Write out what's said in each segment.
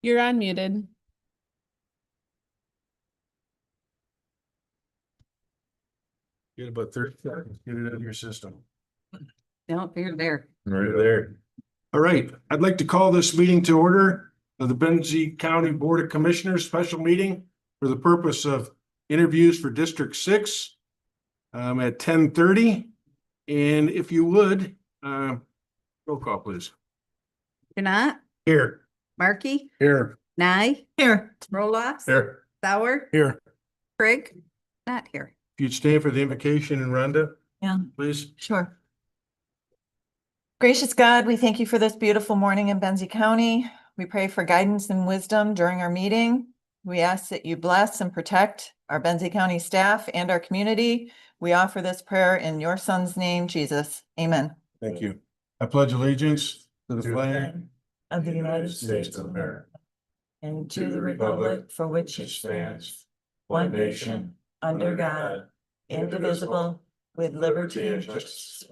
You're unmuted. Get about 30 seconds, get it out of your system. No, you're there. Right there. All right, I'd like to call this meeting to order of the Benzie County Board of Commissioners special meeting for the purpose of interviews for District 6 at 10:30. And if you would, roll call, please. Janat, Here. Markey, Here. Nye. Here. Roloffs. Here. Sauer. Here. Craig, not here. If you'd stand for the invocation, and Rhonda, Yeah, please. sure. Gracious God, we thank you for this beautiful morning in Benzie County. We pray for guidance and wisdom during our meeting. We ask that you bless and protect our Benzie County staff and our community. We offer this prayer in your son's name, Jesus. Amen. Thank you. I pledge allegiance to the flag Of the United States of America, and to the republic for which it stands, one nation, under God, indivisible, with liberty and justice.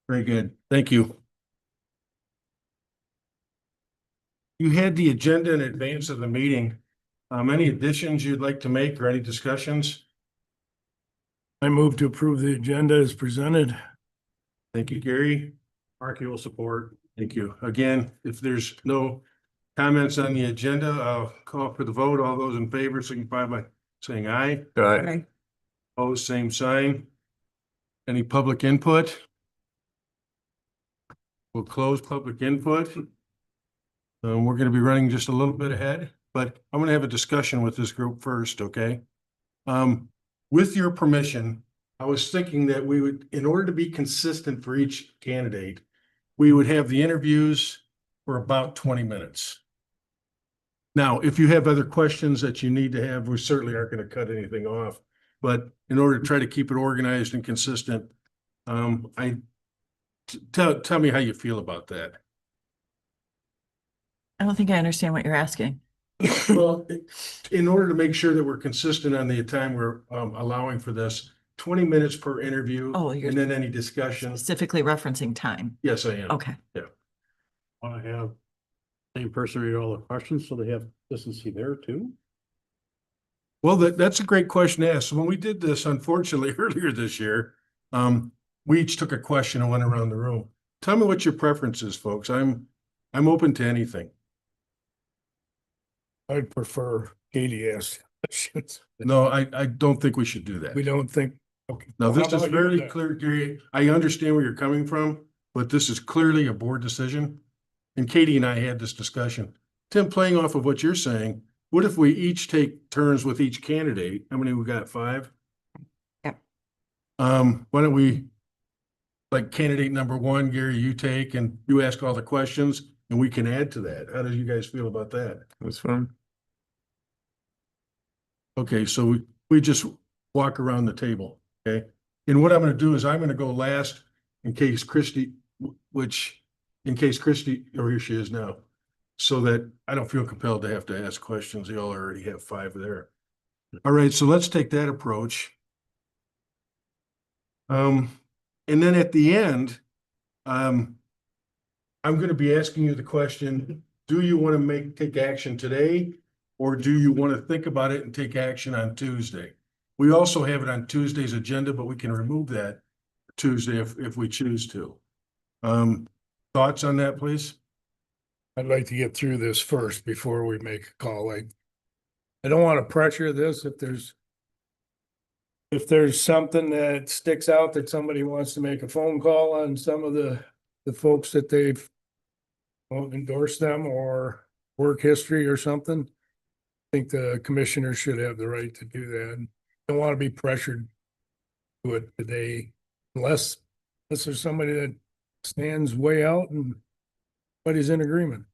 Very good. Thank you. You had the agenda in advance of the meeting. Any additions you'd like to make or any discussions? I move to approve the agenda as presented. Thank you, Gary. Markey will support. Thank you. Again, if there's no comments on the agenda, I'll call for the vote. All those in favor signify by saying aye. Aye. Opposed, same sign. Any public input? We'll close public input. We're going to be running just a little bit ahead, but I'm going to have a discussion with this group first, okay? With your permission, I was thinking that we would, in order to be consistent for each candidate, we would have the interviews for about 20 minutes. Now, if you have other questions that you need to have, we certainly aren't going to cut anything off. But in order to try to keep it organized and consistent, tell me how you feel about that. I don't think I understand what you're asking. Well, in order to make sure that we're consistent on the time we're allowing for this, 20 minutes per interview. Oh, you're and then any discussion. specifically referencing time. Yes, I am. Okay. Want to have same person read all the questions so they have consistency there too? Well, that's a great question to ask. When we did this, unfortunately, earlier this year, we each took a question and went around the room. Tell me what your preference is, folks. I'm open to anything. I'd prefer Katie ask questions. No, I don't think we should do that. We don't think, okay. Now, Well, how this is about you very then? clear, Gary. I understand where you're coming from, but this is clearly a board decision. And Katie and I had this discussion. Tim, playing off of what you're saying, what if we each take turns with each candidate? How many we got? 5? Yep. Why don't we, like candidate number 1, Gary, you take and you ask all the questions and we can add to that. How do you guys feel about that? That's fine. Okay, so we just walk around the table, okay? And what I'm gonna do is I'm gonna go last in case Christie, oh, here she is now. So that I don't feel compelled to have to ask questions. You all already have 5 there. All right, so let's take that approach. And then at the end, I'm gonna be asking you the question, do you want to take action today? Or do you want to think about it and take action on Tuesday? We also have it on Tuesday's agenda, but we can remove that Tuesday if we choose to. Thoughts on that, please? I'd like to get through this first before we make a call. I don't want to pressure this if there's something that sticks out that somebody wants to make a phone call on some of the folks that they've endorsed them or work history or something. I think the commissioner should have the right to do that. Don't want to be pressured to it today unless there's somebody that stands way out and everybody's in agreement.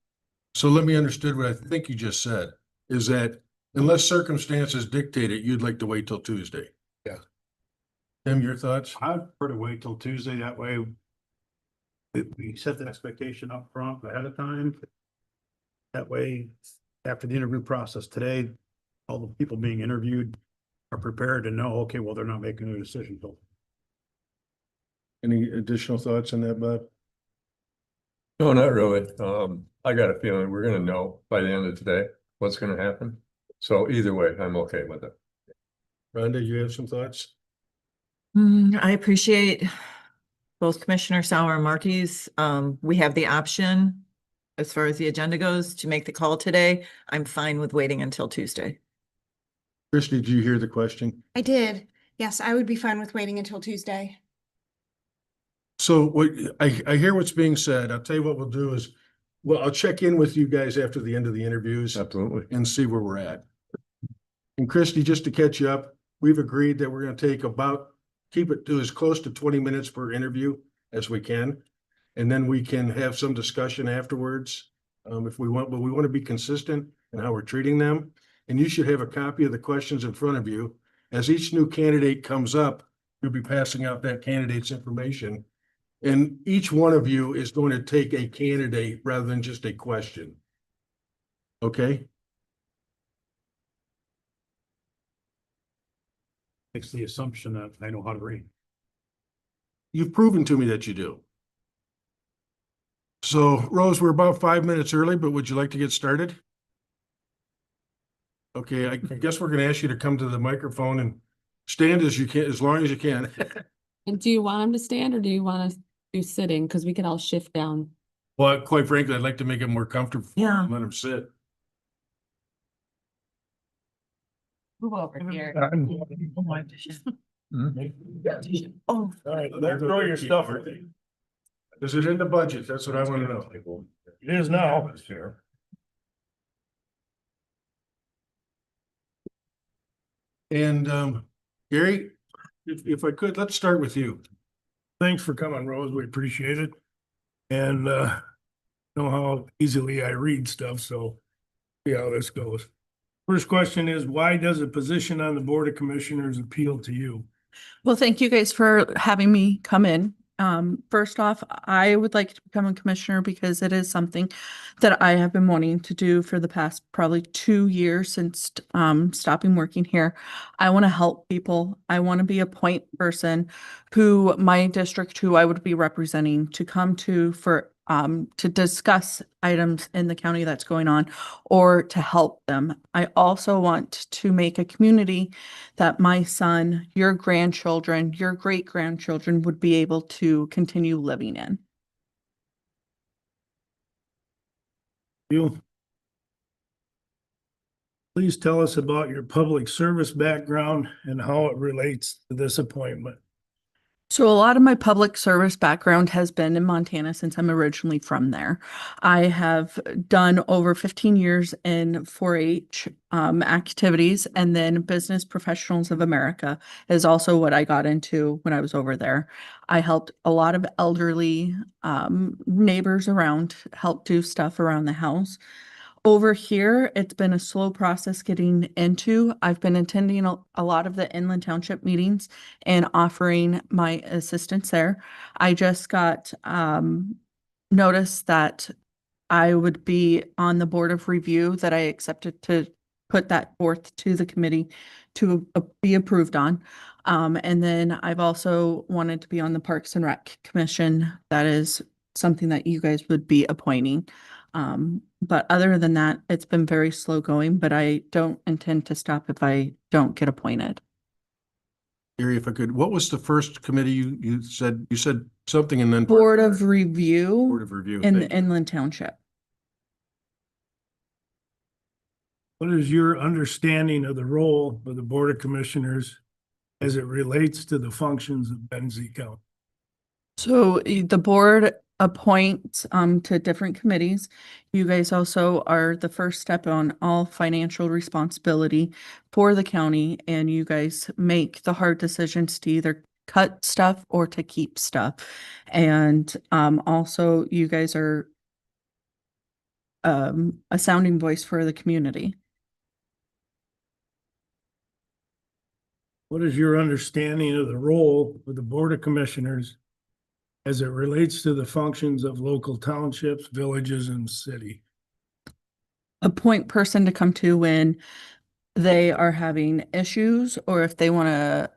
So let me understand what I think you just said, is that unless circumstances dictate it, you'd like to wait till Tuesday. Yeah. Tim, your thoughts? I'd prefer to wait till Tuesday, that way we set the expectation up front ahead of time. That way, after the interview process today, all the people being interviewed are prepared to know, okay, well, they're not making a decision till. Any additional thoughts on that, Bob? No, not really. I got a feeling we're gonna know by the end of today what's gonna happen. So either way, I'm okay with it. Rhonda, you have some thoughts? I appreciate both Commissioner Sauer and Marty's. We have the option as far as the agenda goes to make the call today. I'm fine with waiting until Tuesday. Christie, did you hear the question? I did. Yes, I would be fine with waiting until Tuesday. So what, I hear what's being said. I'll tell you what we'll do is, well, I'll check in with you guys after the end of the interviews Absolutely. and see where we're at. And Christie, just to catch you up, we've agreed that we're gonna take keep it to as close to 20 minutes per interview as we can. And then we can have some discussion afterwards, if we want, but we want to be consistent in how we're treating them. And you should have a copy of the questions in front of you. As each new candidate comes up, you'll be passing out that candidate's information. And each one of you is going to take a candidate rather than just a question. Okay? Makes the assumption that I know how to read. You've proven to me that you do. So Rose, we're about 5 minutes early, but would you like to get started? Okay, I guess we're gonna ask you to come to the microphone and stand as you can, as long as you can. And do you want him to stand or do you want to do sitting? Because we could all shift down. Well, quite frankly, I'd like to make it more comfortable. Yeah. Let him sit. Move over here. Oh, All right, let's throw your stuff. Is it in the budget? That's what I want to know. It is now. And Gary, if I could, let's start with you. Thanks for coming, Rose. We appreciate it. And know how easily I read stuff, so see how this goes. First question is, why does a position on the Board of Commissioners appeal to you? Well, thank you guys for having me come in. First off, I would like to become a commissioner because it is something that I have been wanting to do for the past probably 2 years since stopping working here. I want to help people. I want to be a point person who my district, who I would be representing, to come to for to discuss items in the county that's going on or to help them. I also want to make a community that my son, your grandchildren, your great grandchildren would be able to continue living in. You. Please tell us about your public service background and how it relates to this appointment. So a lot of my public service background has been in Montana since I'm originally from there. I have done over 15 years in 4-H activities, and then Business Professionals of America is also what I got into when I was over there. I helped a lot of elderly neighbors around, help do stuff around the house. Over here, it's been a slow process getting into. I've been attending a lot of the Inland Township meetings and offering my assistance there. I just got notice that I would be on the board of review, that I accepted to put that forth to the committee to be approved on. And then I've also wanted to be on the Parks and Rec Commission. That is something that you guys would be appointing. But other than that, it's been very slow going, but I don't intend to stop if I don't get appointed. Gary, if I could, what was the first committee you said something and then? Board of Board Review of Review. in Thank you. Inland Township. What is your understanding of the role of the Board of Commissioners as it relates to the functions of Benzie County? So the board appoints to different committees. You guys also are the first step on all financial responsibility for the county, and you guys make the hard decisions to either cut stuff or to keep stuff. And also you guys are a sounding voice for the community. What is your understanding of the role of the Board of Commissioners as it relates to the functions of local townships, villages, and city? A point person to come to when they are having issues or if they want to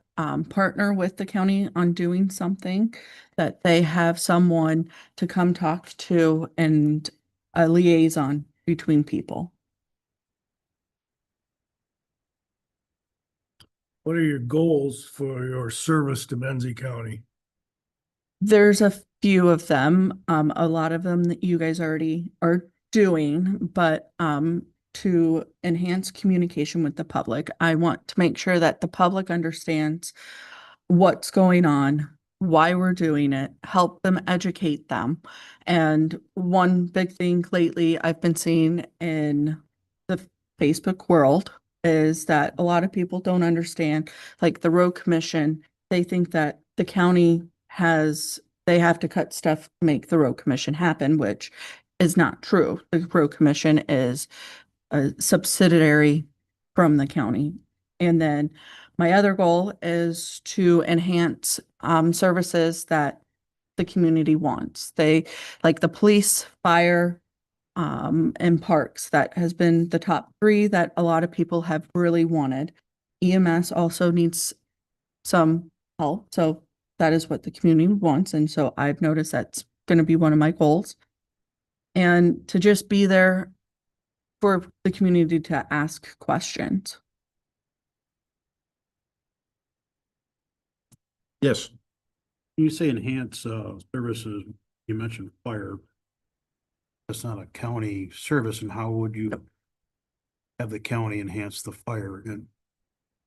partner with the county on doing something, that they have someone to come talk to and a liaison between people. What are your goals for your service to Benzie County? There's a few of them, a lot of them that you guys already are doing, but to enhance communication with the public, I want to make sure that the public understands what's going on, why we're doing it, help them educate them. And one big thing lately I've been seeing in the Facebook world is that a lot of people don't understand, like the road commission, they think that the county they have to cut stuff to make the road commission happen, which is not true. The road commission is a subsidiary from the county. And then my other goal is to enhance services that the community wants. They like the police, fire, and parks. That has been the top three that a lot of people have really wanted. EMS also needs some help. So that is what the community wants. And so I've noticed that's going to be one of my goals. And to just be there for the community to ask questions. Yes. You say enhance services, you mentioned fire. That's not a county service, and how would you have the county enhance the fire and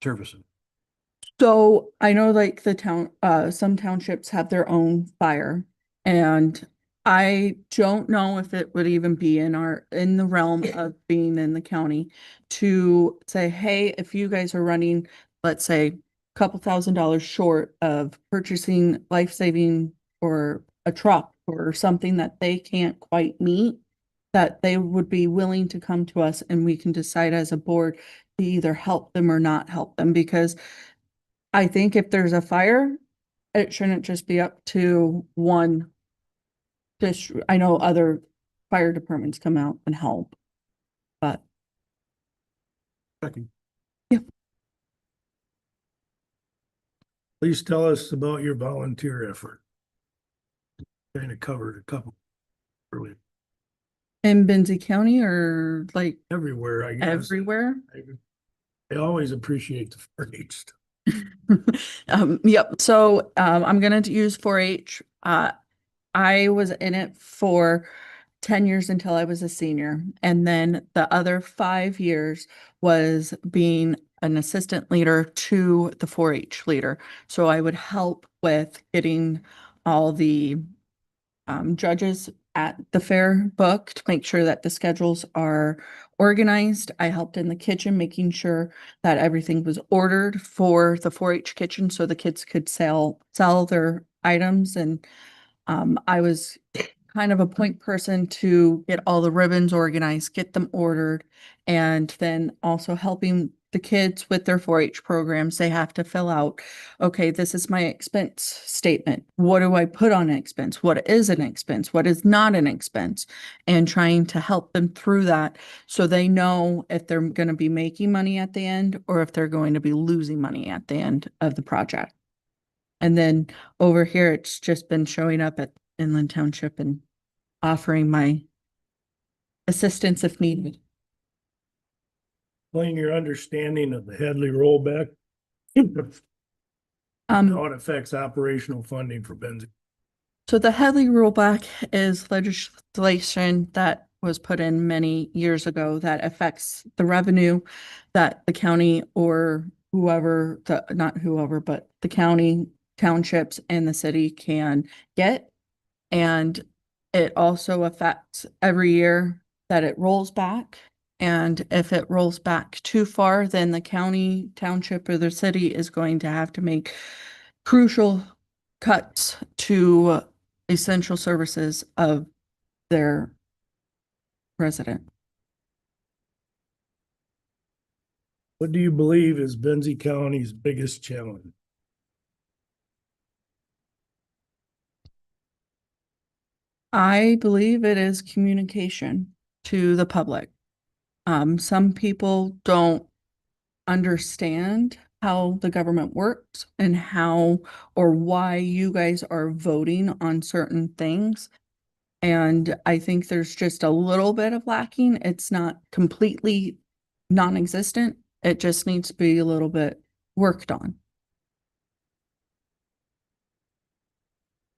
services? So I know like some townships have their own fire, and I don't know if it would even be in the realm of being in the county to say, hey, if you guys are running, let's say, a couple $1,000s short of purchasing life-saving or a truck or something that they can't quite meet, that they would be willing to come to us and we can decide as a board to either help them or not help them. Because I think if there's a fire, it shouldn't just be up to one district. I know other fire departments come out and help, but Second. Please tell us about your volunteer effort. Kind of covered a couple earlier, in Benzie County or like everywhere, I guess. everywhere. I always appreciate the 4-H stuff. Yep. So I'm gonna use 4-H. I was in it for 10 years until I was a senior. And then the other 5 years was being an assistant leader to the 4-H leader. So I would help with getting all the judges at the fair booked, make sure that the schedules are organized. I helped in the kitchen, making sure that everything was ordered for the 4-H kitchen so the kids could sell their items. And I was kind of a point person to get all the ribbons organized, get them ordered, and then also helping the kids with their 4-H programs. They have to fill out, okay, this is my expense statement. What do I put on an expense? What is an expense? What is not an expense? And trying to help them through that so they know if they're going to be making money at the end or if they're going to be losing money at the end of the project. And then over here, it's just been showing up at Inland Township and offering my assistance if needed. Explain your understanding of the Headley rollback. Um, How it affects operational funding for Benzie. So the Headley rollback is legislation that was put in many years ago that affects the revenue that the county or whoever, not whoever, but the county, townships, and the city can get. And it also affects every year that it rolls back. And if it rolls back too far, then the county, township, or the city is going to have to make crucial cuts to essential services of their resident. What do you believe is Benzie County's biggest challenge? I believe it is communication to the public. Some people don't understand how the government works and how or why you guys are voting on certain things. And I think there's just a little bit of lacking. It's not completely non-existent. It just needs to be a little bit worked on.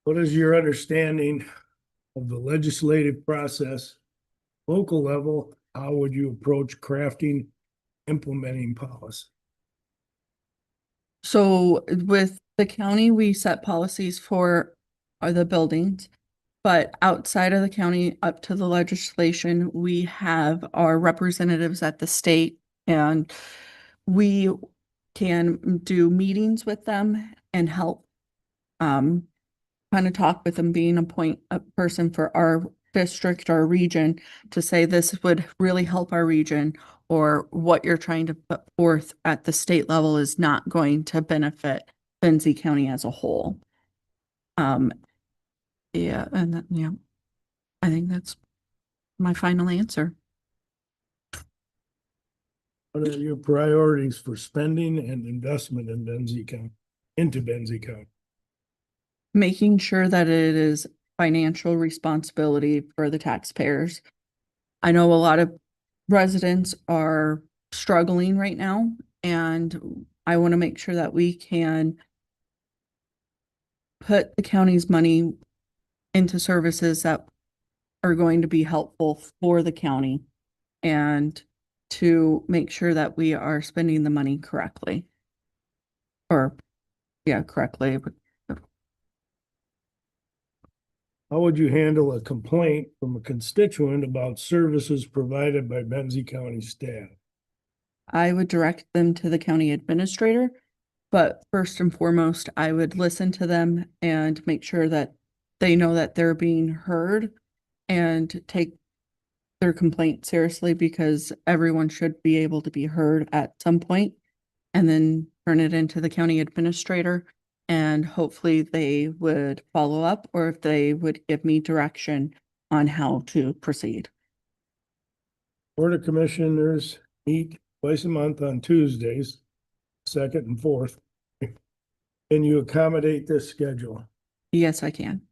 What is your understanding of the legislative process? Local level, how would you approach crafting, implementing policy? So with the county, we set policies for the buildings. But outside of the county, up to the legislation, we have our representatives at the state, and we can do meetings with them and help kind of talk with them, being a person for our district, our region, to say this would really help our region, or what you're trying to put forth at the state level is not going to benefit Benzie County as a whole. Yeah, and that, yeah, I think that's my final answer. What are your priorities for spending and investment in Benzie County, into Benzie County? Making sure that it is financial responsibility for the taxpayers. I know a lot of residents are struggling right now, and I want to make sure that we can put the county's money into services that are going to be helpful for the county, and to make sure that we are spending the money correctly. Or, yeah, correctly. How would you handle a complaint from a constituent about services provided by Benzie County staff? I would direct them to the county administrator, but first and foremost, I would listen to them and make sure that they know that they're being heard and take their complaint seriously, because everyone should be able to be heard at some point, and then turn it into the county administrator. And hopefully they would follow up, or if they would give me direction on how to proceed. Board of Commissioners meet twice a month on Tuesdays, second and fourth. Can you accommodate this schedule? Yes, I can.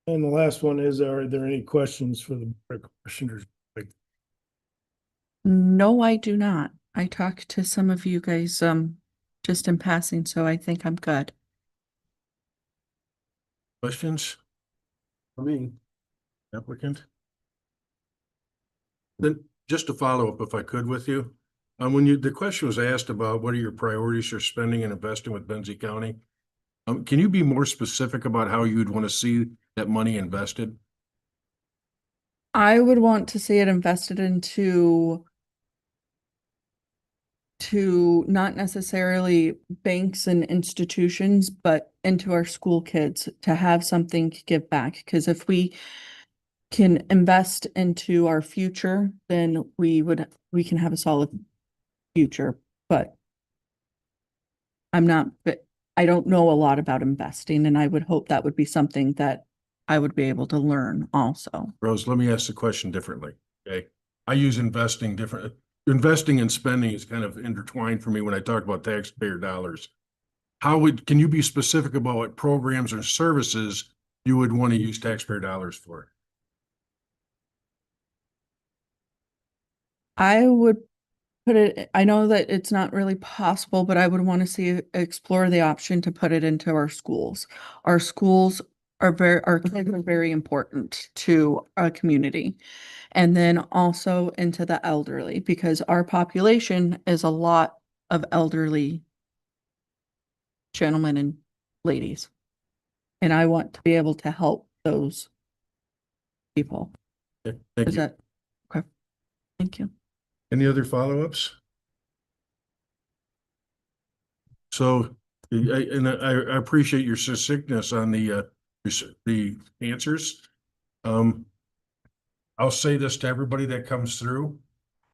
And the last one is, are there any questions for the Board of Commissioners? No, I do not. I talked to some of you guys, just in passing, so I think I'm good. Questions? For me, applicant? Then just to follow up, if I could, with you, the question was asked about what are your priorities for spending and investing with Benzie County? Can you be more specific about how you'd want to see that money invested? I would want to see it invested into not necessarily banks and institutions, but into our school kids to have something to give back. Because if we can invest into our future, then we can have a solid future. But I don't know a lot about investing, and I would hope that would be something that I would be able to learn also. Rose, let me ask the question differently. Okay. I use investing different. Investing and spending is kind of intertwined for me when I talk about taxpayer dollars. Can you be specific about what programs or services you would want to use taxpayer dollars for? I would put it, I know that it's not really possible, but I would want to explore the option to put it into our schools. Our schools our kids are very important to our community. And then also into the elderly, because our population is a lot of elderly gentlemen and ladies. And I want to be able to help those people. Okay, thank Is you. that okay? Thank you. Any other follow-ups? So, I appreciate your succinctness on the answers. I'll say this to everybody that comes through.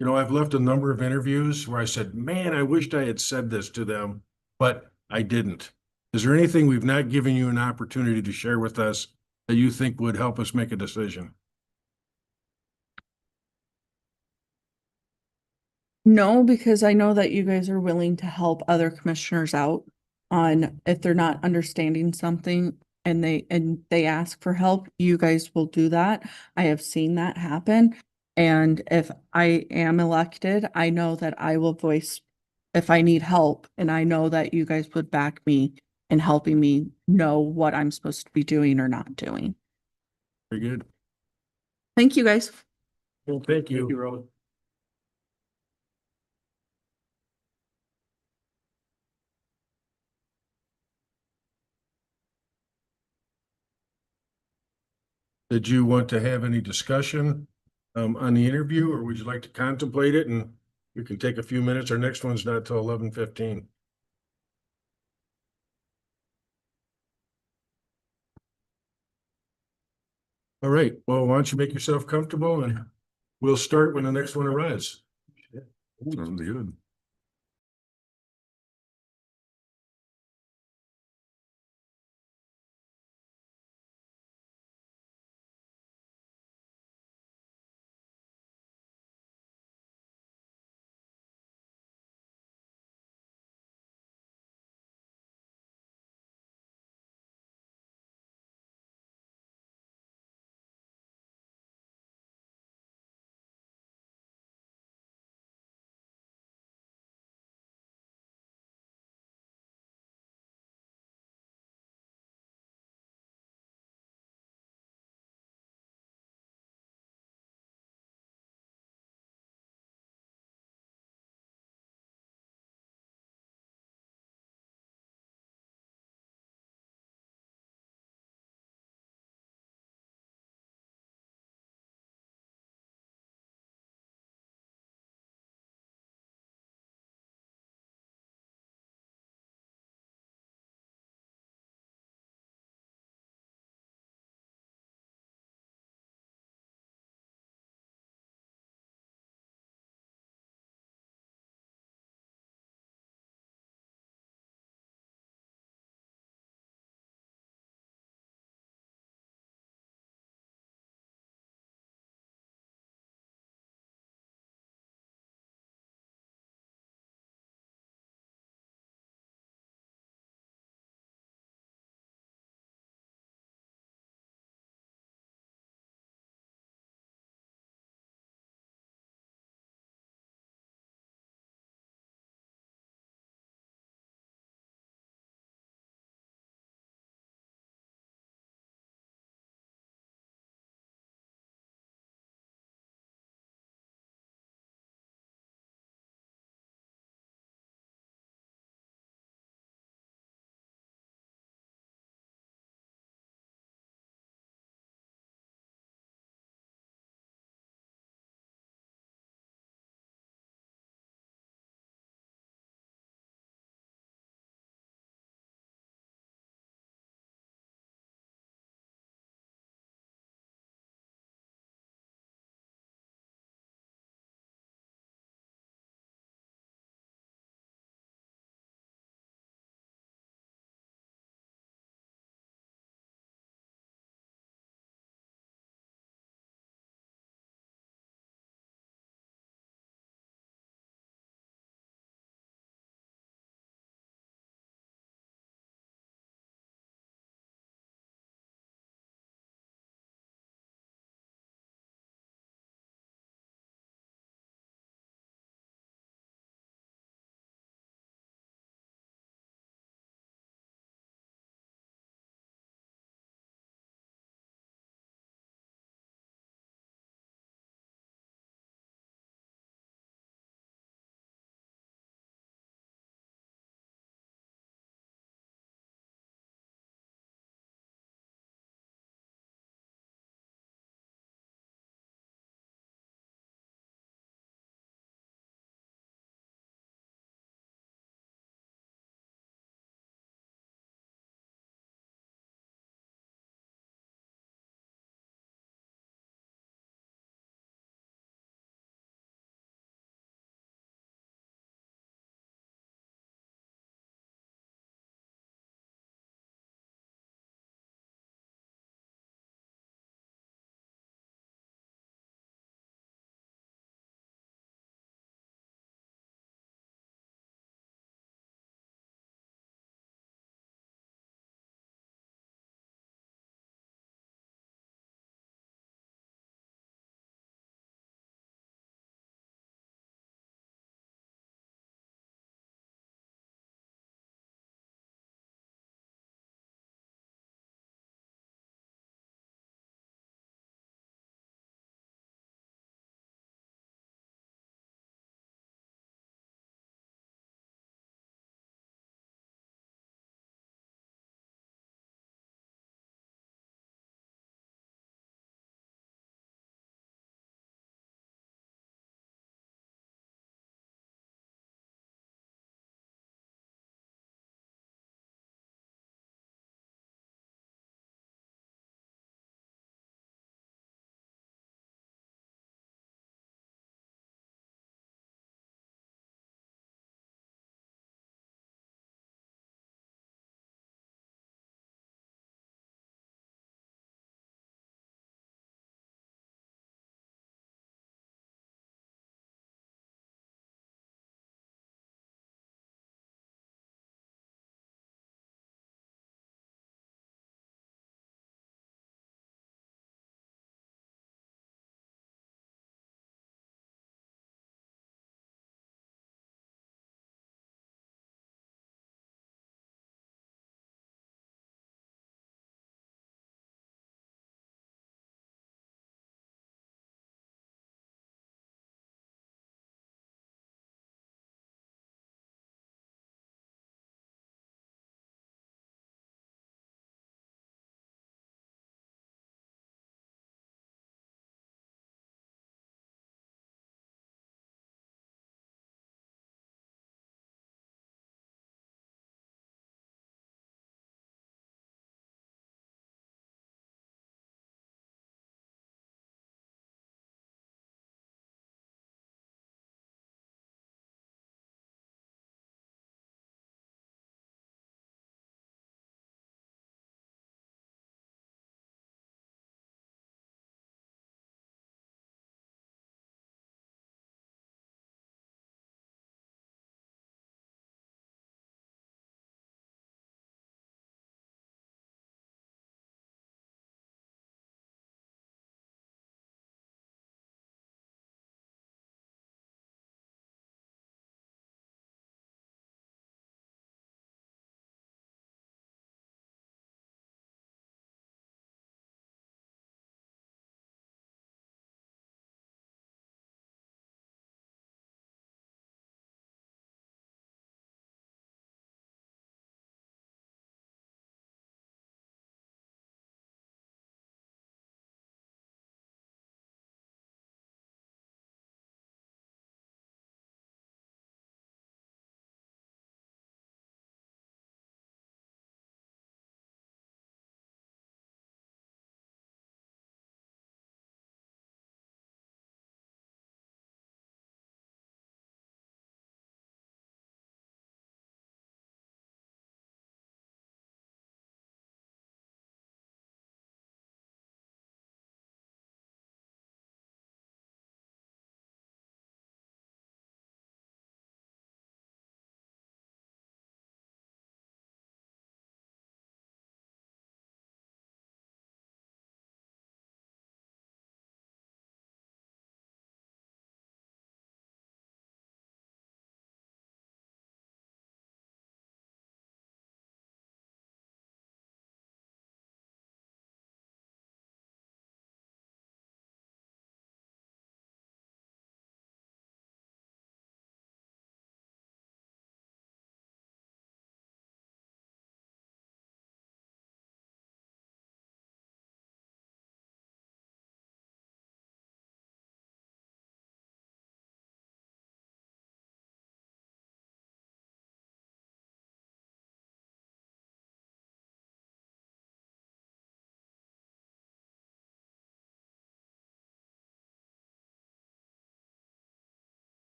You know, I've left a number of interviews where I said, man, I wished I had said this to them, but I didn't. Is there anything we've not given you an opportunity to share with us that you think would help us make a decision? No, because I know that you guys are willing to help other commissioners out on if they're not understanding something and they ask for help, you guys will do that. I have seen that happen. And if I am elected, I know that I will voice if I need help, and I know that you guys would back me in helping me know what I'm supposed to be doing or not doing. Very good. Thank you, guys. Well, thank Thank you, you. Rose. Did you want to have any discussion on the interview, or would you like to contemplate it and we can take a few minutes? Our next one's not till 11:15. All right, well, why don't you make yourself comfortable and we'll start when the next one arrives. Sounds good.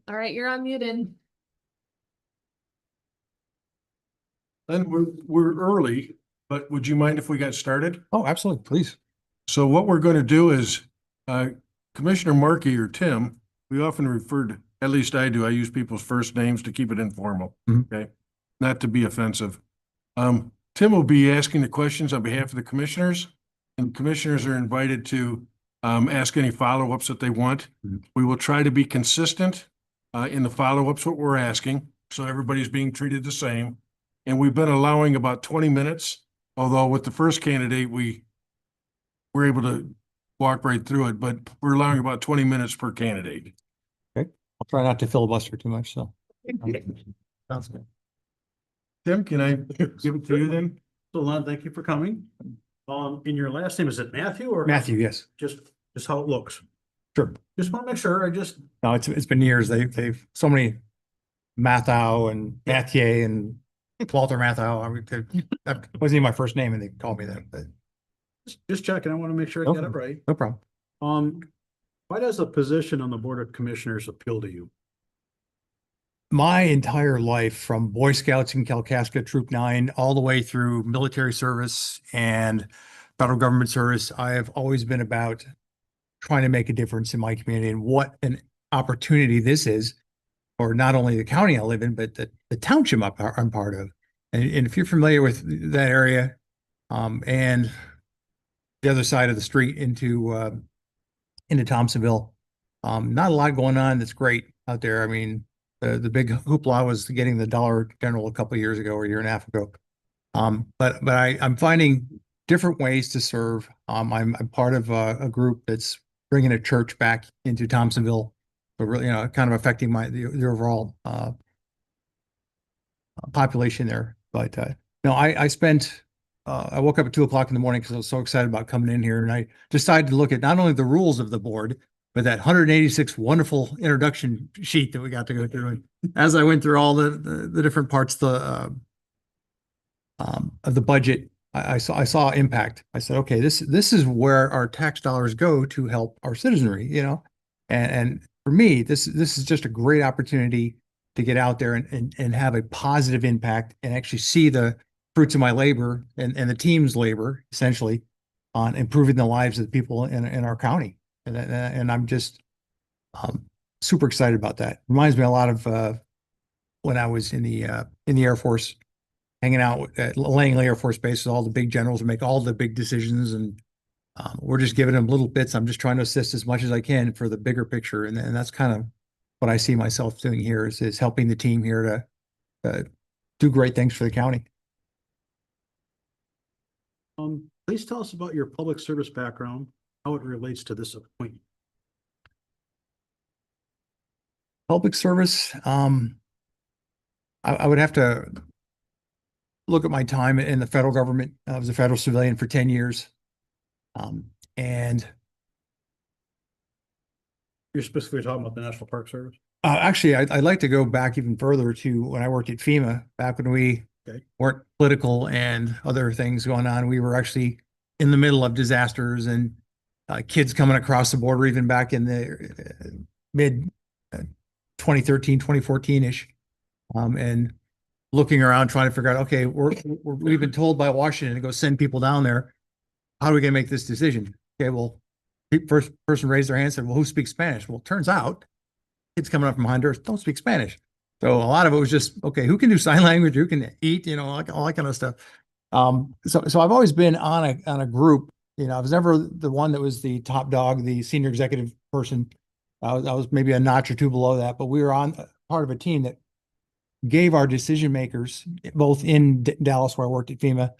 All right, you're unmuted. Then we're early, but would you mind if we got started? Oh, absolutely, please. So what we're going to do is, Commissioner Markey or Tim, we often refer to, at least I do, I use people's first names to keep it informal, Mhm. okay? Not to be offensive. Tim will be asking the questions on behalf of the commissioners, and commissioners are invited to ask any follow-ups that they want. Mhm. We will try to be consistent in the follow-ups, what we're asking, so everybody's being treated the same. And we've been allowing about 20 minutes, although with the first candidate, we were able to walk right through it, but we're allowing about 20 minutes per candidate. I'll try not to filibuster too much, so. Sounds good. Tim, can I give it to you then? So Lon, thank you for coming. In your last name, is it Matthew or? Matthew, yes, Just how it looks. sure. Just want to make sure. I just, No, it's been years. They've so many Mathau and Mathieu and Walter Mathau. I mean, that wasn't even my first name and they called me that, but just checking. I want to make sure I get it right. no problem. Why does the position on the Board of Commissioners appeal to you? My entire life, from Boy Scouts in Kalkaska Troop 9, all the way through military service and federal government service, I have always been about trying to make a difference in my community, and what an opportunity this is for not only the county I live in, but the township I'm part of. And if you're familiar with that area, and the other side of the street into Thompsonville, not a lot going on. That's great out there. I mean, the big hoopla was getting the Dollar General a couple of years ago or a year and a half ago. But I'm finding different ways to serve. I'm part of a group that's bringing a church back into Thompsonville, but really, kind of affecting the overall population there. But no, I spent. I woke up at 2 o'clock in the morning because I was so excited about coming in here, and I decided to look at not only the rules of the board, but that 186 wonderful introduction sheet that we got to go through. And as I went through all the different parts of the budget, I saw impact. I said, okay, this is where our tax dollars go to help our citizenry, and for me, this is just a great opportunity to get out there and have a positive impact and actually see the fruits of my labor and the team's labor essentially on improving the lives of the people in our county. And I'm just super excited about that. Reminds me a lot of when I was in the Air Force, hanging out at Langley Air Force Base with all the big generals who make all the big decisions, and we're just giving them little bits. I'm just trying to assist as much as I can for the bigger picture, and that's kind of what I see myself doing here is helping the team here to do great things for the county. Please tell us about your public service background, how it relates to this appointment. Public service, I would have to look at my time in the federal government. I was a federal civilian for 10 years. And You're specifically talking about the National Park Service? actually, I'd like to go back even further to when I worked at FEMA, back when we weren't political and other things going on. We were actually in the middle of disasters and kids coming across the border, even back in the mid 2013, 2014-ish. And looking around, trying to figure out, okay, we've been told by Washington to go send people down there. How are we going to make this decision? Okay, well, first person raised their hand and said, well, who speaks Spanish? Well, it turns out kids coming up from Honduras don't speak Spanish. So a lot of it was just, okay, who can do sign language? Who can eat, all that kind of stuff. So I've always been on a group. I was never the one that was the top dog, the senior executive person. I was maybe a notch or two below that, but we were on part of a team that gave our decision makers, both in Dallas, where I worked at FEMA,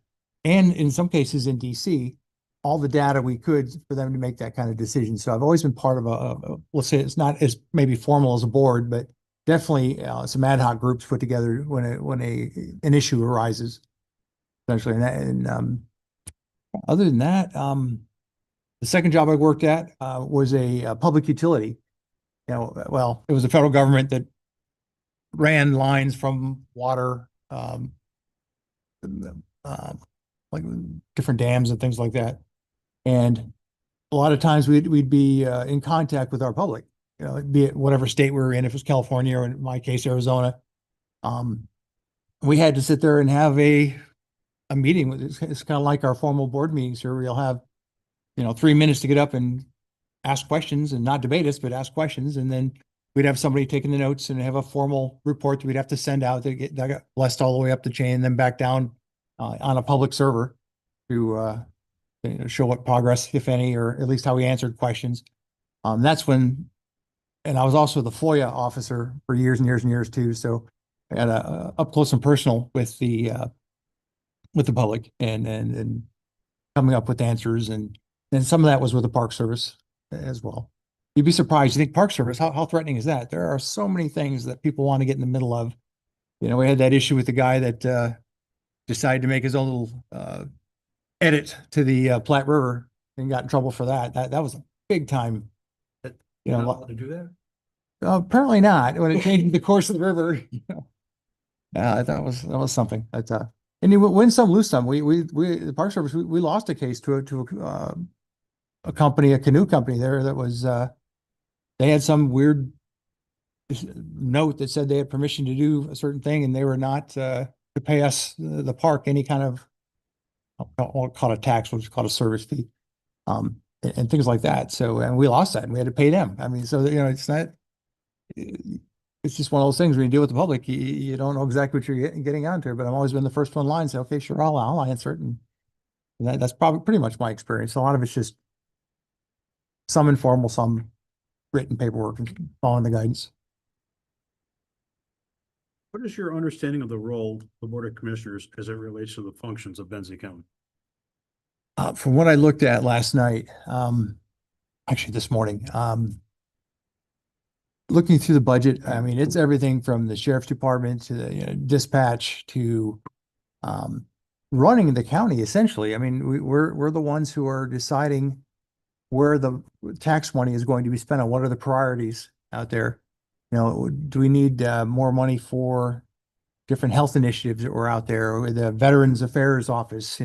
and in some cases in DC, all the data we could for them to make that kind of decision. So I've always been part of let's say it's not as maybe formal as a board, but definitely some ad hoc groups put together when an issue arises. Essentially, and other than that, the second job I worked at was a public utility. Well, it was the federal government that ran lines from water, like different dams and things like that. And a lot of times we'd be in contact with our public. you know, be it whatever state we were in, if it was California or in my case, Arizona. We had to sit there and have a meeting with, it's kind of like our formal board meetings here. We'll have, 3 minutes to get up and ask questions and not debate us, but ask questions. And then we'd have somebody taking the notes and have a formal report that we'd have to send out that got blessed all the way up the chain and then back down on a public server to show what progress, if any, or at least how we answered questions. That's when, and I was also the FOIA officer for years and years and years too. So I had a up close and personal with the public and coming up with answers, and some of that was with the Park Service as well. You'd be surprised. You think Park Service, how threatening is that? There are so many things that people want to get in the middle of. We had that issue with the guy that decided to make his own little edit to the Platte River and got in trouble for that. That was a big time. Not allowed to do that? Apparently not. When it changed the course of the river, that was something. And you win some, lose some. We the Park Service, we lost a case to a company, a canoe company there that was they had some weird note that said they had permission to do a certain thing, and they were not to pay us the park any kind of, I'll call it a tax, which is called a service fee, and things like that. So, and we lost that, and we had to pay them. I mean, so it's not. It's just one of those things when you deal with the public, you don't know exactly what you're getting onto. But I've always been the first one in line and say, okay, sure, I'll answer it, and that's probably pretty much my experience. A lot of it's just some informal, some written paperwork and following the guidance. What is your understanding of the role of the Board of Commissioners as it relates to the functions of Benzie County? From what I looked at last night, actually this morning, looking through the budget, I mean, it's everything from the sheriff's department to the dispatch to running the county. Essentially, I mean, we're the ones who are deciding where the tax money is going to be spent on. What are the priorities out there? Do we need more money for different health initiatives that were out there, or the Veterans Affairs Office?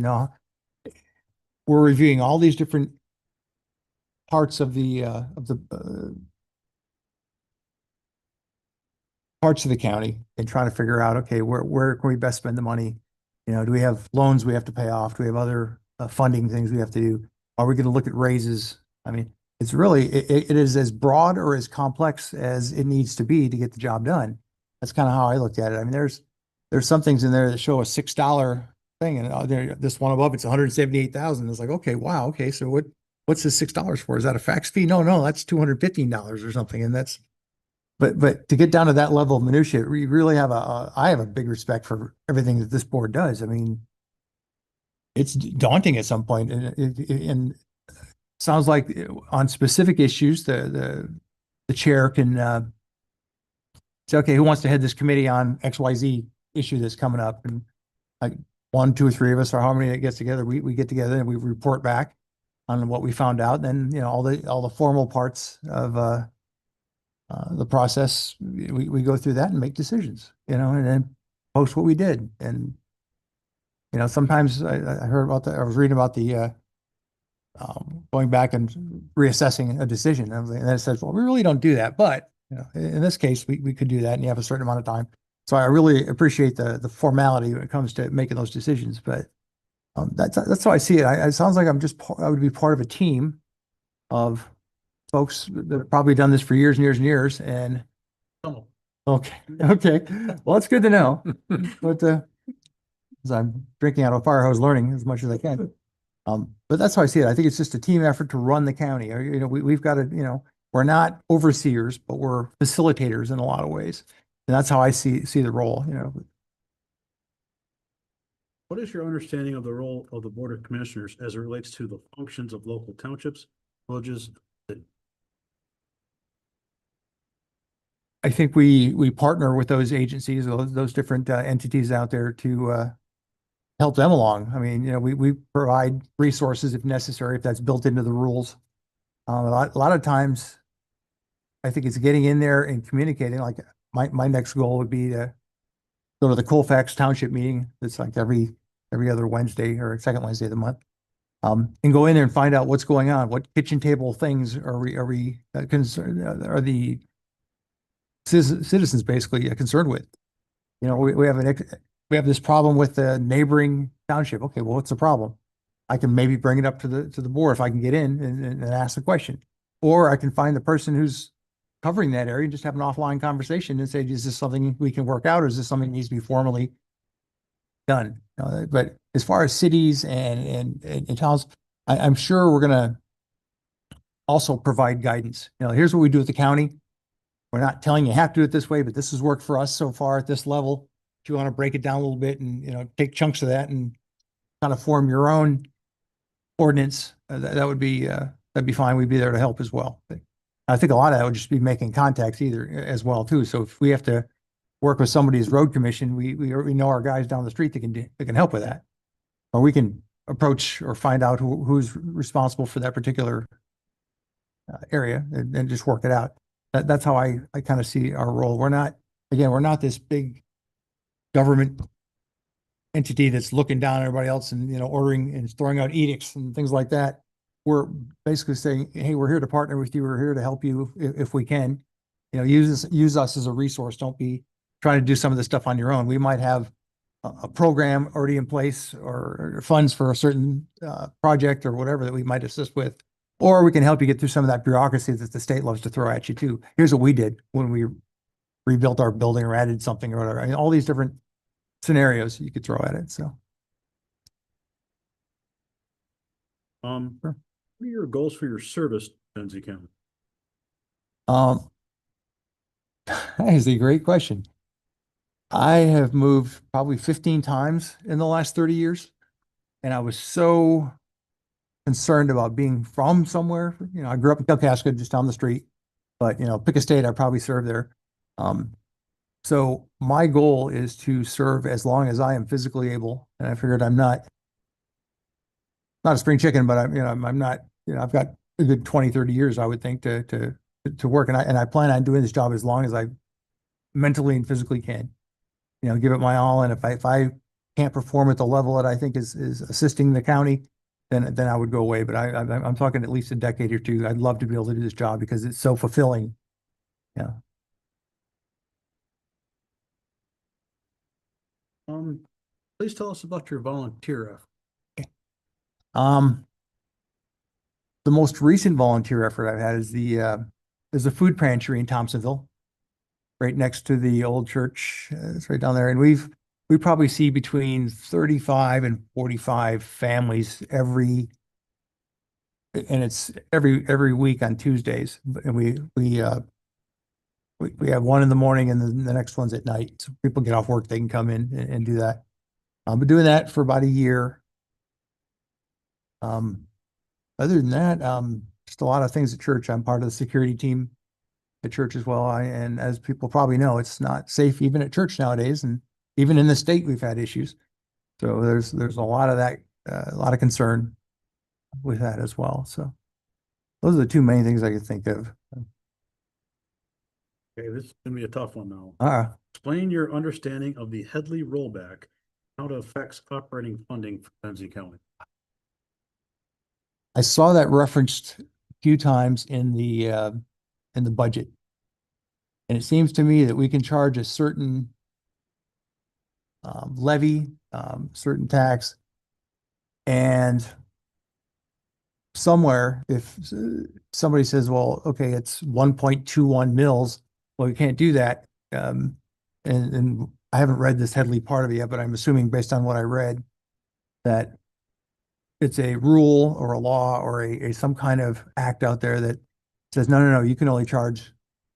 We're reviewing all these different parts of the parts of the county and trying to figure out, okay, where can we best spend the money? Do we have loans we have to pay off? Do we have other funding things we have to do? Are we going to look at raises? I mean, it's really, it is as broad or as complex as it needs to be to get the job done. That's kind of how I looked at it. I mean, there's some things in there that show a $6 thing, and this one above, it's 178,000. It's like, okay, wow. Okay. So what's this $6 for? Is that a fax fee? No, that's $215 or something. And that's, but to get down to that level of minutia, we really have I have a big respect for everything that this board does. I mean, it's daunting at some point, and sounds like on specific issues, the chair can say, okay, who wants to head this committee on XYZ issue that's coming up? And like 1, 2, or 3 of us, or how many that gets together, we get together and we report back on what we found out. And then, all the formal parts of the process, we go through that and make decisions, and then post what we did. And, sometimes I heard about I was reading about the going back and reassessing a decision. And it says, well, we really don't do that. But, in this case, we could do that, and you have a certain amount of time. So I really appreciate the formality when it comes to making those decisions. But that's how I see it. It sounds like I would be part of a team of folks that have probably done this for years and years and years. And okay. Well, it's good to know. But as I'm drinking out of a fire hose, learning as much as I can. But that's how I see it. I think it's just a team effort to run the county. We've got to, we're not overseers, but we're facilitators in a lot of ways. And that's how I see the role. What is your understanding of the role of the Board of Commissioners as it relates to the functions of local townships, villages? I think we partner with those agencies, those different entities out there to help them along. I mean, we provide resources if necessary, if that's built into the rules. A lot of times, I think it's getting in there and communicating. Like my next goal would be to go to the Colfax Township meeting. It's like every other Wednesday or second Wednesday of the month, And go in there and find out what's going on. What kitchen table things are we concerned, are the citizens basically concerned with? You know, we have we have this problem with the neighboring township. Okay, well, what's the problem? I can maybe bring it up to the board if I can get in and ask the question. Or I can find the person who's covering that area and just have an offline conversation and say, is this something we can work out, or is this something that needs to be formally done? But as far as cities and towns, I'm sure we're gonna also provide guidance. You know, here's what we do at the county. We're not telling you have to do it this way, but this has worked for us so far at this level. If you want to break it down a little bit and, you know, take chunks of that and kind of form your own ordinance, that would be, that'd be fine. We'd be there to help as well. But I think a lot of that would just be making contacts either as well too. So if we have to work with somebody's road commission, we know our guys down the street that can help with that. Or we can approach or find out who's responsible for that particular area and just work it out. That's how I kind of see our role. We're not this big government entity that's looking down on everybody else and, you know, ordering and throwing out edicts and things like that. We're basically saying, hey, we're here to partner with you. We're here to help you if we can. You know, use us as a resource. Don't be trying to do some of this stuff on your own. We might have a program already in place or funds for a certain project or whatever that we might assist with. Or we can help you get through some of that bureaucracy that the state loves to throw at you too. Here's what we did when we rebuilt our building or added something or whatever. I mean, all these different scenarios you could throw at it. So, Sure. Sure. What are your goals for your service, Benzie County? that is a great question. I have moved probably 15 times in the last 30 years. And I was so concerned about being from somewhere. You know, I grew up in Kalkaska, just down the street, but, you know, pick a state, I probably served there. So my goal is to serve as long as I am physically able. And I figured I'm not a spring chicken, but I'm not, you know, I've got a good 20, 30 years, I would think, to work. And I plan on doing this job as long as I mentally and physically can, you know, give it my all. And if I can't perform at the level that I think is assisting the county, then I would go away. But I'm talking at least a decade or two. I'd love to be able to do this job because it's so fulfilling. Yeah. Please tell us about your volunteer effort. The most recent volunteer effort I've had is there's a food pantry in Thompsonville, right next to the old church. It's right down there, and we probably see between 35 and 45 families it's every week on Tuesdays. And we have one in the morning and then the next one's at night. So people get off work, they can come in and do that. I've been doing that for about a year. Other than that, just a lot of things at church. I'm part of the security team at church as well. And as people probably know, it's not safe even at church nowadays. And even in the state, we've had issues. So there's a lot of that, a lot of concern with that as well. So those are the two main things I could think of. Okay, this is gonna be a tough one now. Explain Your understanding of the Headley rollback, how it affects operating funding for Benzie County. I saw that referenced a few times in the budget. And it seems to me that we can charge a certain levy, certain tax, and somewhere if somebody says, well, okay, it's 1.21 mils, well, we can't do that. And I haven't read this Headley part of it yet, but I'm assuming based on what I read that it's a rule or a law or a some kind of act out there that says, no, you can only charge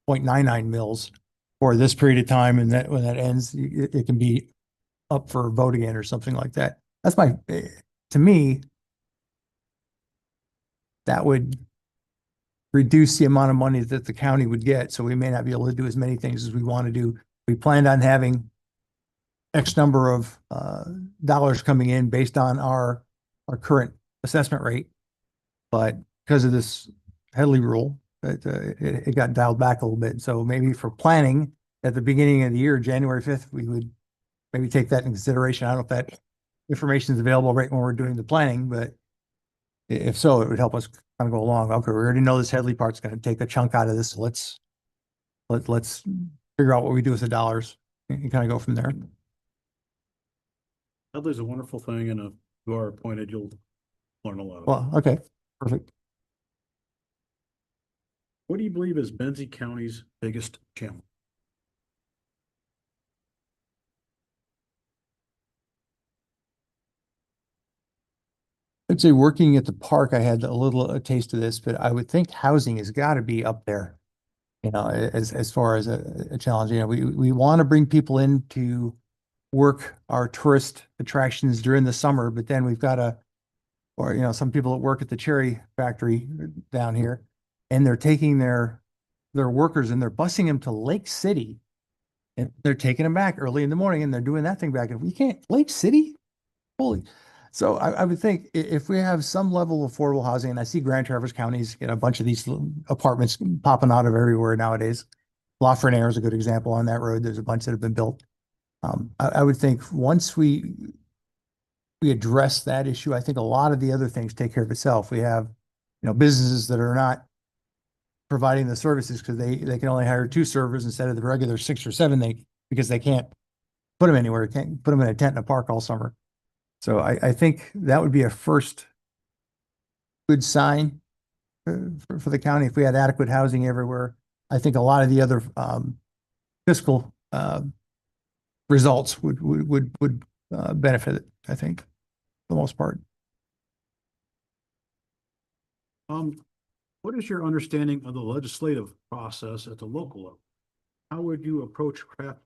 0.99 mils for this period of time. And that when that ends, it can be up for a vote again or something like that. That's to me, that would reduce the amount of money that the county would get. So we may not be able to do as many things as we want to do. We planned on having X number of dollars coming in based on our current assessment rate. But because of this Headley rule, it got dialed back a little bit. So maybe for planning at the beginning of the year, January 5th, we would maybe take that in consideration. I don't know if that information is available right when we're doing the planning, but If so, it would help us kind of go along. Okay, we already know this Headley part's gonna take a chunk out of this, so let's figure out what we do with the dollars and kind of go from there. Headley's a wonderful thing, and if you are appointed, you'll learn a lot. Well, okay, perfect. What do you believe is Benzie County's biggest challenge? I'd say working at the park, I had a taste of this, but I would think housing has got to be up there. You know, as far as a challenge, you know, we want to bring people in to work our tourist attractions during the summer, but then we've got or, you know, some people that work at the cherry factory down here, and they're taking their workers and they're busing them to Lake City. And they're taking them back early in the morning and they're doing that thing back. And we can't, Lake City? Holy. So I would think if we have some level of affordable housing, and I see Grand Traverse County's get a bunch of these little apartments popping out of everywhere nowadays. La Frenere is a good example on that road. There's a bunch that have been built. I would think once we address that issue, I think a lot of the other things take care of itself. We have, you know, businesses that are not providing the services because they can only hire 2 servers instead of the regular 6 or 7 because they can't put them anywhere, can't put them in a tent in a park all summer. So I think that would be a first good sign for the county. If we had adequate housing everywhere, I think a lot of the other fiscal results would benefit it, I think, for the most part. What is your understanding of the legislative process at the local level? How would you approach craft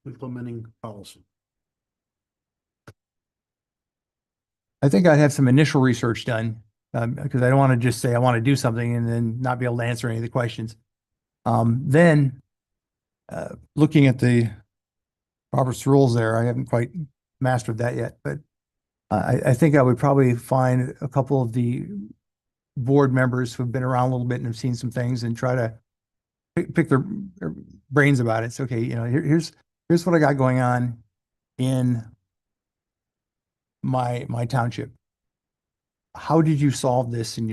implementing policy? I think I'd have some initial research done because I don't want to just say I want to do something and then not be able to answer any of the questions. Then looking at the Robert's rules there, I haven't quite mastered that yet, but I think I would probably find a couple of the board members who've been around a little bit and have seen some things and try to pick their brains about it. It's okay, you know, here's what I got going on in my township. How did you solve this in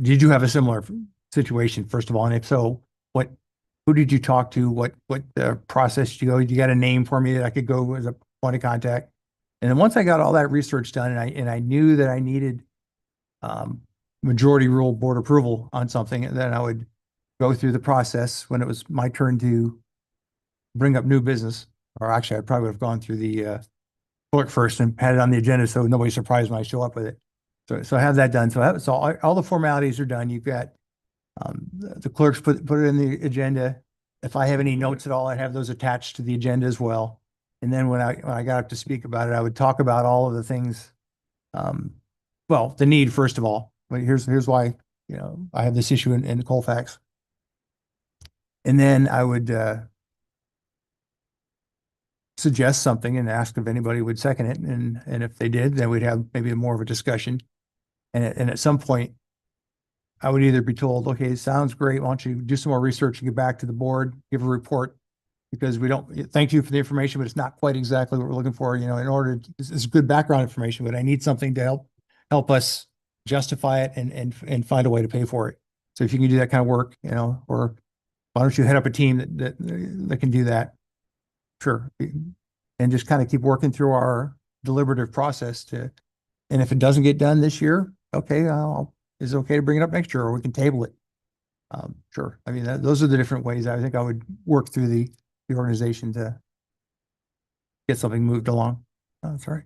did you have a similar situation, first of all? And if so, who did you talk to? What process did you go? You got a name for me that I could go as a point of contact? And then once I got all that research done and I knew that I needed majority rule board approval on something, then I would go through the process when it was my turn to bring up new business. Or actually, I probably would have gone through the clerk first and had it on the agenda so nobody's surprised when I show up with it. So I have that done. So all the formalities are done. You've got the clerks put it in the agenda. If I have any notes at all, I have those attached to the agenda as well. And then when I got up to speak about it, I would talk about all of the things. Well, the need, first of all. But here's why, you know, I have this issue in Colfax. And then I would suggest something and ask if anybody would second it. And if they did, then we'd have maybe more of a discussion. And at some point, I would either be told, okay, sounds great. Why don't you do some more research and get back to the board, give a report, because we don't, thank you for the information, but it's not quite exactly what we're looking for. You know, in order, it's good background information, but I need something to help us justify it and find a way to pay for it. So if you can do that kind of work, you know, or why don't you head up a team that can do that? Sure. And just kind of keep working through our deliberative process and if it doesn't get done this year, okay, is it okay to bring it up next year or we can table it? Sure. I mean, those are the different ways I think I would work through the organization to get something moved along. Sorry.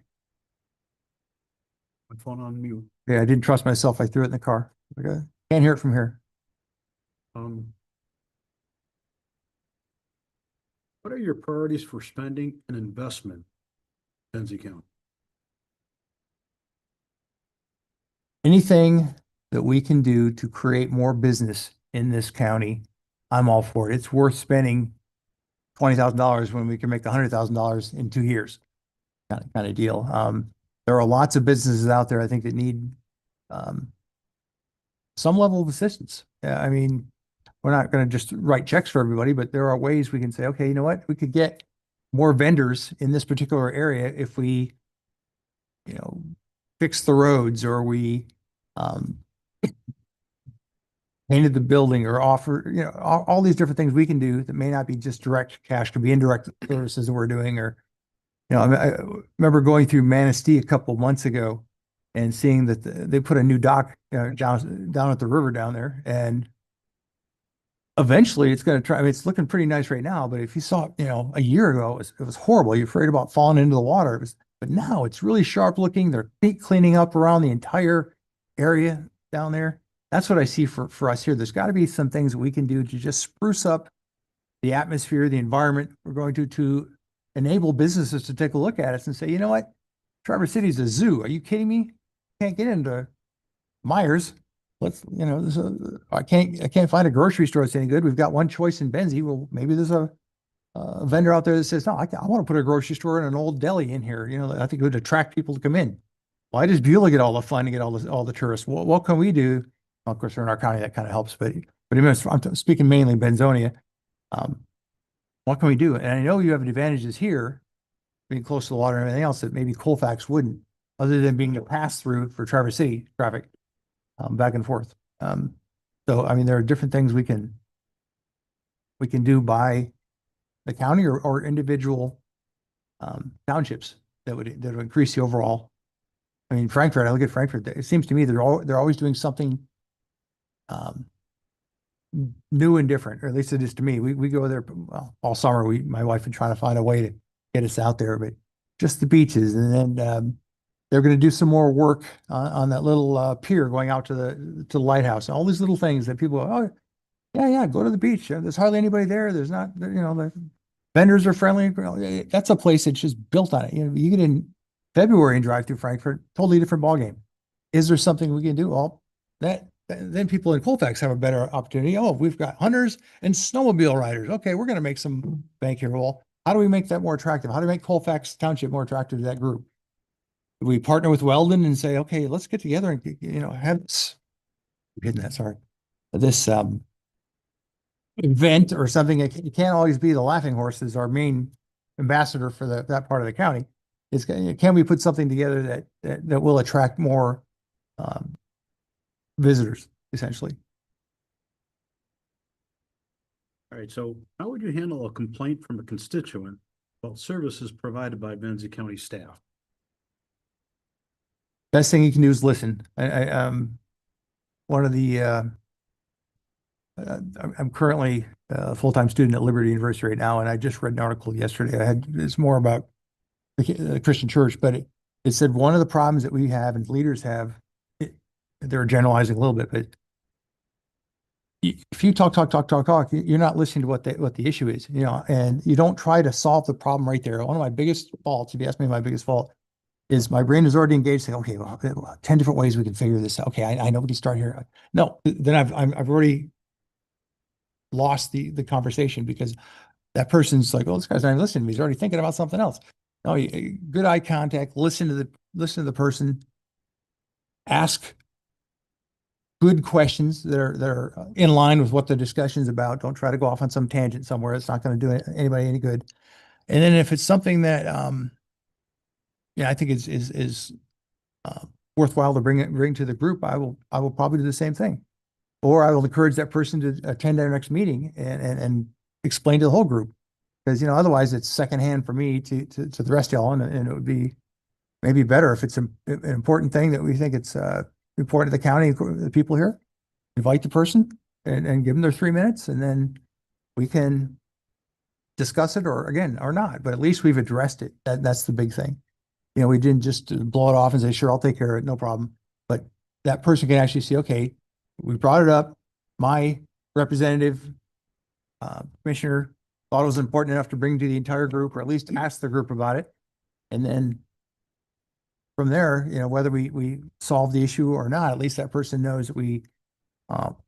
My phone on mute. Yeah, I didn't trust myself. I threw it in the car. Okay. Can't hear it from here. What are your priorities for spending and investment in Benzie County? Anything that we can do to create more business in this county, I'm all for it. It's worth spending $20,000 when we can make $100,000 in 2 years, kind of deal. There are lots of businesses out there, I think, that need some level of assistance. I mean, we're not going to just write checks for everybody, but there are ways we can say, okay, you know what? We could get more vendors in this particular area if we, you know, fix the roads or we um, painted the building or offer, you know, all these different things we can do that may not be just direct cash, could be indirect services that we're doing, or, you know, I remember going through Manistee a couple months ago and seeing that they put a new dock down at the river down there, and eventually it's going to try. I mean, it's looking pretty nice right now, but if you saw it, you know, a year ago, it was horrible. You're afraid about falling into the water. But now it's really sharp looking. They're cleaning up around the entire area down there. That's what I see for us here. There's got to be some things we can do to just spruce up the atmosphere, the environment. We're going to enable businesses to take a look at us and say, you know what? Traverse City's a zoo. Are you kidding me? Can't get into Myers. Let's, you know, I can't find a grocery store that's any good. We've got one choice in Benzie. Well, maybe there's a vendor out there that says, no, I want to put a grocery store and an old deli in here. You know, I think it would attract people to come in. Why does Beulah get all the fun and get all the tourists? What can we do? Well, of course, we're in our county, that kind of helps, but I'm speaking mainly Benzonia. What can we do? And I know you have advantages here, being close to the water and everything else that maybe Colfax wouldn't, other than being a pass through for Traverse City traffic, back and forth. So, I mean, there are different things we can do by the county or individual townships that would increase the overall. I mean, Frankfurt, I look at Frankfurt, it seems to me they're always doing something new and different, or at least it is to me. We go there, well, all summer. My wife and trying to find a way to get us out there, but just the beaches. And then they're going to do some more work on that little pier going out to the lighthouse. All these little things that people, oh yeah, go to the beach. There's hardly anybody there. There's not, you know, the vendors are friendly. That's a place that's just built on it. You know, you get in February and drive through Frankfurt, totally different ballgame. Is there something we can do? Well, then people in Colfax have a better opportunity. Oh, we've got hunters and snowmobile riders. Okay, we're going to make some bank here. Well, how do we make that more attractive? How do we make Colfax Township more attractive to that group? We partner with Weldon and say, okay, let's get together and, you know, have this, this event or something. It can't always be the Laughing Horse as our main ambassador for that part of the county. Can we put something together that will attract more visitors, essentially? All right, so how would you handle a complaint from a constituent about services provided by Benzie County staff? Best thing you can do is listen. One of the I'm currently a full-time student at Liberty University right now, and I just read an article yesterday. It's more about the Christian church, but it said one of the problems that we have and leaders have, they're generalizing a little bit, but if you talk, you're not listening to what the issue is, you know, and you don't try to solve the problem right there. One of my biggest faults, if you ask me, my biggest fault is my brain is already engaged, saying, okay, well, 10 different ways we can figure this out. Okay, I know we can start here. No, then I've already lost the conversation because that person's like, oh, this guy's not even listening to me. He's already thinking about something else. No, good eye contact, listen to the person, ask good questions that are in line with what the discussion's about. Don't try to go off on some tangent somewhere. It's not going to do anybody any good. And then if it's something that, I think is worthwhile to bring to the group, I will probably do the same thing. Or I will encourage that person to attend our next meeting and explain to the whole group. Because, you know, otherwise it's secondhand for me to the rest of y'all, and it would be maybe better if it's an important thing that we think it's important to the county, the people here, invite the person and give them their 3 minutes, and then we can discuss it or not, but at least we've addressed it. That's the big thing. You know, we didn't just blow it off and say, sure, I'll take care of it, no problem. But that person can actually see, okay, we brought it up. My representative, commissioner, thought it was important enough to bring to the entire group, or at least ask the group about it. And then from there, you know, whether we solve the issue or not, at least that person knows that we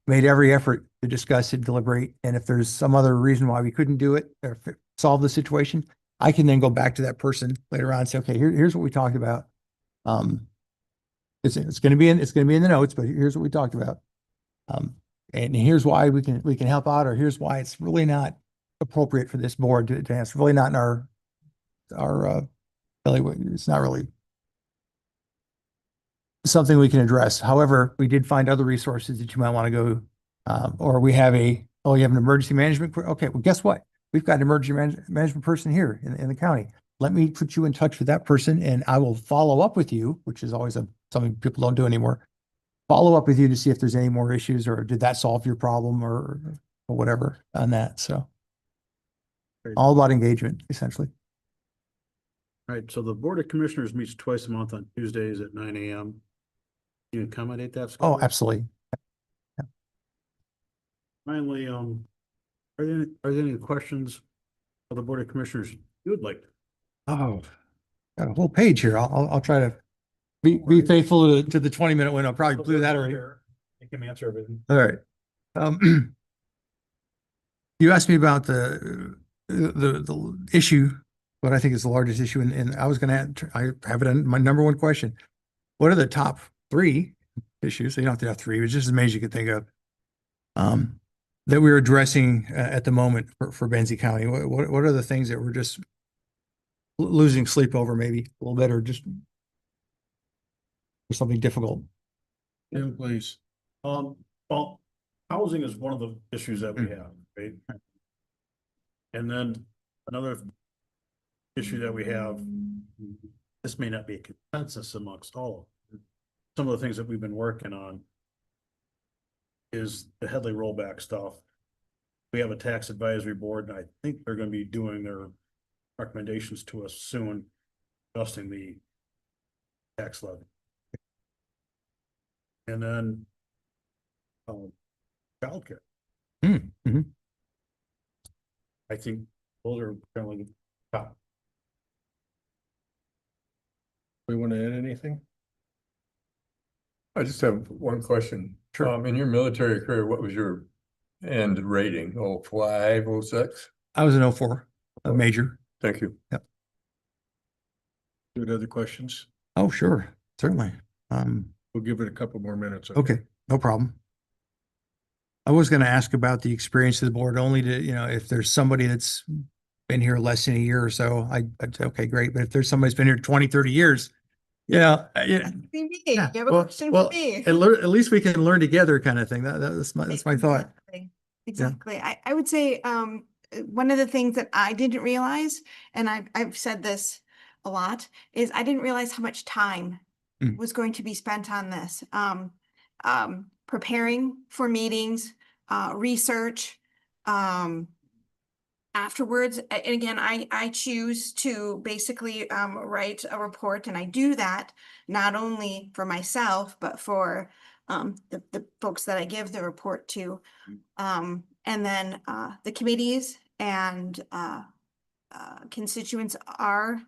made every effort to discuss it, deliberate. And if there's some other reason why we couldn't do it or solve the situation, I can then go back to that person later on and say, okay, here's what we talked about. It's going to be in the notes, but here's what we talked about. And here's why we can help out, or here's why it's really not appropriate for this board to it's really not in our it's not really something we can address. However, we did find other resources that you might want to go, or we have you have an emergency management. Okay, well, guess what? We've got an emergency management person here in the county. Let me put you in touch with that person and I will follow up with you, which is always something people don't do anymore. Follow up with you to see if there's any more issues or did that solve your problem or whatever on that. So all about engagement, essentially. All right, so the Board of Commissioners meets twice a month on Tuesdays at 9 a.m. You can accommodate that? Oh, schedule? absolutely. Finally, are there any questions of the Board of Commissioners you would like? Oh, got a whole page here. I'll try to be faithful to the 20-minute window. Probably blew that already. You can answer everything. All right. You asked me about the issue, what I think is the largest issue, and I was going to, I have it on my number one question. What are the top 3 issues? So you don't have to have 3, it's just as many as you can think of. That we're addressing at the moment for Benzie County. What are the things that we're just losing sleep over, maybe a little bit, or just or something difficult? Tim, please. Well, housing is one of the issues that we have, right? And then another issue that we have, this may not be a consensus amongst all of them. Some of the things that we've been working on is the Headley rollback stuff. We have a tax advisory board, and I think they're going to be doing their recommendations to us soon, adjusting the tax levy. And then childcare. Mm-hmm. I think those are generally top. We want to add anything? I just have one question. Sure. In your military career, what was your end rating? 05, 06? I was an 04, a major. Thank you. Good other questions? Oh, sure, certainly. We'll give it a couple more minutes. Okay, no problem. I was going to ask about the experience of the board, only to, if there's somebody that's been here less than a year or so, I'd say, okay, great. But if there's somebody that's been here 20, 30 years, yeah. You have a question for me. At least we can learn together kind of thing. That's my thought. Exactly. I would say, one of the things that I didn't realize, and I've said this a lot, is I didn't realize how much time was going to be spent on this. Preparing for meetings, research, afterwards. And again, I choose to basically write a report, and I do that not only for myself, but for the folks that I give the report to. And then the committees and constituents are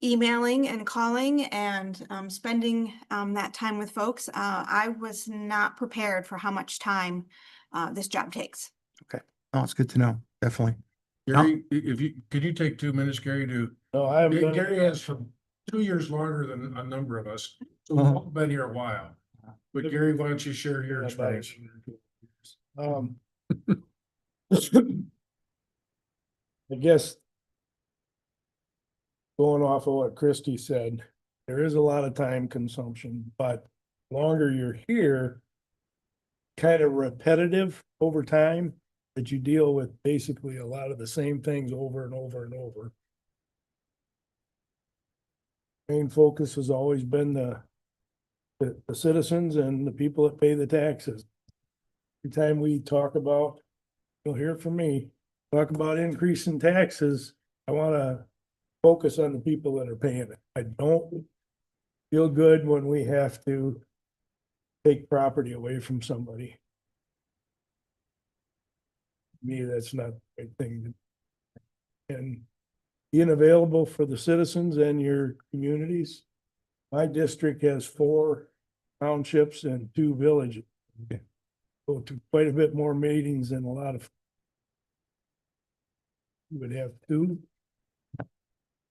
emailing and calling and spending that time with folks. I was not prepared for how much time this job takes. Okay. Oh, it's good to know. Definitely. Gary, could you take 2 minutes, Gary, No, I haven't done Gary it. has for 2 years longer than a number of us. So we've all been here a while. But Gary, why don't you share your experience? I guess going off of what Christie said, there is a lot of time consumption, but longer you're here, kind of repetitive over time, that you deal with basically a lot of the same things over and over and over. Main focus has always been the citizens and the people that pay the taxes. Every time we talk about, you'll hear from me, talk about increasing taxes, I want to focus on the people that are paying it. I don't feel good when we have to take property away from somebody. To me, that's not the right thing. And being available for the citizens and your communities. My district has 4 townships and 2 villages. Go to quite a bit more meetings than a lot of. You would have 2.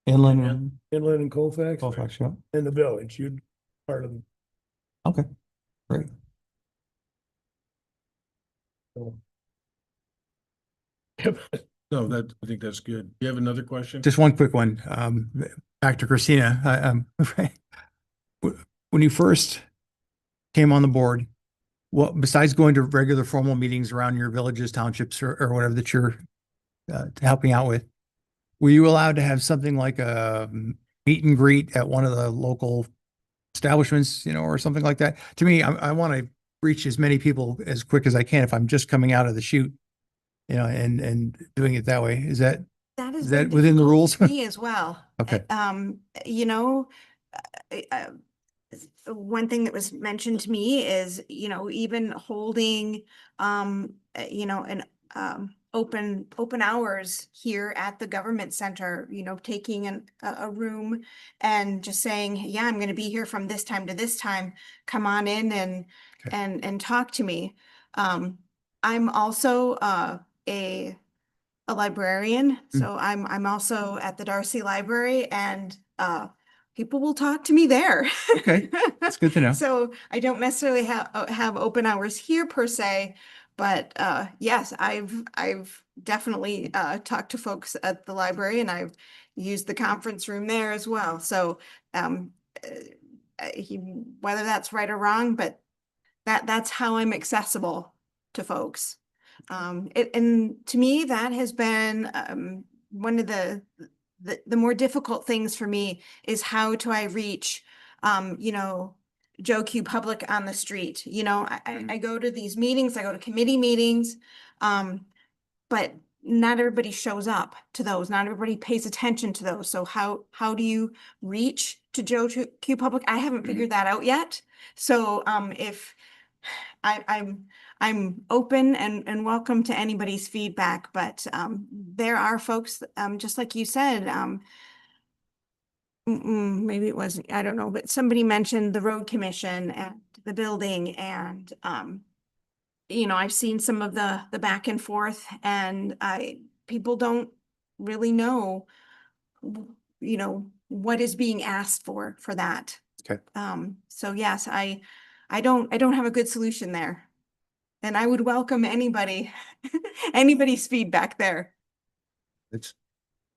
Inland. Inland and Colfax. Colfax, yeah. In the village, you'd part of them. Okay, great. So. No, I think that's good. You have another question? Just one quick one. Back to Christina. when you first came on the board, what, besides going to regular formal meetings around your villages, townships, or whatever that you're helping out with, were you allowed to have something like a meet and greet at one of the local establishments, you know, or something like that? To me, I want to reach as many people as quick as I can if I'm just coming out of the chute, you know, and doing it that way. Is that That Is is that within the rules? Me as well. Okay. You know, one thing that was mentioned to me is, you know, even holding, you know, an, open hours here at the government center, you know, taking a room and just saying, yeah, I'm going to be here from this time to this time. Come on in and, Okay. and talk to me. I'm also, a librarian, so I'm also at the Darcy Library, and people will talk to me there. Okay, that's good to know. So I don't necessarily have open hours here per se, but yes, I've definitely talked to folks at the library, and I've used the conference room there as well. So whether that's right or wrong, but that's how I'm accessible to folks. And to me, that has been one of the more difficult things for me is how do I reach, you know, Joe Q public on the street. You know, I go to these meetings, I go to committee meetings, but not everybody shows up to those. Not everybody pays attention to those. So how do you reach to Joe Q public? I haven't figured that out yet. So if I'm open and welcome to anybody's feedback, but there are folks, just like you said, maybe it wasn't, I don't know, but somebody mentioned the road commission and the building, and you know, I've seen some of the back and forth, and people don't really know, you know, what is being asked for that. Okay. So yes, I don't have a good solution there. And I would welcome anybody, anybody's feedback there. I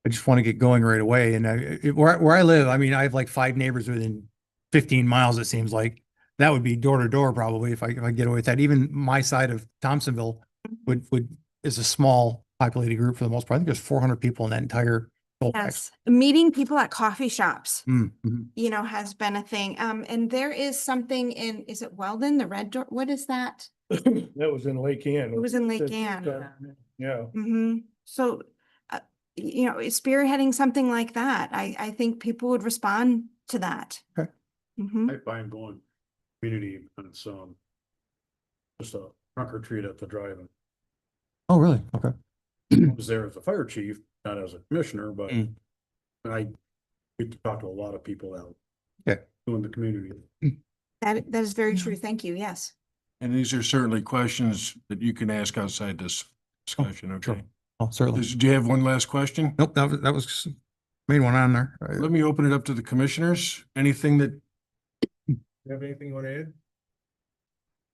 just want to get going right away. And where I live, I mean, I have like 5 neighbors within 15 miles, it seems like. That would be door to door probably if I get away with that. Even my side of Thompsonville is a small populated group for the most part. I think there's 400 people in that entire. Yes, meeting people at coffee shops, Mm-hmm. you know, has been a thing. And there is something in, is it Weldon, the Red Door? What is that? That was in Lake Ann. It was in Lake That- Ann. Yeah. So, you know, spearheading something like that, I think people would respond to that. Okay. Mhm. I find going community events, just a trunk or treat at the drive-in. Oh, really? Okay. I was there as a fire chief, not as a commissioner, but Mm. I get to talk to a lot of people out. Okay. In the community. That is very true. Thank you. Yes. And these are certainly questions that you can ask outside this discussion, okay? Sure. Oh, certainly. Do you have one last question? Nope, that was main one on there. Let me open it up to the commissioners. Anything that, you have anything you want to add?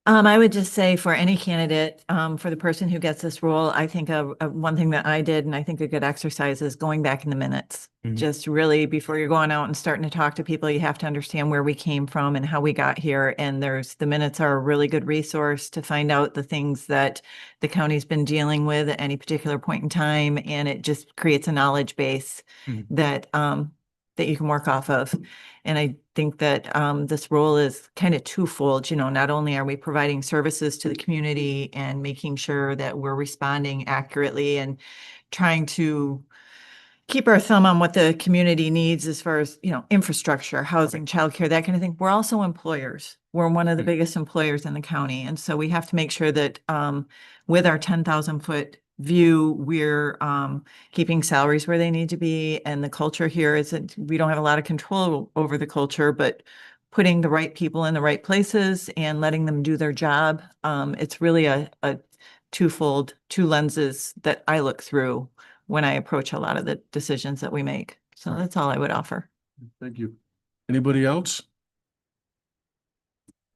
I would just say for any candidate, for the person who gets this role, I think one thing that I did, and I think a good exercise is going back in the minutes. Mhm. Just really before you're going out and starting to talk to people, you have to understand where we came from and how we got here. And the minutes are a really good resource to find out the things that the county's been dealing with at any particular point in time. And it just creates a knowledge base Mhm. that you can work off of. And I think that this role is kind of twofold. You know, not only are we providing services to the community and making sure that we're responding accurately and trying to keep our thumb on what the community needs as far as, you know, infrastructure, housing, childcare, that kind of thing. We're also employers. We're one of the biggest employers in the county. And so we have to make sure that with our 10,000-foot view, we're keeping salaries where they need to be. And the culture here is that we don't have a lot of control over the culture, but putting the right people in the right places and letting them do their job. It's really a twofold, two lenses that I look through when I approach a lot of the decisions that we make. So that's all I would offer. Thank you. Anybody else?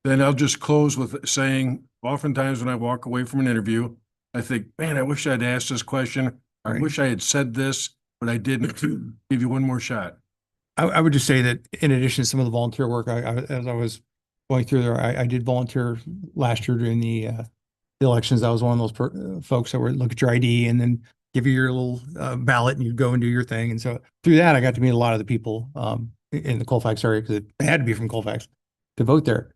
Then I'll just close with saying, oftentimes when I walk away from an interview, I think, man, I wish I'd asked this question. I Right. wish I had said this, but I didn't. Give you one more shot. I would just say that in addition to some of the volunteer work, as I was going through there, I did volunteer last year during the elections. I was one of those folks that would look at your ID and then give you your little ballot and you'd go and do your thing. And so through that, I got to meet a lot of the people in the Colfax area because it had to be from Colfax to vote there.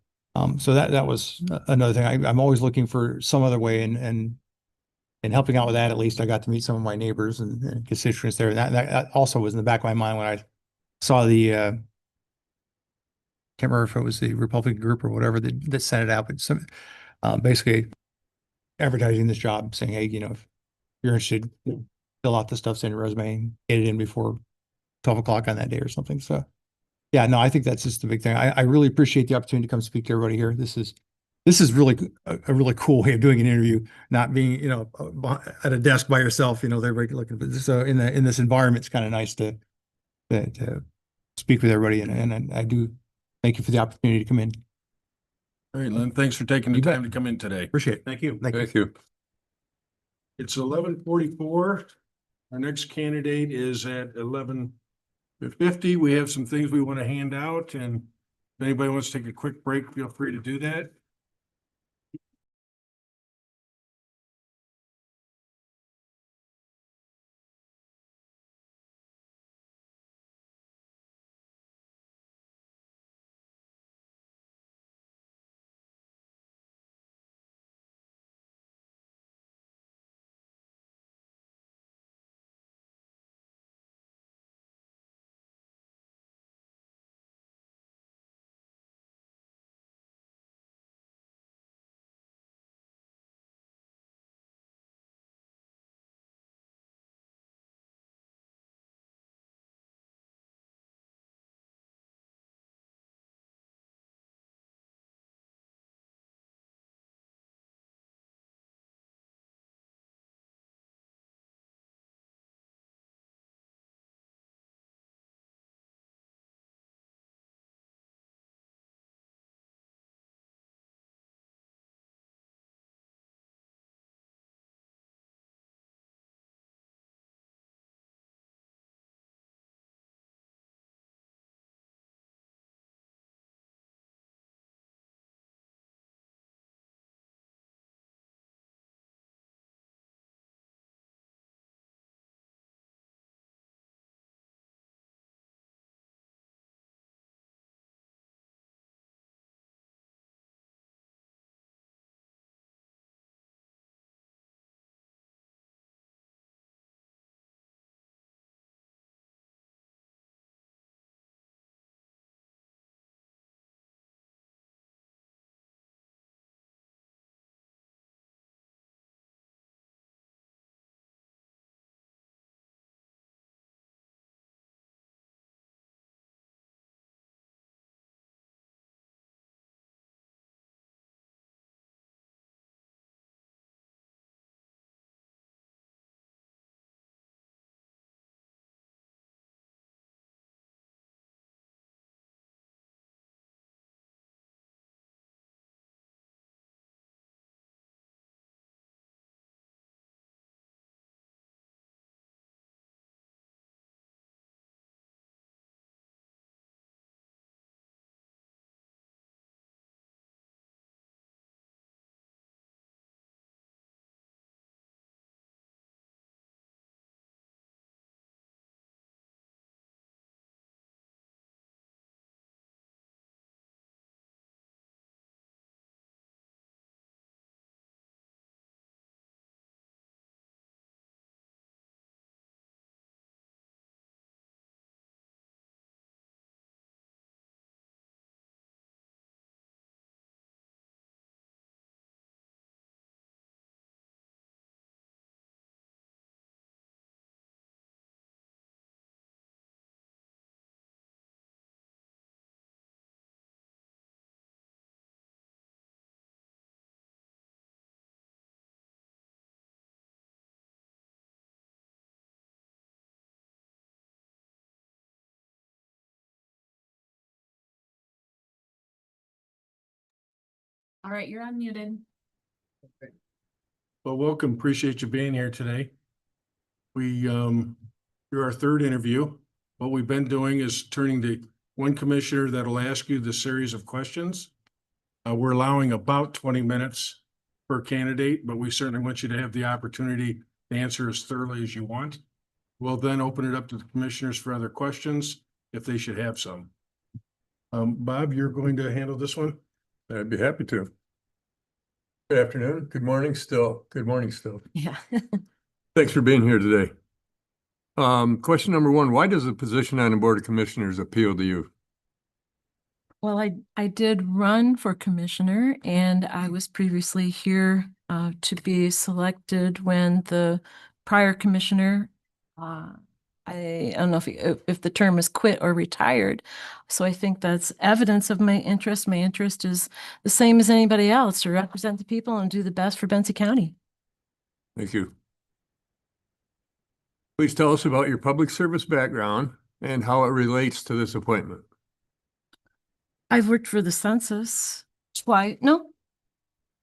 So that was another thing. I'm always looking for some other way and helping out with that. At least I got to meet some of my neighbors and constituents there. That also was in the back of my mind when I saw the can't remember if it was the Republican group or whatever that sent it out, but some basically advertising this job, saying, hey, if you're interested, fill out the stuff, send your resume, and get it in before 12 o'clock on that day or something. So yeah, no, I think that's just the big thing. I really appreciate the opportunity to come speak to everybody here. This is really a really cool way of doing an interview, not being, at a desk by yourself, everybody looking. But so in this environment, it's kind of nice to speak with everybody. And I do thank you for the opportunity to come in. All right, Lynn, thanks for taking the You bet. time to come in today. Appreciate it. Thank you. Thank you. Thank you. It's 11:44. Our next candidate is at 11:50. We have some things we want to hand out, and if anybody wants to take a quick break, feel free to do that. All right, you're unmuted. Well, welcome. Appreciate you being here today. You're our third interview. what we've been doing is turning to one commissioner that'll ask you the series of questions. We're allowing about 20 minutes per candidate, but we certainly want you to have the opportunity to answer as thoroughly as you want. We'll then open it up to the commissioners for other questions if they should have some. Bob, you're going to handle this one? I'd be happy to. Good afternoon, good morning still, good morning still. Yeah. Thanks for being here today. Question number one, why does the position on the Board of Commissioners appeal to you? Well, I did run for commissioner and I was previously here to be selected when the prior commissioner, I don't know if the term is quit or retired. So I think that's evidence of my interest. My interest is the same as anybody else, to represent the people and do the best for Benson County. Thank you. Please tell us about your public service background and how it relates to this appointment. I've worked for the census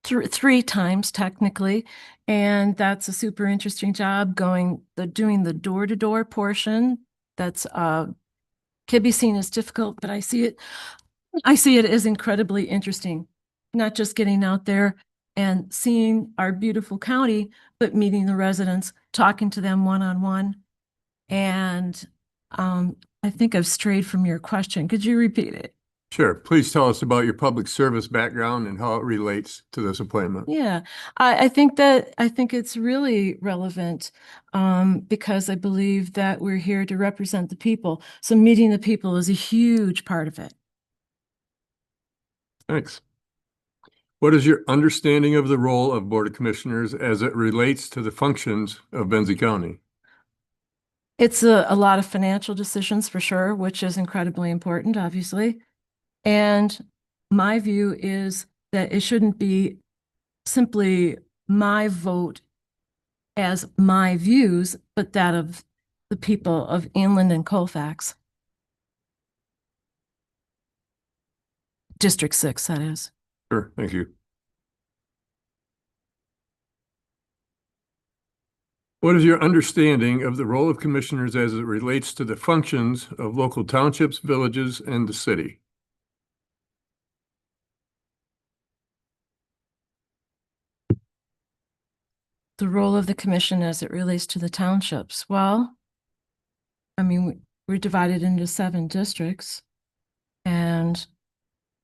three times technically, and that's a super interesting job doing the door-to-door portion. That's can be seen as difficult, but I see it as incredibly interesting. Not just getting out there and seeing our beautiful county, but meeting the residents, talking to them one-on-one. And I think I've strayed from your question. Could you repeat it? Sure. Please tell us about your public service background and how it relates to this appointment. Yeah, I think it's really relevant because I believe that we're here to represent the people. So meeting the people is a huge part of it. Thanks. What is your understanding of the role of Board of Commissioners as it relates to the functions of Benzie County? It's a lot of financial decisions for sure, which is incredibly important, obviously. And my view is that it shouldn't be simply my vote as my views, but that of the people of Inland and Colfax. District 6, that is. Sure, thank you. What is your understanding of the role of commissioners as it relates to the functions of local townships, villages, and the city? The role of the commission as it relates to the townships. Well, I mean, we're divided into 7 districts and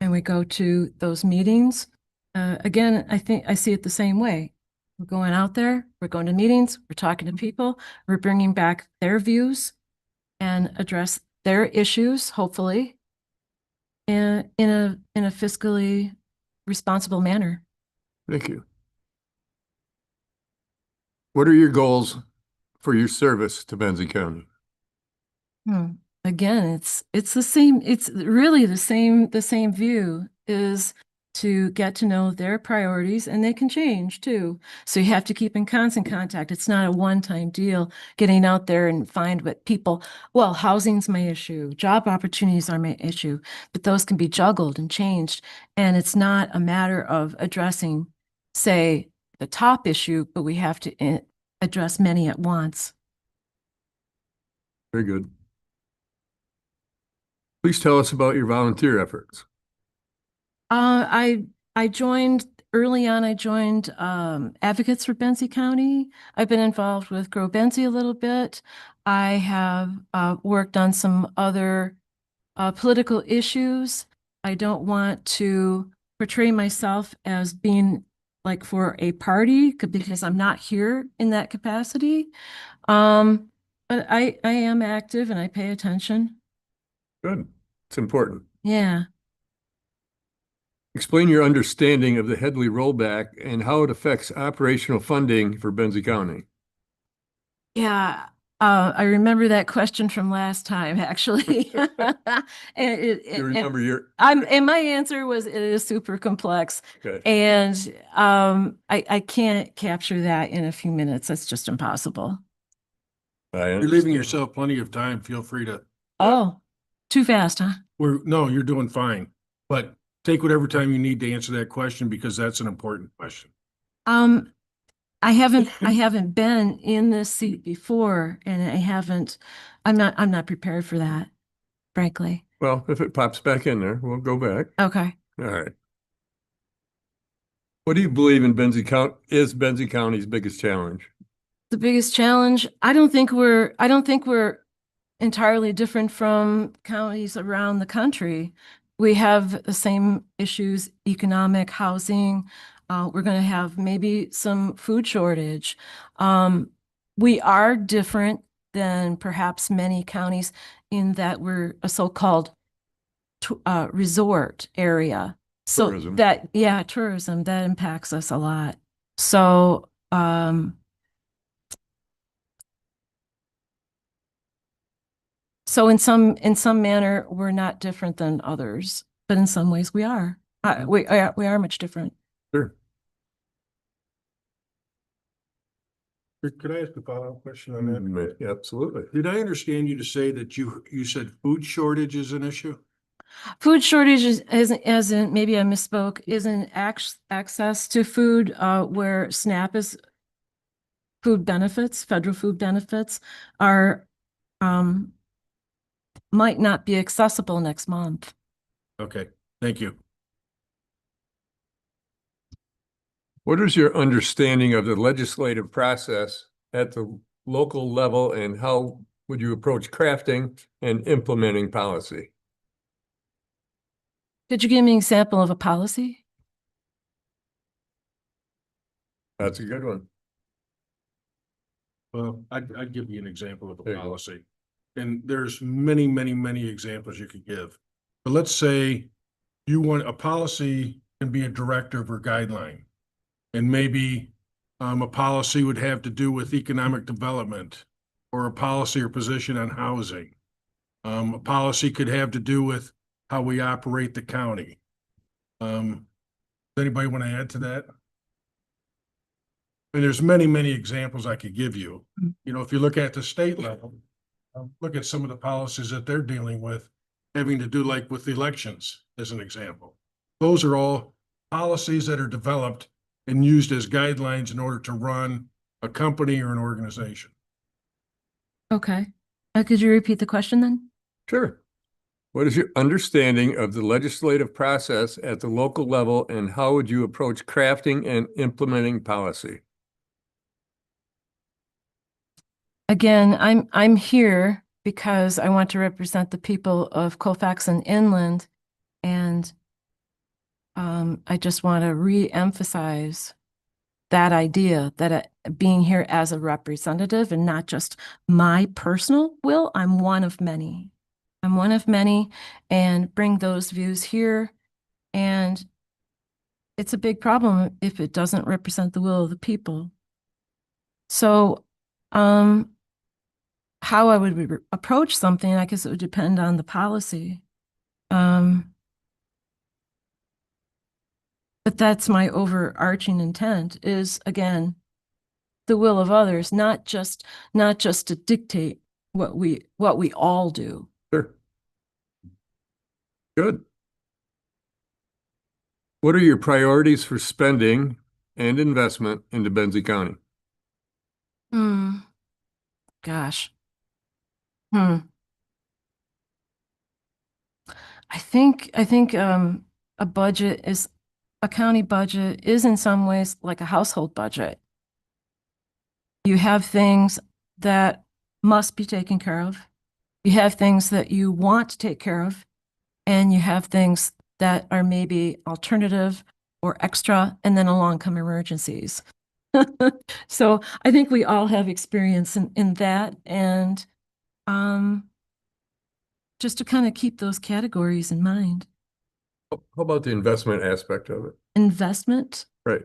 we go to those meetings. Again, I think I see it the same way. We're going out there, we're going to meetings, we're talking to people, we're bringing back their views and address their issues, hopefully, in a fiscally responsible manner. Thank you. What are your goals for your service to Benzie County? Again, it's the same, it's really the same view is to get to know their priorities, and they can change too. So you have to keep in constant contact. It's not a one-time deal, getting out there and find what people, well, housing's my issue, job opportunities are my issue, but those can be juggled and changed. And it's not a matter of addressing, say, the top issue, but we have to address many at once. Very good. Please tell us about your volunteer efforts. I joined early on. I joined Advocates for Benzie County. I've been involved with Grow Benzie a little bit. I have worked on some other political issues. I don't want to portray myself as being like for a party because I'm not here in that capacity. But I am active and I pay attention. Good. It's important. Yeah. Explain your understanding of the Headley rollback and how it affects operational funding for Benzie County. Yeah, I remember that question from last time, actually. You remember your... and my answer was it is super complex. Okay. And I can't capture that in a few minutes. That's just impossible. You're leaving yourself plenty of time. Feel free to. Oh, too fast, huh? No, you're doing fine. But take whatever time you need to answer that question because that's an important question. I haven't been in this seat before and I'm not prepared for that, frankly. Well, if it pops back in there, we'll go back. Okay. All right. What do you believe in is Benzie County's biggest challenge? The biggest challenge, I don't think we're entirely different from counties around the country. We have the same issues, economic, housing. We're going to have maybe some food shortage. We are different than perhaps many counties in that we're a so-called resort area. So Tourism. tourism, that impacts us a lot. So, so in some manner, we're not different than others, but in some ways we are. We are much different. Sure. Could I ask a follow-up question on that? Absolutely. Did I understand you to say that you said food shortage is an issue? Food shortage isn't maybe I misspoke, isn't access to food, where SNAP is food benefits, federal food benefits are, might not be accessible next month. Okay, thank you. What is your understanding of the legislative process at the local level, and how would you approach crafting and implementing policy? Could you give me an example of a policy? That's a good one. Well, I'd give you an example of a There you go. policy. And there's many, many, many examples you could give. But let's say you want a policy can be a directive or guideline. And maybe a policy would have to do with economic development, or a policy or position on housing. A policy could have to do with how we operate the county. Does anybody want to add to that? And there's many, many examples I could give you. You know, if you look at the state level, look at some of the policies that they're dealing with, having to do like with elections, as an example. Those are all policies that are developed and used as guidelines in order to run a company or an organization. Okay. Could you repeat the question then? Sure. What is your understanding of the legislative process at the local level, and how would you approach crafting and implementing policy? Again, I'm here because I want to represent the people of Colfax and Inland, and I just want to re-emphasize that idea that being here as a representative and not just my personal will, I'm one of many. I'm one of many, and bring those views here. And it's a big problem if it doesn't represent the will of the people. So, how I would approach something, I guess it would depend on the policy. But that's my overarching intent is, again, the will of others, not just to dictate what we all do. Sure. Good. What are your priorities for spending and investment into Benzie County? Gosh. I think a county budget is in some ways like a household budget. You have things that must be taken care of. You have things that you want to take care of, and you have things that are maybe alternative or extra, and then along come emergencies. So I think we all have experience in that, and just to kind of keep those categories in mind. How about the investment aspect of it? Investment? Right.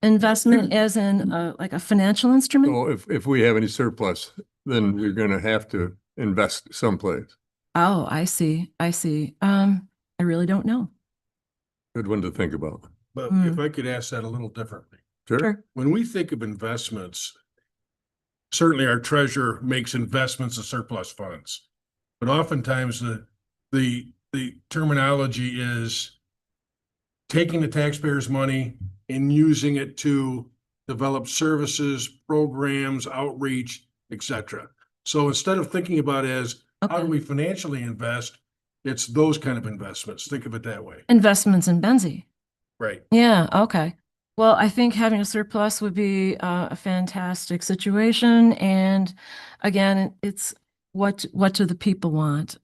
Investment as in like a financial instrument? So if we have any surplus, then we're going to have to invest someplace. Oh, I see. I really don't know. Good one to think about. But if I could ask that a little differently. Sure. When we think of investments, certainly our treasurer makes investments of surplus funds. But oftentimes the terminology is taking the taxpayers' money and using it to develop services, programs, outreach, etc. So instead of thinking about it as how do Okay. we financially invest, it's those kind of investments. Think of it that way. Investments in Benzie. Right. Yeah, okay. Well, I think having a surplus would be a fantastic situation. And again, it's what do the people want?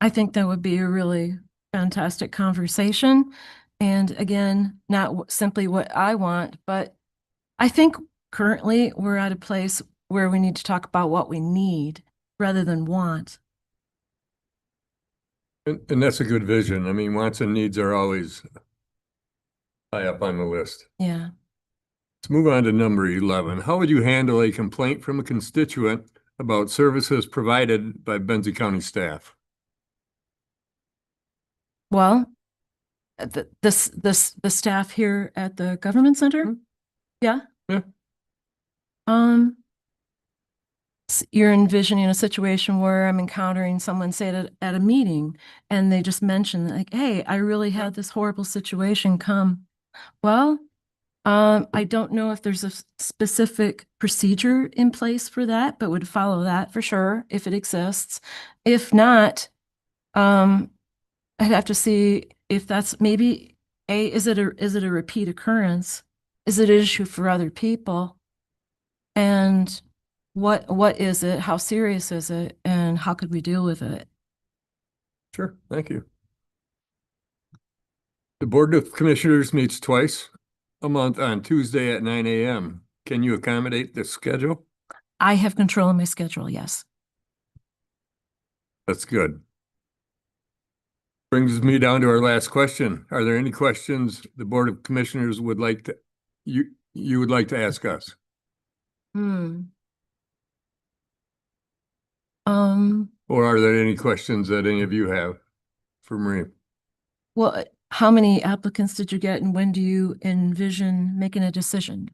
I think that would be a really fantastic conversation. And again, not simply what I want, but I think currently we're at a place where we need to talk about what we need rather than want. And that's a good vision. I mean, wants and needs are always high up on the list. Yeah. Let's move on to number 11. How would you handle a complaint from a constituent about services provided by Benzie County staff? Well, the staff here at the government center? Yeah. Yeah. You're envisioning a situation where I'm encountering someone, say at a meeting, and they just mention like, hey, I really had this horrible situation come. Well, I don't know if there's a specific procedure in place for that, but would follow that for sure if it exists. If not, I'd have to see if that's maybe is it a repeat occurrence? Is it an issue for other people? And what is it? How serious is it? And how could we deal with it? Sure, thank you. The Board of Commissioners meets twice a month on Tuesday at 9 a.m. Can you accommodate this schedule? I have control of my schedule, yes. That's good. Brings me down to our last question. Are there any questions the Board of Commissioners would like to, you would like to ask us? Or are there any questions that any of you have for Marie? Well, how many applicants did you get and when do you envision making a decision?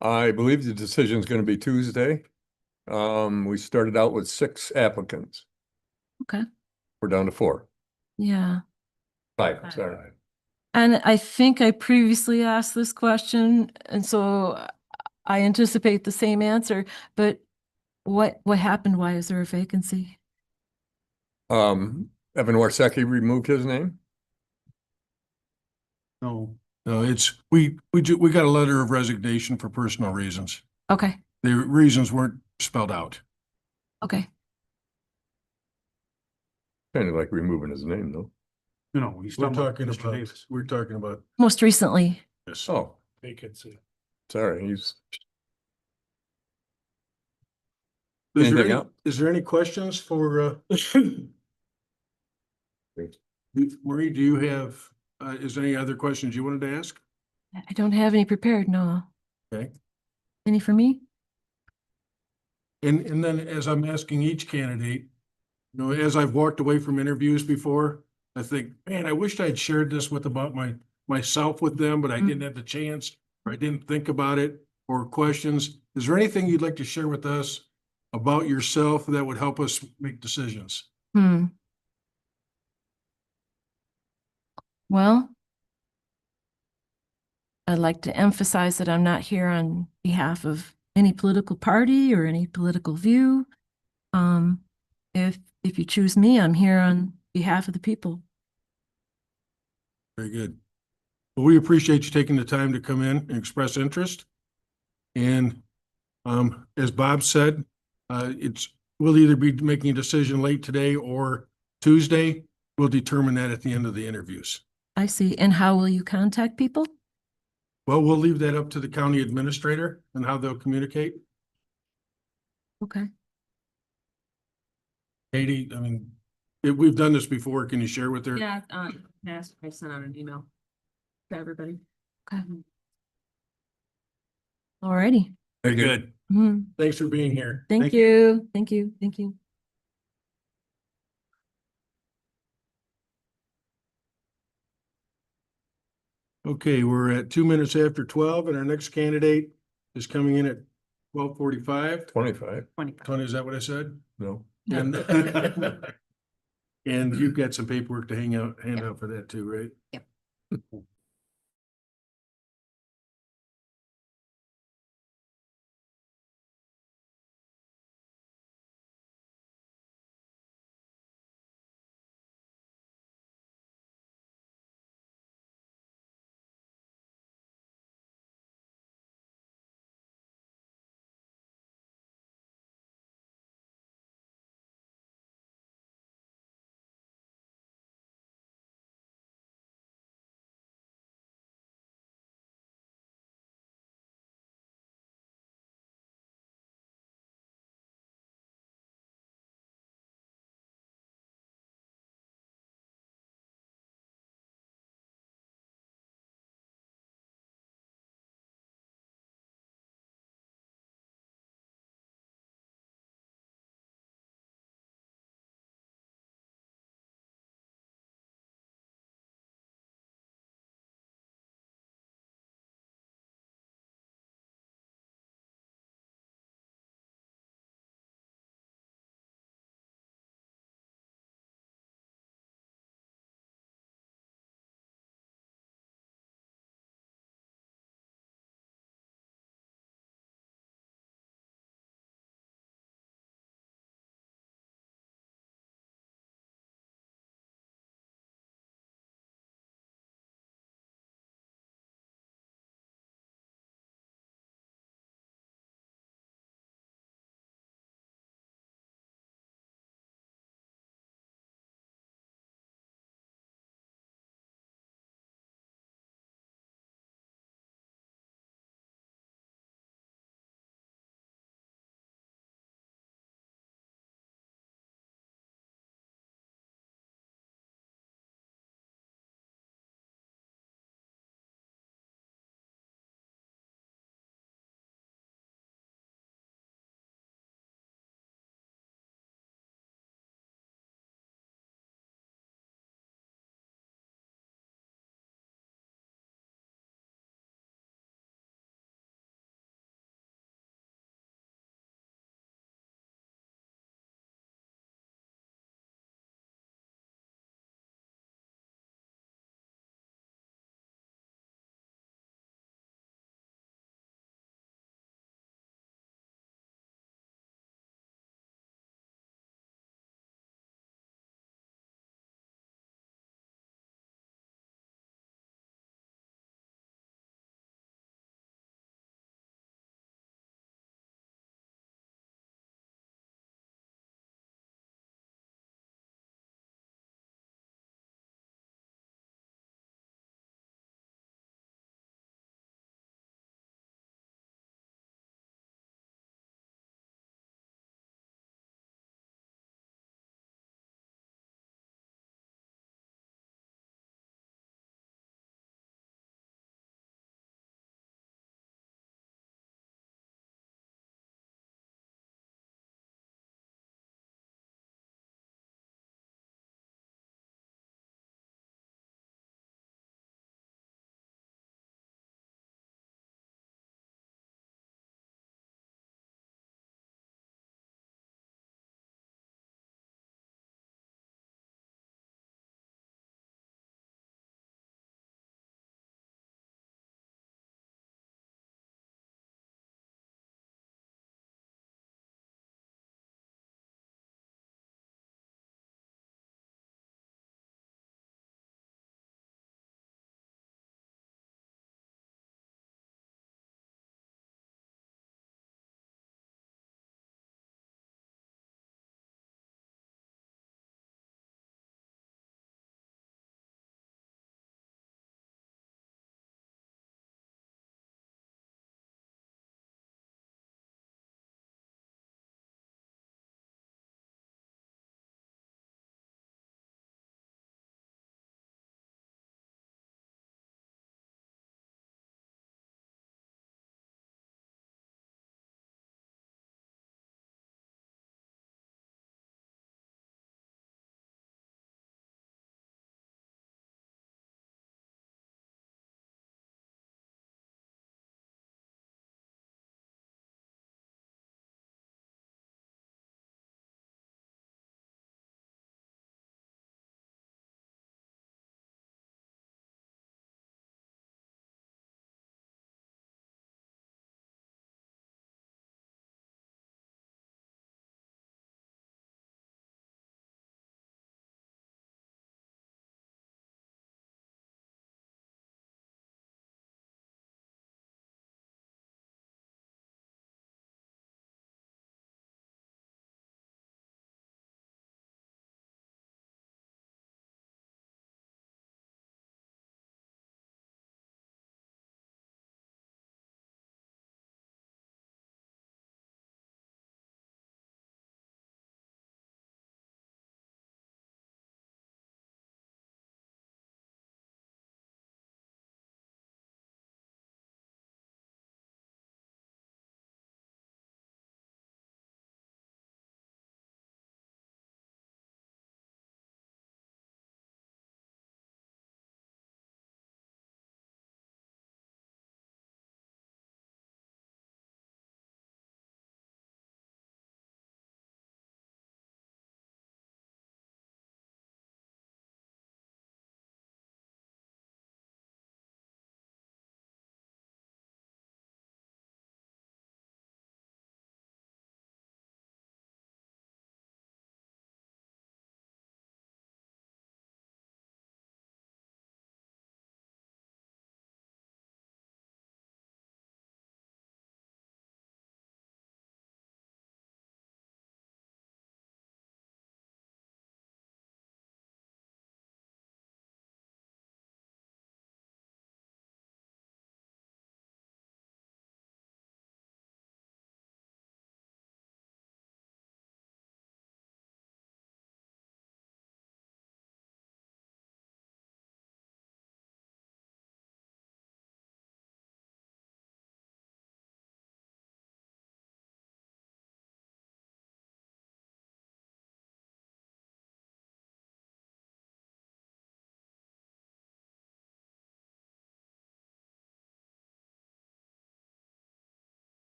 I believe the decision is going to be Tuesday. We started out with 6 applicants. Okay. We're down to 4. Yeah. 5, sorry. And I think I previously asked this question, and so I anticipate the same answer, but what happened? Why is there a vacancy? Evan Warsecki removed his name? No, it's, we got a letter of resignation for personal reasons. Okay, The reasons weren't spelled out. okay. Kind of like removing his name, though. No, he's talking about Mr. Davis. We're talking about Most recently. this. Oh, Vacancy. sorry, he's, Is there anything any, else? is there any questions for, Marie, do you have, is there any other questions you wanted to ask? I don't have any prepared, no. Okay. Any for me? And then as I'm asking each candidate, you know, as I've walked away from interviews before, I think, man, I wished I'd shared this with about myself with them, but I didn't have the chance, or I didn't think about it, or questions. Is there anything you'd like to share with us about yourself that would help us make decisions? Well, I'd like to emphasize that I'm not here on behalf of any political party or any political view. If you choose me, I'm here on behalf of the people. Very good. Well, we appreciate you taking the time to come in and express interest. And as Bob said, we'll either be making a decision late today or Tuesday. We'll determine that at the end of the interviews. I see. And how will you contact people? Well, we'll leave that up to the county administrator and how they'll communicate. Okay. Katie, I mean, we've done this before. Can you share with her? Yeah, I sent out an email to everybody. Okay. All righty. Very good. Mhm. Thanks for being here. Thank you. Thank you. Thank you. Okay, we're at 2 minutes after 12 and our next candidate is coming in at 12:45. 25, Tony, is that what I said? no. And and you've got some paperwork to hand out for that too, right? Yep.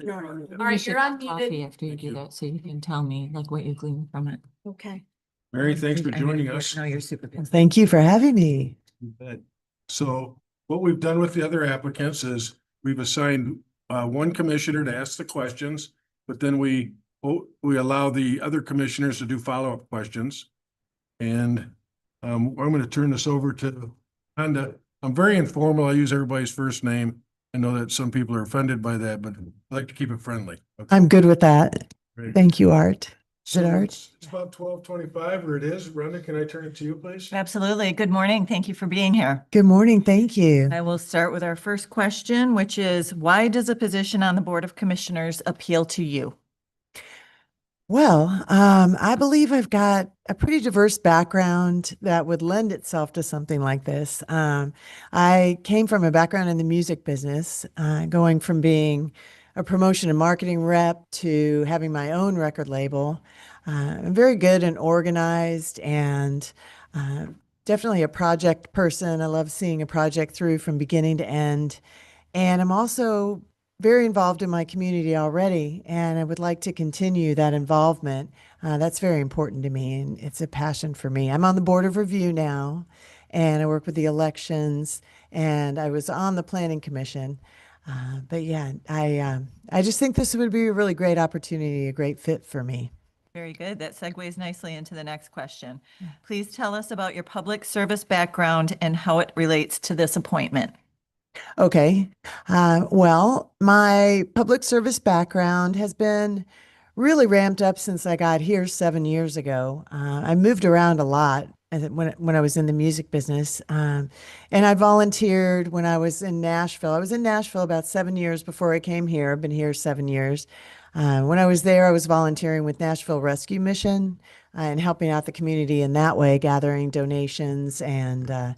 All right, you're unmuted. After you do that, so you can tell me like what you gleaned from it. Okay. Mary, thanks for joining us. No, you're super. Thank you for having me. You bet. So what we've done with the other applicants is we've assigned one commissioner to ask the questions, but then we allow the other commissioners to do follow-up questions. And I'm going to turn this over to Honda. I'm very informal. I use everybody's first name. I know that some people are offended by that, but I like to keep it friendly. Okay? I'm good with that. Great. Thank you, Art. So Art? it's about 12:25, or it is. Rhonda, can I turn it to you, please? Absolutely. Good morning. Thank you for being here. Good morning. Thank you. I will start with our first question, which is, why does a position on the Board of Commissioners appeal to you? Well, I believe I've got a pretty diverse background that would lend itself to something like this. I came from a background in the music business, going from being a promotion and marketing rep to having my own record label. I'm very good and organized and definitely a project person. I love seeing a project through from beginning to end. And I'm also very involved in my community already, and I would like to continue that involvement. That's very important to me, and it's a passion for me. I'm on the Board of Review now, and I work with the elections, and I was on the Planning Commission. But yeah, I just think this would be a really great opportunity, a great fit for me. Very good. That segues nicely into the next question. Please tell us about your public service background and how it relates to this appointment. Okay. Well, my public service background has been really ramped up since I got here 7 years ago. I moved around a lot when I was in the music business. And I volunteered when I was in Nashville. I was in Nashville about 7 years before I came here. I've been here 7 years. When I was there, I was volunteering with Nashville Rescue Mission and helping out the community in that way, gathering donations and,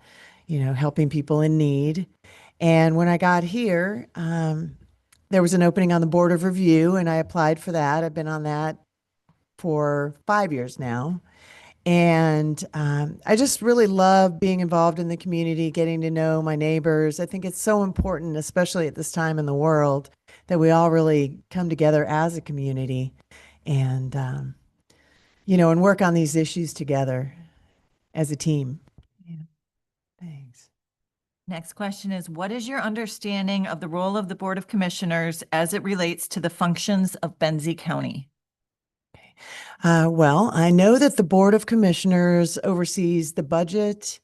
helping people in need. And when I got here, there was an opening on the Board of Review, and I applied for that. I've been on that for 5 years now. And I just really love being involved in the community, getting to know my neighbors. I think it's so important, especially at this time in the world, that we all really come together as a community and, and work on these issues together as a team. Yeah. Thanks. Next question is, what is your understanding of the role of the Board of Commissioners as it relates to the functions of Benzie County? Well, I know that the Board of Commissioners oversees the budget,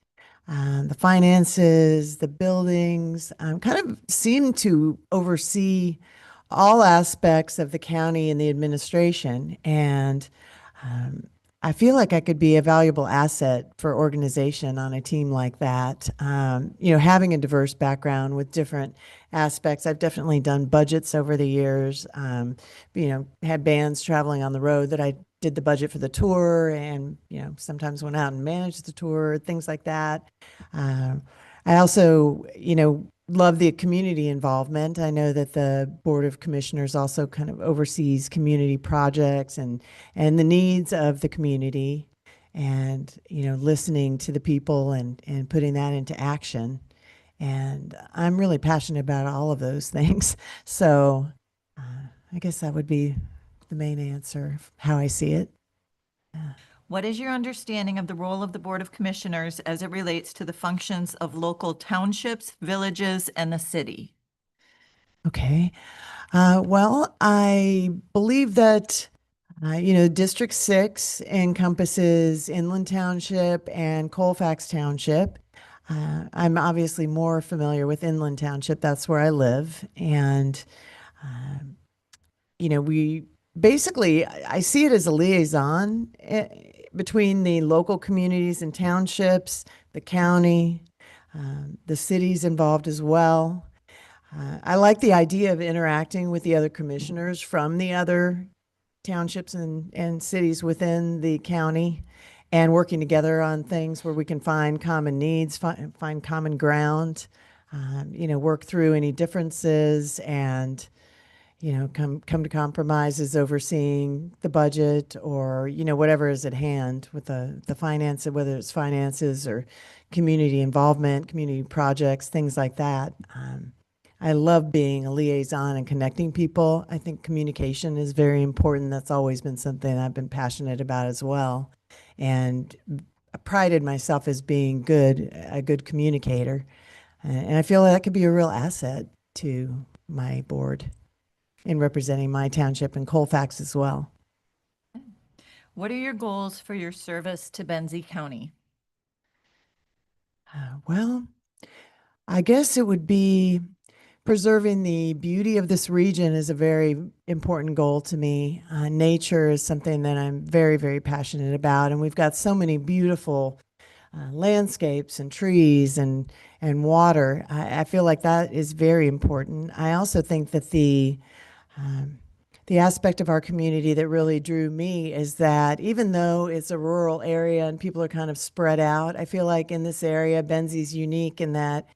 the finances, the buildings, kind of seem to oversee all aspects of the county and the administration. And I feel like I could be a valuable asset for organization on a team like that. Having a diverse background with different aspects. I've definitely done budgets over the years, had bands traveling on the road that I did the budget for the tour and, sometimes went out and managed the tour, things like that. I also, love the community involvement. I know that the Board of Commissioners also kind of oversees community projects and the needs of the community and, listening to the people and putting that into action. And I'm really passionate about all of those things. So I guess that would be the main answer, how I see it. What is your understanding of the role of the Board of Commissioners as it relates to the functions of local townships, villages, and the city? Okay. Well, I believe that, District 6 encompasses Inland Township and Colfax Township. I'm obviously more familiar with Inland Township. That's where I live. And, we basically, I see it as a liaison between the local communities and townships, the county, the cities involved as well. I like the idea of interacting with the other commissioners from the other townships and cities within the county and working together on things where we can find common needs, find common ground, work through any differences and come to compromises, overseeing the budget or, whatever is at hand with the finance, whether it's finances or community involvement, community projects, things like that. I love being a liaison and connecting people. I think communication is very important. That's always been something I've been passionate about as well. And I prided myself as being a good communicator. And I feel that could be a real asset to my board in representing my township and Colfax as well. What are your goals for your service to Benzie County? Well, I guess it would be preserving the beauty of this region is a very important goal to me. Nature is something that I'm very, very passionate about, and we've got so many beautiful landscapes and trees and water. I feel like that is very important. I also think that um, the aspect of our community that really drew me is that even though it's a rural area and people are kind of spread out, I feel like in this area, Benzie's unique in that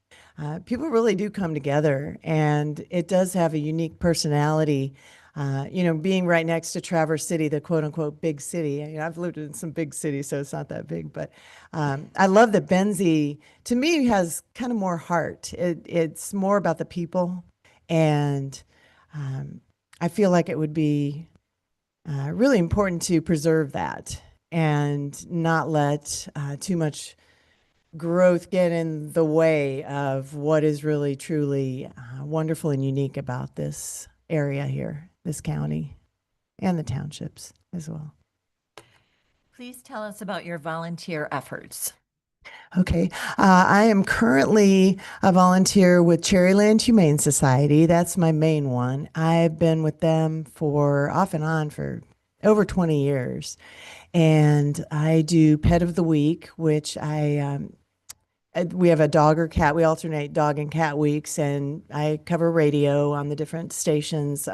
people really do come together, and it does have a unique personality. Being right next to Traverse City, the quote unquote big city. I've lived in some big cities, so it's not that big, but I love that Benzie, to me, has kind of more heart. It's more about the people, and I feel like it would be really important to preserve that and not let too much growth get in the way of what is really truly wonderful and unique about this area here, this county, and the townships as well. Please tell us about your volunteer efforts. Okay. I am currently a volunteer with Cherryland Humane Society. That's my main one. I've been with them for off and on for over 20 years. And I do Pet of the Week, which we have a dog or cat. We alternate dog and cat weeks, and I cover radio on the different stations,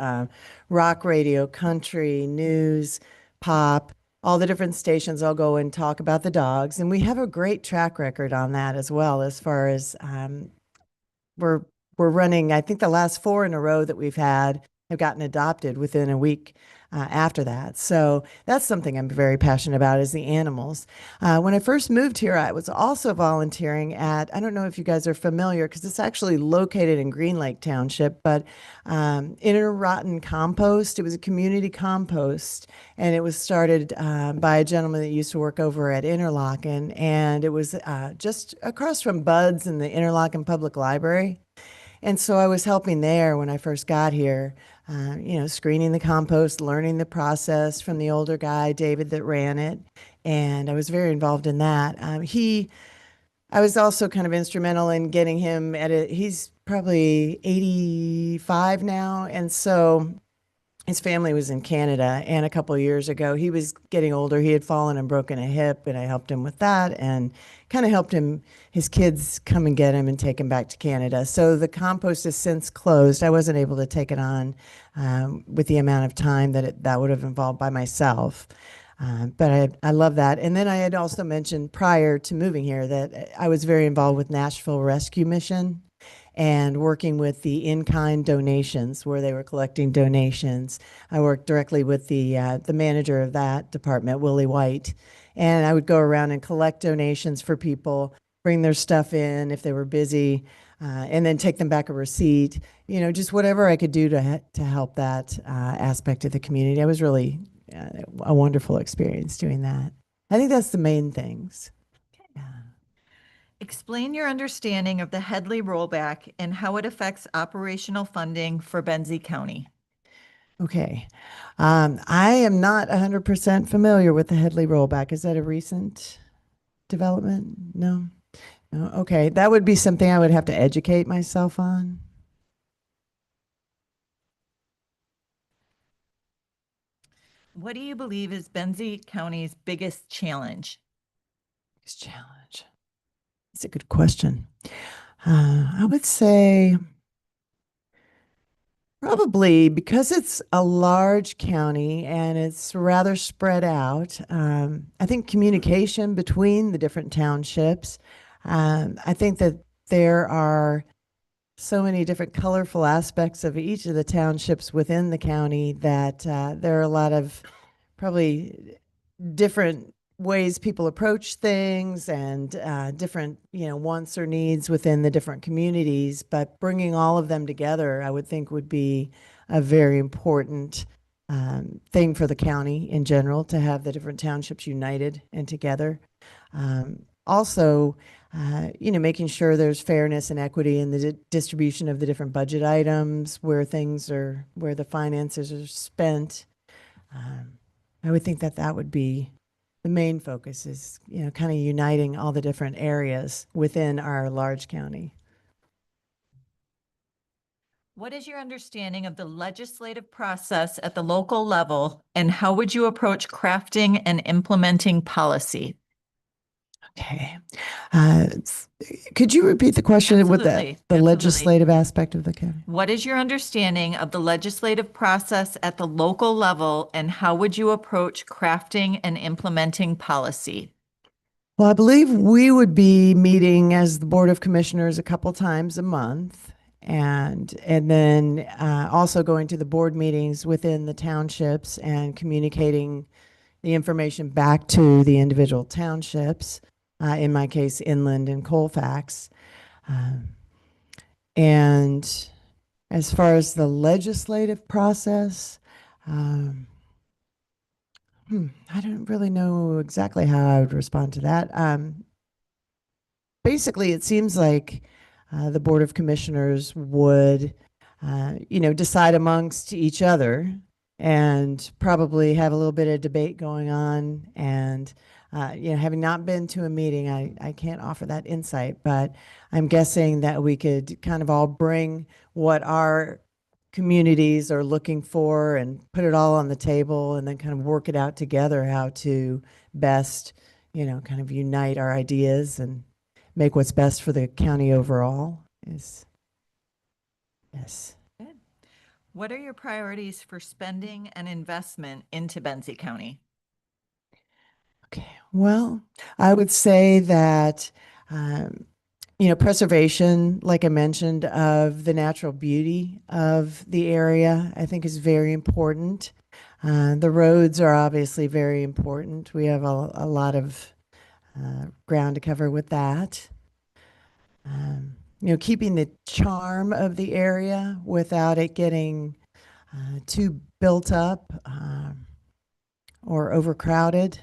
rock radio, country, news, pop, all the different stations. I'll go and talk about the dogs, and we have a great track record on that as well. As far as we're running, I think the last 4 in a row that we've had have gotten adopted within a week after that. So that's something I'm very passionate about is the animals. When I first moved here, I was also volunteering at, I don't know if you guys are familiar, because it's actually located in Green Lake Township, but Interrotten Compost. It was a community compost, and it was started by a gentleman that used to work over at Interlochen, and it was just across from Bud's and the Interlochen Public Library. And so I was helping there when I first got here, screening the compost, learning the process from the older guy, David, that ran it. And I was very involved in that. I was also kind of instrumental in getting him he's probably 85 now. And so his family was in Canada, and a couple of years ago, he was getting older. He had fallen and broken a hip, and I helped him with that and kind of helped his kids come and get him and take him back to Canada. So the compost has since closed. I wasn't able to take it on with the amount of time that would have involved by myself. But I love that. And then I had also mentioned prior to moving here that I was very involved with Nashville Rescue Mission and working with the in-kind donations where they were collecting donations. I worked directly with the manager of that department, Willie White, and I would go around and collect donations for people, bring their stuff in if they were busy, and then take them back a receipt. Just whatever I could do to help that aspect of the community. I was really a wonderful experience doing that. I think that's the main things. Explain your understanding of the Headley rollback and how it affects operational funding for Benzie County. Okay. I am not 100% familiar with the Headley rollback. Is that a recent development? No? No? Okay. That would be something I would have to educate myself on. What do you believe is Benzie County's biggest challenge? Biggest challenge. That's a good question. I would say probably because it's a large county and it's rather spread out. I think communication between the different townships. I think that there are so many different colorful aspects of each of the townships within the county that there are a lot of probably different ways people approach things and different, wants or needs within the different communities. But bringing all of them together, I would think would be a very important thing for the county in general, to have the different townships united and together. Also, making sure there's fairness and equity in the distribution of the different budget items, where the finances are spent. I would think that that would be the main focus, is, kind of uniting all the different areas within our large county. What is your understanding of the legislative process at the local level, and how would you approach crafting and implementing policy? Okay. Could you repeat the question with Absolutely, the absolutely. legislative aspect of the county? What is your understanding of the legislative process at the local level, and how would you approach crafting and implementing policy? Well, I believe we would be meeting as the Board of Commissioners a couple times a month, and then also going to the board meetings within the townships and communicating the information back to the individual townships, in my case, Inland and Colfax. And as far as the legislative process, I don't really know exactly how I would respond to that. Basically, it seems like the Board of Commissioners would, decide amongst each other and probably have a little bit of debate going on. And, having not been to a meeting, I can't offer that insight, but I'm guessing that we could kind of all bring what our communities are looking for and put it all on the table, and then kind of work it out together, how to best, kind of unite our ideas and make what's best for the county overall. Yes. Good. What are your priorities for spending and investment into Benzie County? Okay. Well, I would say that, preservation, like I mentioned, of the natural beauty of the area, I think is very important. The roads are obviously very important. We have a lot of ground to cover with that. Keeping the charm of the area without it getting too built up or overcrowded,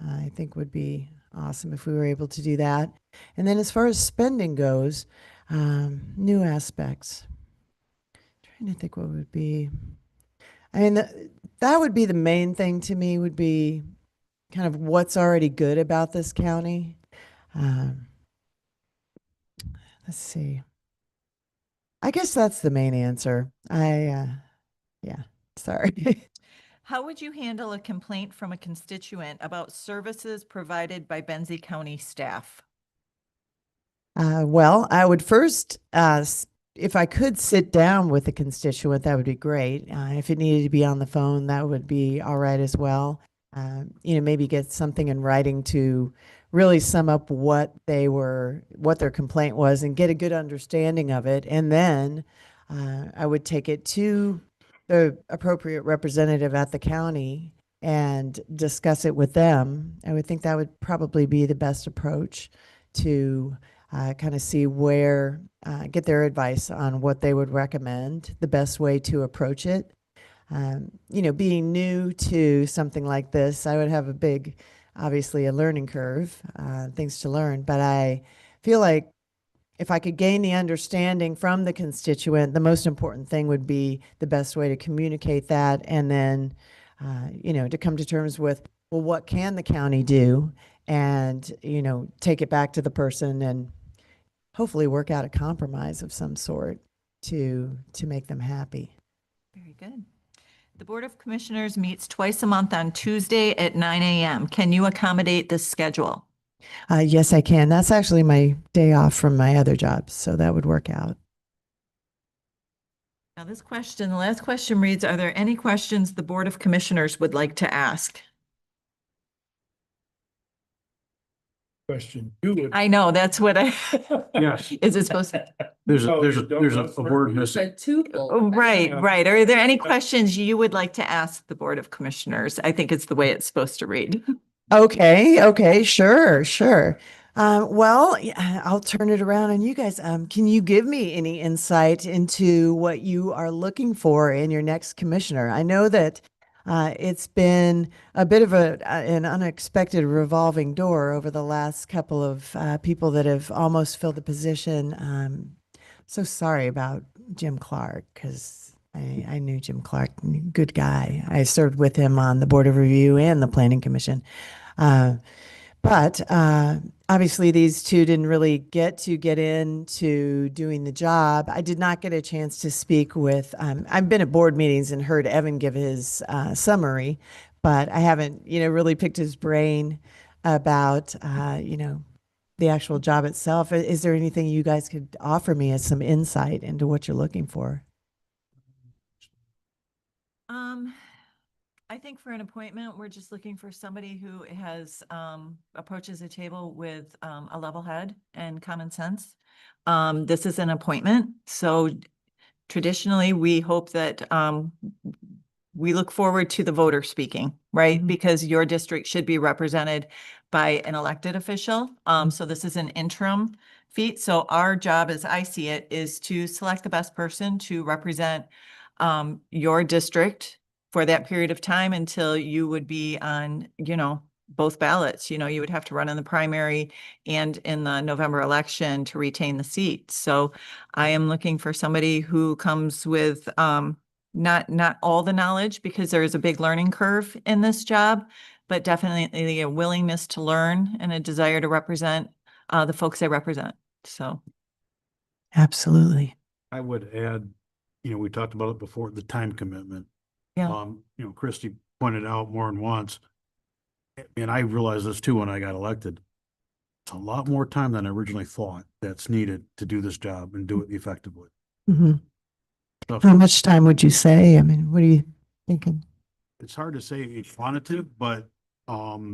I think would be awesome if we were able to do that. And then as far as spending goes, new aspects. Trying to think what would be. I mean, that would be the main thing to me, would be kind of what's already good about this county. Let's see. I guess that's the main answer. Yeah, sorry. How would you handle a complaint from a constituent about services provided by Benzie County staff? Well, I would first, if I could sit down with the constituent, that would be great. If it needed to be on the phone, that would be all right as well. Maybe get something in writing to really sum up what their complaint was, and get a good understanding of it. And then I would take it to the appropriate representative at the county and discuss it with them. I would think that would probably be the best approach, to kind of see get their advice on what they would recommend, the best way to approach it. Being new to something like this, I would have obviously a learning curve, things to learn, but I feel like if I could gain the understanding from the constituent, the most important thing would be the best way to communicate that, and then, to come to terms with, well, what can the county do? And, take it back to the person and hopefully work out a compromise of some sort to make them happy. Very good. The Board of Commissioners meets twice a month on Tuesday at 9 a.m. Can you accommodate this schedule? Yes, I can. That's actually my day off from my other job, so that would work out. Now the last question reads, are there any questions the Board of Commissioners would like to ask? Question. You would. I know, that's what I. Yes. Is it supposed to? There's Oh, a word missing. Right, right. Are there any questions you would like to ask the Board of Commissioners? I think it's the way it's supposed to read. Okay, okay, sure, sure. Well, yeah, I'll turn it around on you guys. Can you give me any insight into what you are looking for in your next commissioner? I know that it's been a bit of an unexpected revolving door over the last couple of people that have almost filled the position. So sorry about Jim Clark because I knew Jim Clark, good guy. I served with him on the Board of Review and the Planning Commission. Uh, but obviously, these two didn't really get into doing the job. I did not get a chance to speak with. I've been at board meetings and heard Evan give his summary, but I haven't, really picked his brain about, the actual job itself. Is there anything you guys could offer me as some insight into what you're looking for? I think for an appointment, we're just looking for somebody who has, approaches the table with, a level head and common sense. This is an appointment, so traditionally, we hope that, we look forward to the voter speaking, right? Because your district should be represented by an elected official. So this is an interim feat. So our job, as I see it, is to select the best person to represent your district for that period of time until you would be on, both ballots. You would have to run in the primary and in the November election to retain the seat. So I am looking for somebody who comes with not all the knowledge, because there is a big learning curve in this job, but definitely a willingness to learn and a desire to represent the folks they represent. So Absolutely. I would add, we talked about it before, the time commitment. yeah. Christie pointed out more than once, and I realized this too when I got elected. It's a lot more time than I originally thought that's needed to do this job and do it effectively. hmm So How much time would you say? I mean, what are you thinking? it's hard to say a quantitative, but I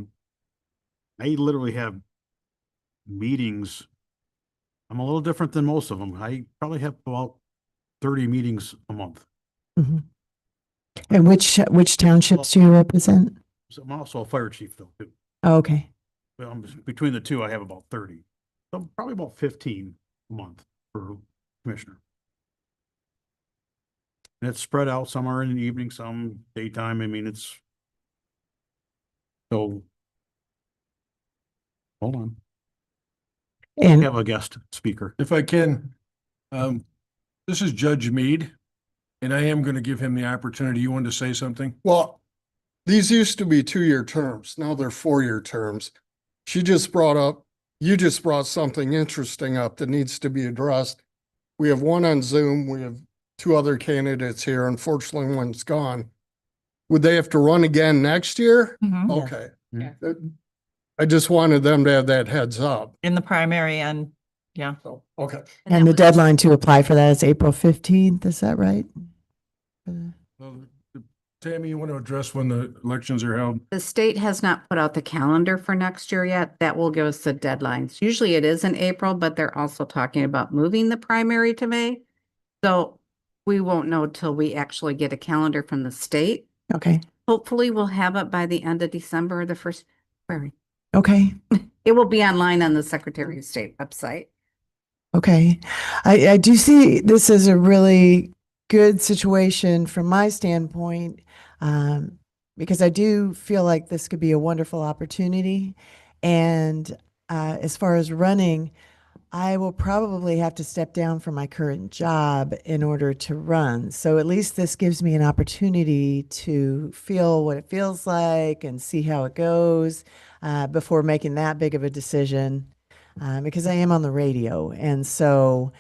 literally have meetings. I'm a little different than most of them. I probably have about 30 meetings a month. hmm And which townships do you represent? So I'm also a fire chief though, too. Oh, okay. Between the two, I have about 30. So probably about 15 a month per commissioner. And it's spread out. Some are in the evening, some daytime. I mean, it's so. Hold on. We And have a guest speaker. If I can, this is Judge Mead, and I am going to give him the opportunity. You wanted to say something? Well, these used to be 2-year terms. Now they're 4-year terms. You just brought something interesting up that needs to be addressed. We have one on Zoom. We have 2 other candidates here. Unfortunately, one's gone. Would they have to run again next year? Mhm. Okay. Yeah. I just wanted them to have that heads up. In the primary and, yeah. So, okay. and the deadline to apply for that is April 15th, is that right? Tammy, you want to address when the elections are held? The state has not put out the calendar for next year yet. That will give us the deadlines. Usually it is in April, but they're also talking about moving the primary to May. So we won't know till we actually get a calendar from the state. Okay, Hopefully we'll have it by the end of December or the first February. okay, It will be online on the Secretary of State website. okay. I do see this as a really good situation from my standpoint, because I do feel like this could be a wonderful opportunity. And as far as running, I will probably have to step down from my current job in order to run. So at least this gives me an opportunity to feel what it feels like and see how it goes before making that big of a decision, because I am on the radio. And so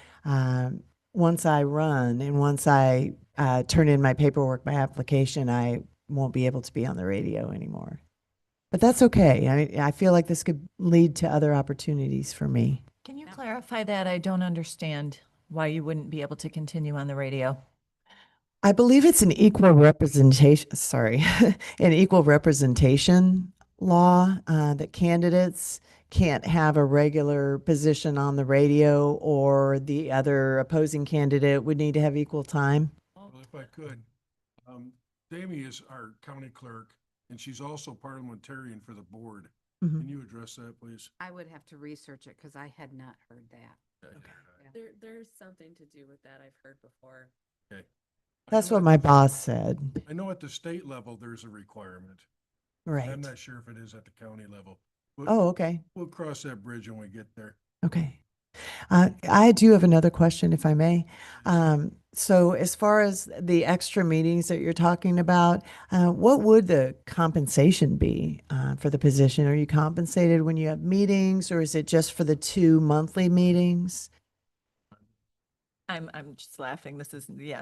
once I run and once I turn in my paperwork, my application, I won't be able to be on the radio anymore. But that's okay. I feel like this could lead to other opportunities for me. Can you clarify that? I don't understand why you wouldn't be able to continue on the radio. I believe it's an equal representation, an equal representation law that candidates can't have a regular position on the radio, or the other opposing candidate would need to have equal time. Well, if I could, Tammy is our county clerk, and she's also parliamentarian for the board. Mhm. Can you address that, please? I would have to research it because I had not heard that. There's something to do with that I've heard before. Okay. That's I know what at my the- boss said. I know at the state level, there's a requirement. Right. I'm not sure if it is at the county level. But Oh, okay. we'll cross that bridge when we get there. Okay. I do have another question, if I may. So as far as the extra meetings that you're talking about, what would the compensation be for the position? Are you compensated when you have meetings, or is it just for the 2 monthly meetings? I'm just laughing. This is the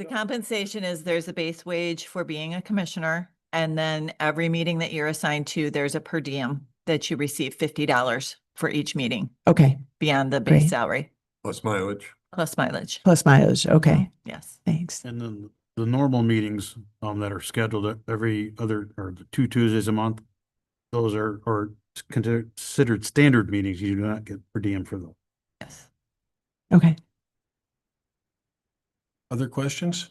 compensation is there's a base wage for being a commissioner. And then every meeting that you're assigned to, there's a per diem that you receive $50 for each meeting Okay, beyond the base Great. salary Plus mileage. plus mileage. plus mileage. Okay, Yes. thanks. And then the normal meetings, that are scheduled every other, or the 2 Tuesdays a month, those are considered standard meetings. You do not get per diem for them. Yes. Okay. Other questions?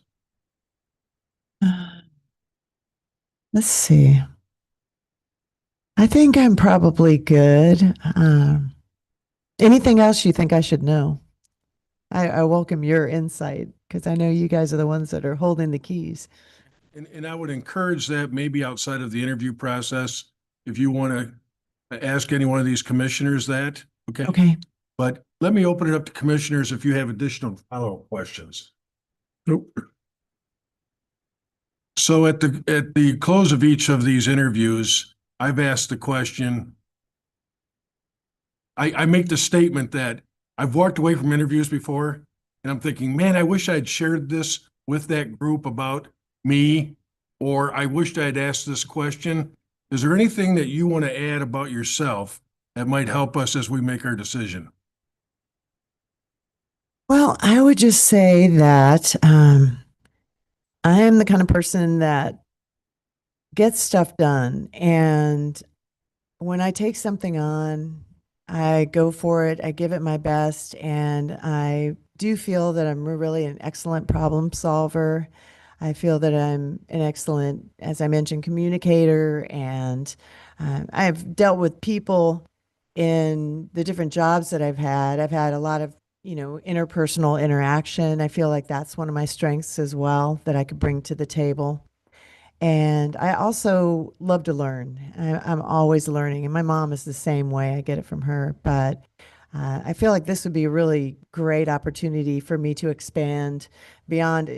Let's see. I think I'm probably good. Anything else you think I should know? I welcome your insight because I know you guys are the ones that are holding the keys. And I would encourage that maybe outside of the interview process, if you want to ask any one of these commissioners that, okay? Okay. But let me open it up to commissioners if you have additional follow-up questions. Nope. So at the close of each of these interviews, I've asked the question. I make the statement that I've walked away from interviews before and I'm thinking, man, I wish I'd shared this with that group about me, or I wished I'd asked this question. Is there anything that you want to add about yourself that might help us as we make our decision? Well, I would just say that I am the kind of person that gets stuff done. And when I take something on, I go for it, I give it my best, and I do feel that I'm really an excellent problem solver. I feel that I'm an excellent, as I mentioned, communicator, and I've dealt with people in the different jobs that I've had. I've had a lot of, interpersonal interaction. I feel like that's one of my strengths as well that I could bring to the table. And I also love to learn. I'm always learning. And my mom is the same way. I get it from her. But I feel like this would be a really great opportunity for me to expand beyond,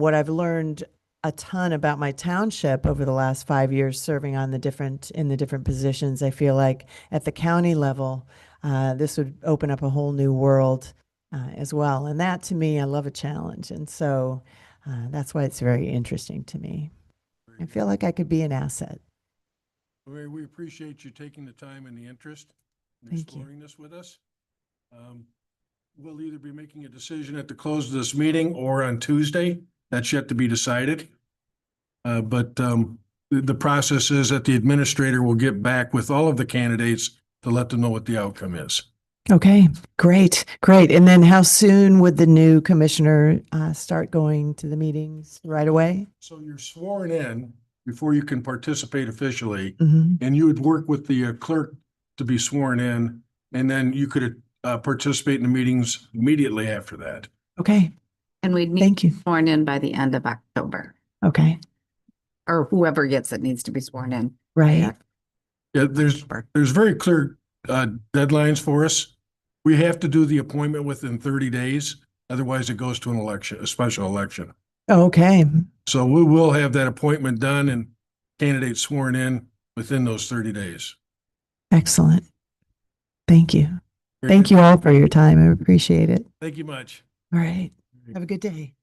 what I've learned a ton about my township over the last 5 years serving in the different positions. I feel like at the county level, this would open up a whole new world as well. And that to me, I love a challenge. And so that's why it's very interesting to me. I feel like I could be an asset. We appreciate you taking the time and the interest in Thank you. exploring this with us. We'll either be making a decision at the close of this meeting or on Tuesday. That's yet to be decided. But the process is that the administrator will get back with all of the candidates to let them know what the outcome is. Okay, great. And then how soon would the new commissioner start going to the meetings? Right away? So you're sworn in before you can participate officially, Mhm. and you would work with the clerk to be sworn in, and then you could participate in the meetings immediately after that. Okay, And we'd need thank you. sworn in by the end of October, Okay, or whoever gets it needs to be sworn in. right. Yeah, there's very clear deadlines for us. We have to do the appointment within 30 days. Otherwise, it goes to an election, a special election. Okay, So we will have that appointment done and candidates sworn in within those 30 days. excellent. Thank you. Thank you all for your time. I appreciate it. Thank you much. All right. Have a good day.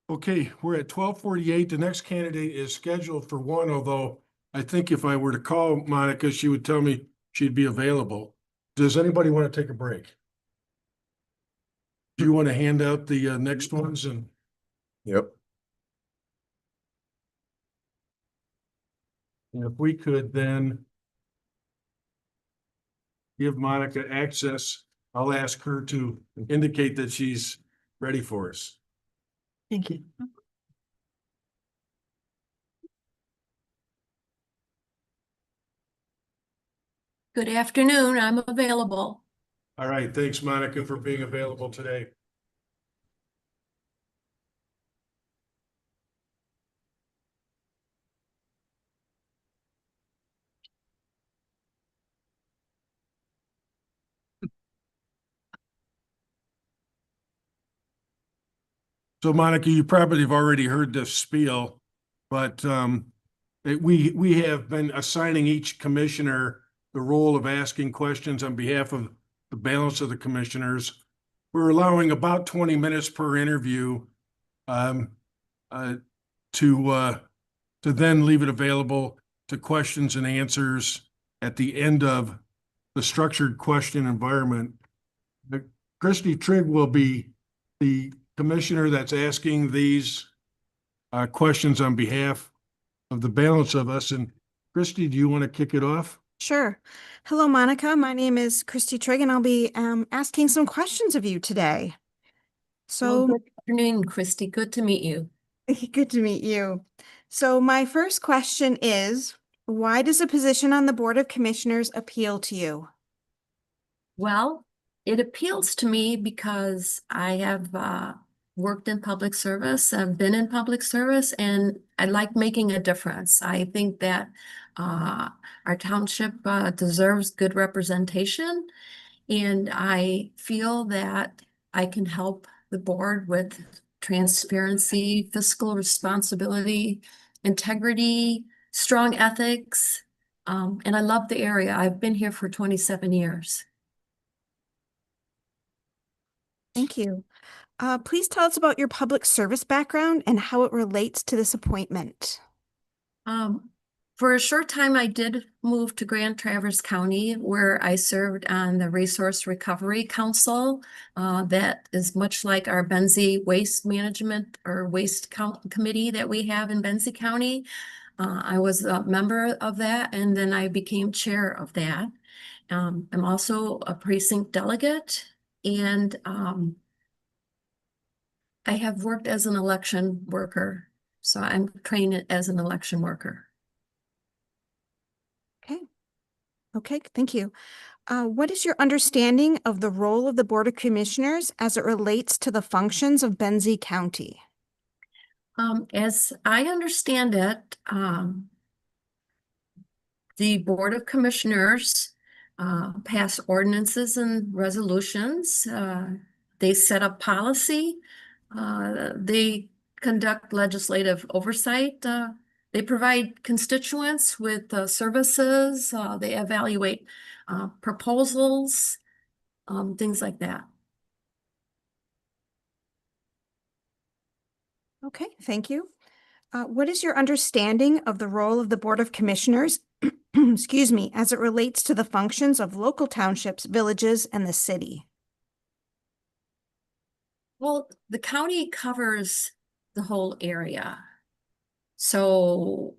Okay, we're at 12:48. The next candidate is scheduled for 1, although I think if I were to call Monica, she would tell me she'd be available. Does anybody want to take a break? Do you want to hand out the next ones? And Yep. if we could then give Monica access I'll ask her to indicate that she's ready for us. Thank you. Good afternoon, I'm available. All right, thanks, Monica, for being available today. So Monica, you probably have already heard this spiel, but we have been assigning each commissioner the role of asking questions on behalf of the balance of the commissioners. We're allowing about 20 minutes per interview to then leave it available to questions and answers at the end of the structured question environment. Christy Trigg will be the commissioner that's asking these questions on behalf of the balance of us. And Christy, do you want to kick it off? Sure. Hello, Monica. My name is Christy Trigg, and I'll be asking some questions of you today. So, Good afternoon, Christy. Good to meet you. good to meet you. So, my first question is, why does a position on the Board of Commissioners appeal to you? Well, it appeals to me because I have worked in public service, I've been in public service, and I like making a difference. I think that our township deserves good representation, and I feel that I can help the board with transparency, fiscal responsibility, integrity, strong ethics, and I love the area. I've been here for 27 years. Thank you. Please tell us about your public service background and how it relates to this appointment. For a short time, I did move to Grand Traverse County, where I served on the Resource Recovery Council. That is much like our Benzie Waste Management or Waste Committee that we have in Benzie County. I was a member of that, and then I became chair of that. I'm also a precinct delegate, and I have worked as an election worker, so I'm trained as an election worker. Okay, thank you. What is your understanding of the role of the Board of Commissioners as it relates to the functions of Benzie County? As I understand it, the Board of Commissioners pass ordinances and resolutions. They set up policy. They conduct legislative oversight. They provide constituents with services. They evaluate proposals, things like that. Okay, thank you. What is your understanding of the role of the Board of Commissioners, excuse me, as it relates to the functions of local townships, villages, and the city? Well, the county covers the whole area. So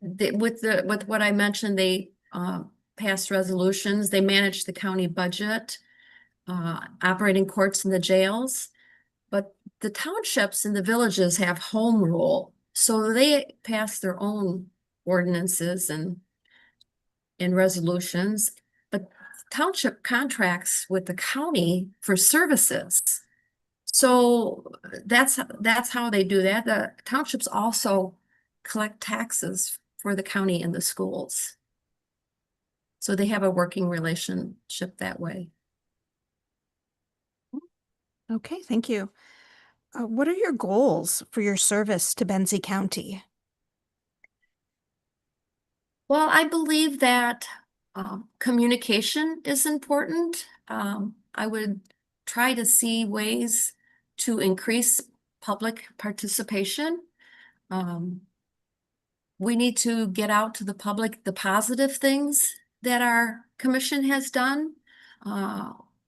with what I mentioned, they pass resolutions, they manage the county budget, operating courts and the jails. But the townships and the villages have home rule, so they pass their own ordinances and resolutions. But township contracts with the county for services. So that's how they do that. The townships also collect taxes for the county and the schools. So they have a working relationship that way. Okay, thank you. What are your goals for your service to Benzie County? Well, I believe that communication is important. I would try to see ways to increase public participation. We need to get out to the public the positive things that our commission has done.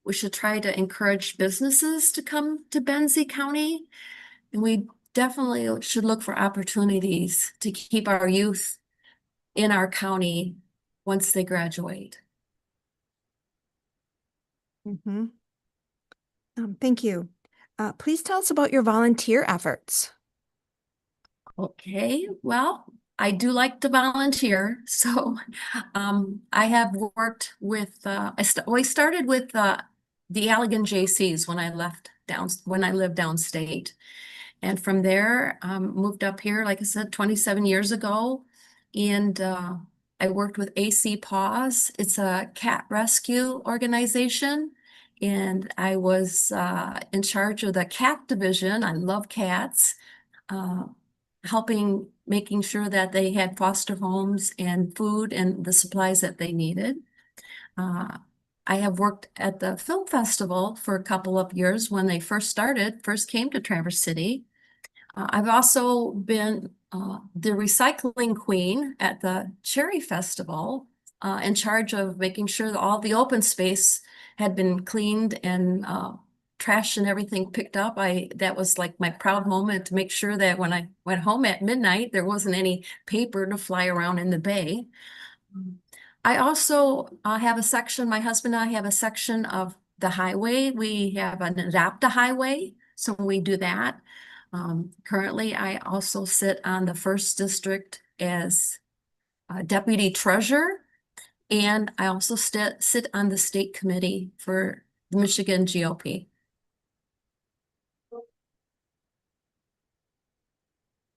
We should try to encourage businesses to come to Benzie County. And we definitely should look for opportunities to keep our youth in our county once they graduate. Mm-hmm. Thank you. Please tell us about your volunteer efforts. Okay, well, I do like to volunteer, so I have worked with I started with the Allegan JCs when I lived downstate. And from there, moved up here, like I said, 27 years ago. And I worked with AC Paws. It's a cat rescue organization. And I was in charge of the cat division. I love cats. Uh, making sure that they had foster homes and food and the supplies that they needed. Uh, I have worked at the film festival for a couple of years when they first came to Traverse City. I've also been the recycling queen at the Cherry Festival, in charge of making sure that all the open space had been cleaned and trash and everything picked up. That was like my proud moment to make sure that when I went home at midnight, there wasn't any paper to fly around in the bay. I also have a section, my husband and I have a section of the highway. We have an Adopt a Highway, so we do that. Currently, I also sit on the first district as deputy treasurer, and I also sit on the state committee for the Michigan GOP.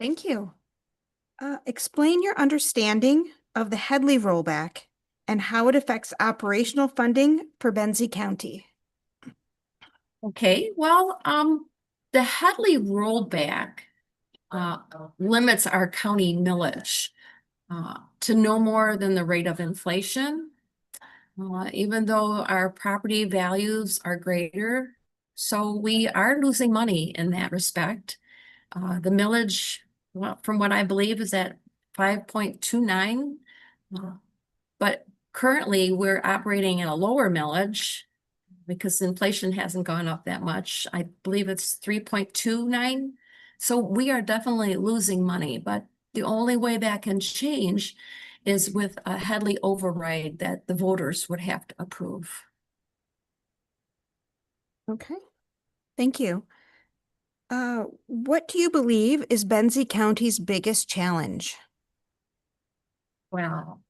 Thank you. Explain your understanding of the Headley rollback and how it affects operational funding for Benzie County. Okay, well, the Headley rollback limits our county millage to no more than the rate of inflation, even though our property values are greater. So we are losing money in that respect. The millage, well, from what I believe, is at 5.29. But currently we're operating in a lower millage because inflation hasn't gone up that much. I believe it's 3.29. So we are definitely losing money, but the only way that can change is with a Headley override that the voters would have to approve. Okay, thank you. What do you believe is Benzie County's biggest challenge? Well,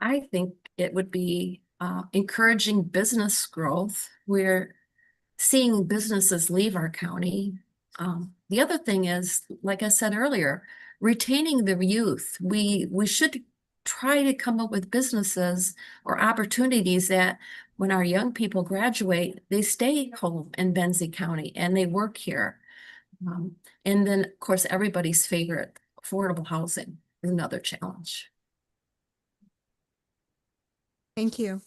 I think it would be encouraging business growth. We're seeing businesses leave our county. The other thing is, like I said earlier, retaining the youth. We should try to come up with businesses or opportunities that when our young people graduate, they stay home in Benzie County and they work here. And then, of course, everybody's favorite, affordable housing is another challenge. Thank you.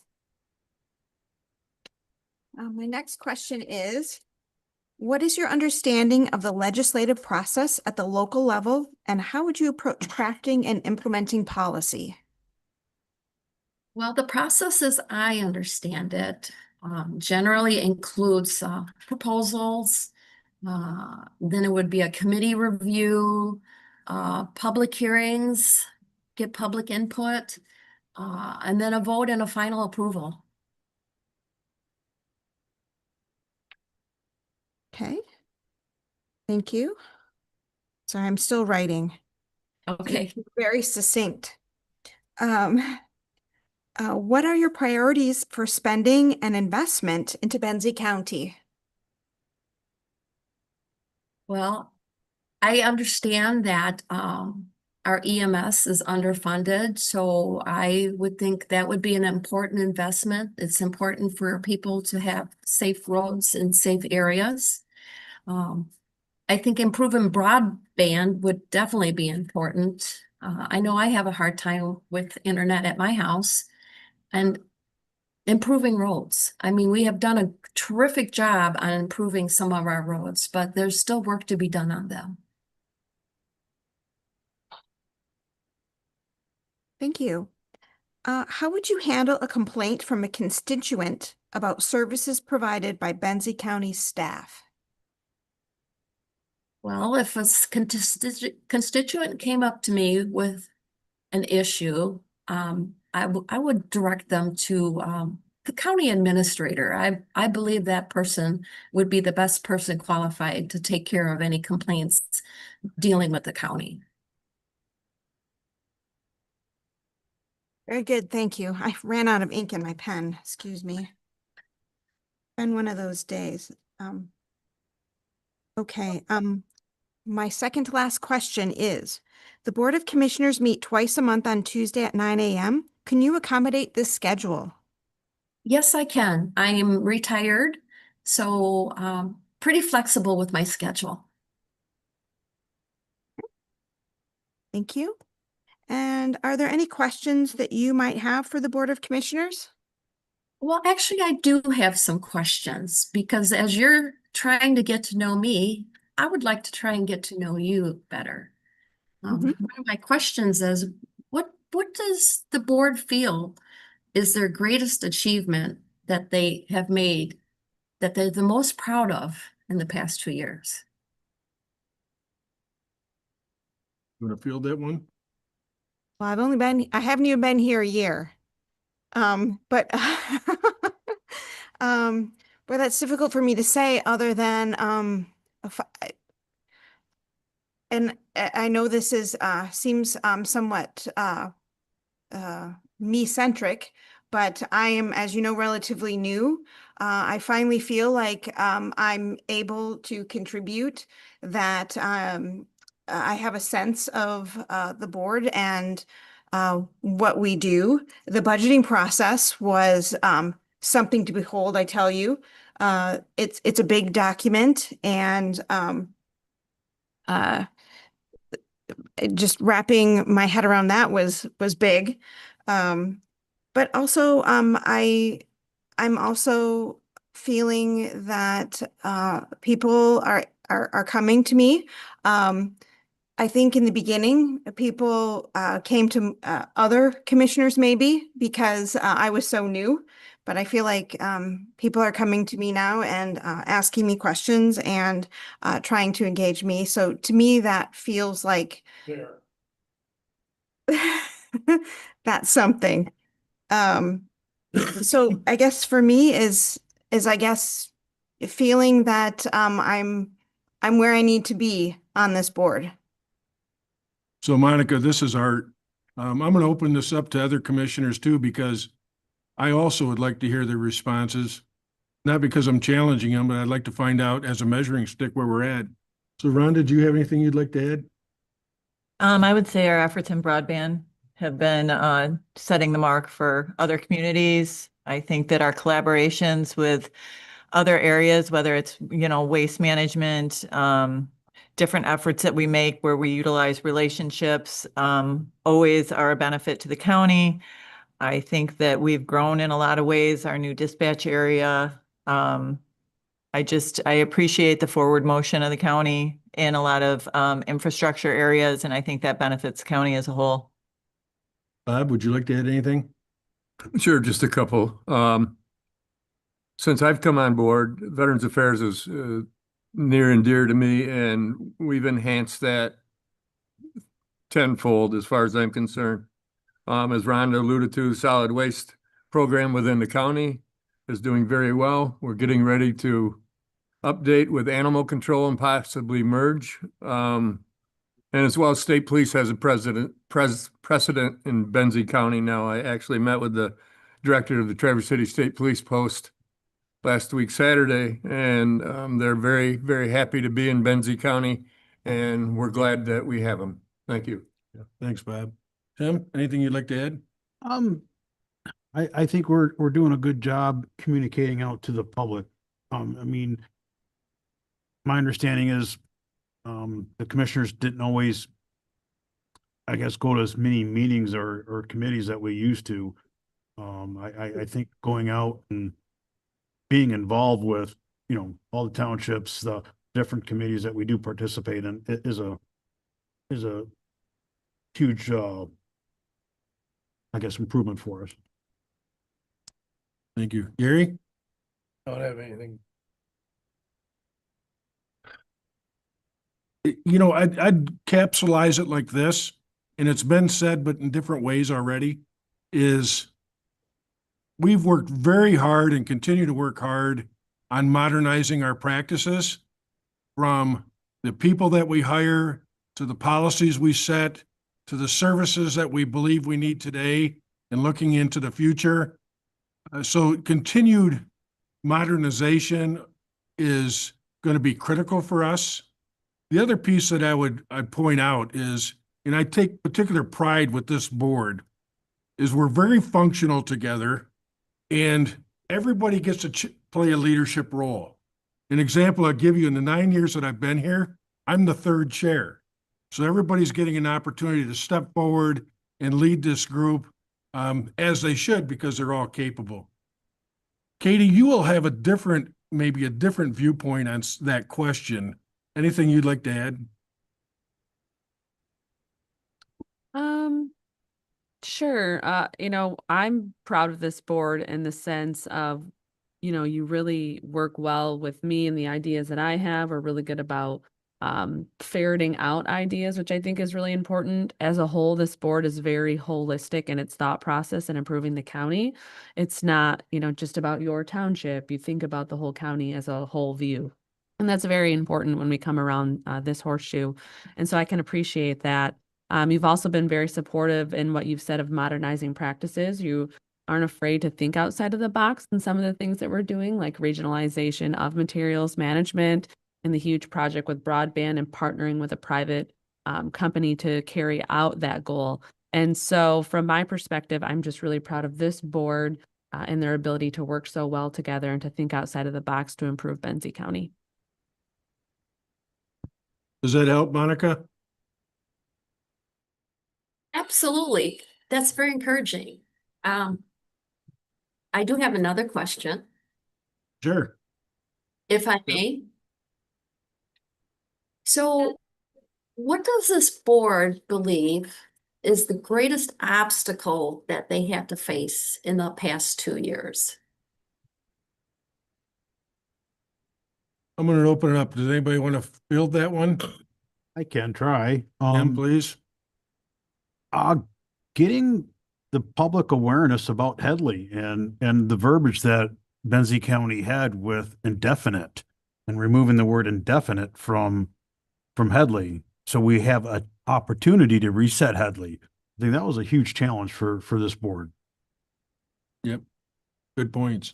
My next question is, what is your understanding of the legislative process at the local level, and how would you approach crafting and implementing policy? Well, the process as I understand it generally includes proposals, then it would be a committee review, public hearings, get public input, and then a vote and a final approval. Okay. Thank you. Sorry, I'm still writing. Okay. Very succinct. What are your priorities for spending and investment into Benzie County? Well, I understand that our EMS is underfunded, so I would think that would be an important investment. It's important for people to have safe roads and safe areas. I think improving broadband would definitely be important. I know I have a hard time with internet at my house, and improving roads. I mean, we have done a terrific job on improving some of our roads, but there's still work to be done on them. Thank you. How would you handle a complaint from a constituent about services provided by Benzie County staff? Well, if a constituent came up to me with an issue, I would direct them to the county administrator. I believe that person would be the best person qualified to take care of any complaints dealing with the county. Very good, thank you. I ran out of ink in my pen, excuse me. Been one of those days. Okay, my second to last question is, the Board of Commissioners meet twice a month on Tuesday at 9 a.m. Can you accommodate this schedule? Yes, I can. I am retired, so pretty flexible with my schedule. Thank you. And are there any questions that you might have for the Board of Commissioners? Well, actually, I do have some questions because as you're trying to get to know me, I would like to try and get to know you better. One of my questions is, what does the board feel is their greatest achievement that they have made, that they're the most proud of in the past 2 years? You want to field that one? Well, I haven't even been here a year. But but that's difficult for me to say other than and I know this is seems somewhat me-centric, but I am, as you know, relatively new. I finally feel like I'm able to contribute, that I have a sense of the board and what we do. The budgeting process was something to behold, I tell you. It's a big document, and just wrapping my head around that was big. But also I'm also feeling that people are coming to me. I think in the beginning, people came to other commissioners maybe because I was so new, but I feel like people are coming to me now and asking me questions and trying to engage me. So to me, that feels like that's something. So I guess for me is I guess feeling that I'm where I need to be on this board. So Monica, this is Art. I'm going to open this up to other commissioners too, because I also would like to hear their responses. Not because I'm challenging them, but I'd like to find out as a measuring stick where we're at. So Rhonda, do you have anything you'd like to add? I would say our efforts in broadband have been setting the mark for other communities. I think that our collaborations with other areas, whether it's, waste management, different efforts that we make where we utilize relationships, always are a benefit to the county. I think that we've grown in a lot of ways, our new dispatch area. I appreciate the forward motion of the county in a lot of infrastructure areas, and I think that benefits the county as a whole. Bob, would you like to add anything? Sure, just a couple. Since I've come on board, Veterans Affairs is near and dear to me, and we've enhanced that tenfold as far as I'm concerned. As Rhonda alluded to, solid waste program within the county is doing very well. We're getting ready to update with animal control and possibly merge. And as well, state police has a precedent in Benzie County now. I actually met with the director of the Traverse City State Police Post last week, Saturday, and they're very, very happy to be in Benzie County, and we're glad that we have them. Thank you. Yeah, thanks, Bob. Tim, anything you'd like to add? I think we're doing a good job communicating out to the public. I mean, my understanding is the commissioners didn't always, I guess, go to as many meetings or committees that we used to. I think going out and being involved with, all the townships, the different committees that we do participate in is a huge, I guess, improvement for us. Thank you. Gary? Don't have anything. I'd capsulize it like this, and it's been said, but in different ways already, is we've worked very hard and continue to work hard on modernizing our practices, from the people that we hire to the policies we set to the services that we believe we need today and looking into the future. So continued modernization is going to be critical for us. The other piece that I'd point out is, and I take particular pride with this board, is we're very functional together and everybody gets to play a leadership role. An example I'll give you, in the 9 years that I've been here, I'm the third chair. So everybody's getting an opportunity to step forward and lead this group, as they should, because they're all capable. Katie, you will have maybe a different viewpoint on that question. Anything you'd like to add? Sure. I'm proud of this board in the sense of, you really work well with me and the ideas that I have are really good about ferreting out ideas, which I think is really important. As a whole, this board is very holistic in its thought process and improving the county. It's not, just about your township. You think about the whole county as a whole view. And that's very important when we come around this horseshoe. And so I can appreciate that. You've also been very supportive in what you've said of modernizing practices. You aren't afraid to think outside of the box in some of the things that we're doing, like regionalization of materials management and the huge project with broadband and partnering with a private company to carry out that goal. And so from my perspective, I'm just really proud of this board and their ability to work so well together and to think outside of the box to improve Benzie County. Does that help, Monica? Absolutely. That's very encouraging. I do have another question, Sure. if I may. So what does this board believe is the greatest obstacle that they have to face in the past 2 years? I'm going to open it up. Does anybody want to field that one? I can try. Tim, please. Getting the public awareness about Headley and the verbiage that Benzie County had with indefinite and removing the word indefinite from Headley. So we have an opportunity to reset Headley. I think that was a huge challenge for this board. Yep. Good points.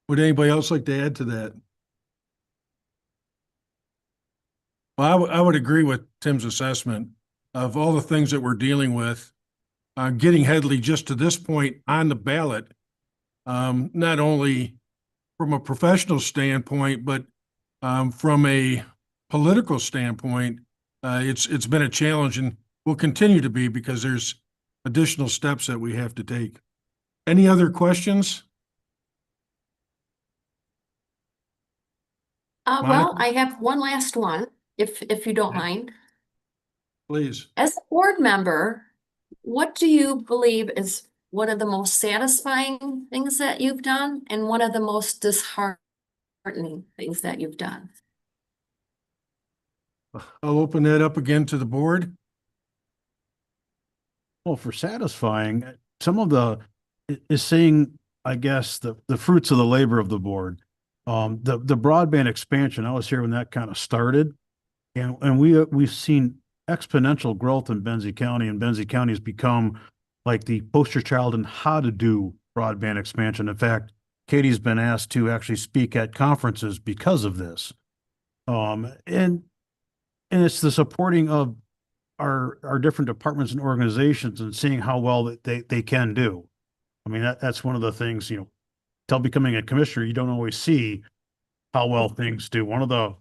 Would anybody else like to add to that? Well, I would agree with Tim's assessment of all the things that we're dealing with. Getting Headley just to this point on the ballot, not only from a professional standpoint, but from a political standpoint, it's been a challenge and will continue to be because there's additional steps that we have to take. Any other questions? Well, I have one last one, if you don't mind. Please. As a board member, what do you believe is one of the most satisfying things that you've done and one of the most disheartening things that you've done? I'll open that up again to the board. Well, for satisfying, some of is seeing, I guess, the fruits of the labor of the board. The broadband expansion, I was here when that kind of started, and we've seen exponential growth in Benzie County, and Benzie County has become like the poster child in how to do broadband expansion. In fact, Katie's been asked to actually speak at conferences because of this. And it's the supporting of our different departments and organizations and seeing how well that they can do. I mean, that's one of the things, till becoming a commissioner, you don't always see how well things do. One of the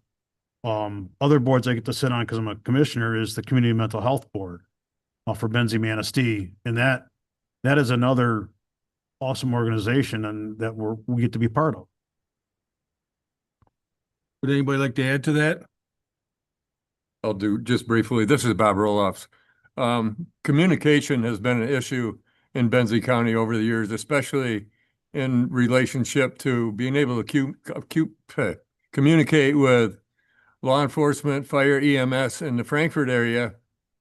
other boards I get to sit on because I'm a commissioner is the Community Mental Health Board for Benzie Manistee. And that is another awesome organization and that we get to be part of. Would anybody like to add to that? I'll do just briefly. This is Bob Roloffs. Communication has been an issue in Benzie County over the years, especially in relationship to being able to communicate with law enforcement, fire, EMS in the Frankfurt area.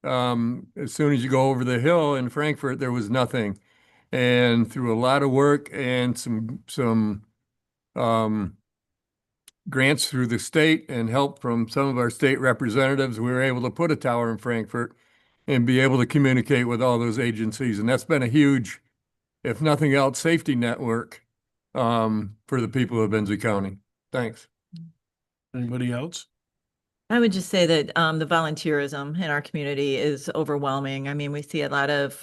As soon as you go over the hill in Frankfurt, there was nothing. And through a lot of work and some grants through the state and help from some of our state representatives, we were able to put a tower in Frankfurt and be able to communicate with all those agencies. And that's been a huge, if nothing else, safety network for the people of Benzie County. Thanks. Anybody else? I would just say that the volunteerism in our community is overwhelming. I mean, we see a lot of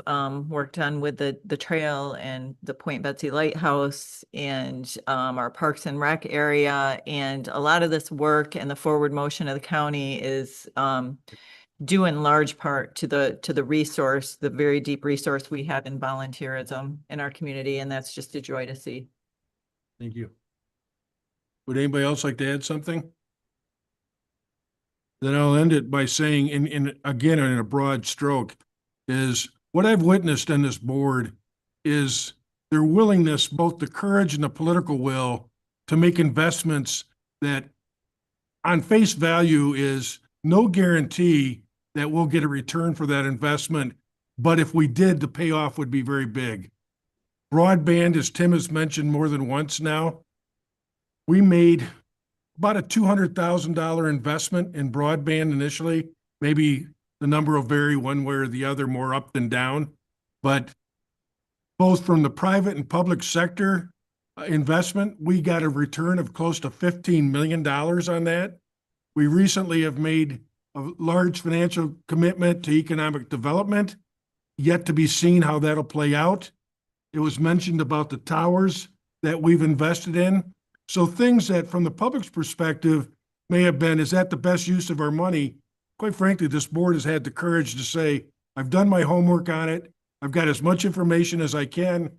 work done with the trail and the Point Betsy Lighthouse and our Parks and Rec area. And a lot of this work and the forward motion of the county is due in large part to the resource, the very deep resource we have in volunteerism in our community. And that's just a joy to see. Thank you. Would anybody else like to add something? Then I'll end it by saying, again, in a broad stroke, is what I've witnessed on this board is their willingness, both the courage and the political will, to make investments that on face value is no guarantee that we'll get a return for that investment. But if we did, the payoff would be very big. Broadband, as Tim has mentioned more than once now, we made about a $200,000 investment in broadband initially. Maybe the number will vary one way or the other, more up than down. But both from the private and public sector investment, we got a return of close to $15 million on that. We recently have made a large financial commitment to economic development, yet to be seen how that'll play out. It was mentioned about the towers that we've invested in. So things that from the public's perspective may have been, is that the best use of our money? Quite frankly, this board has had the courage to say, I've done my homework on it. I've got as much information as I can,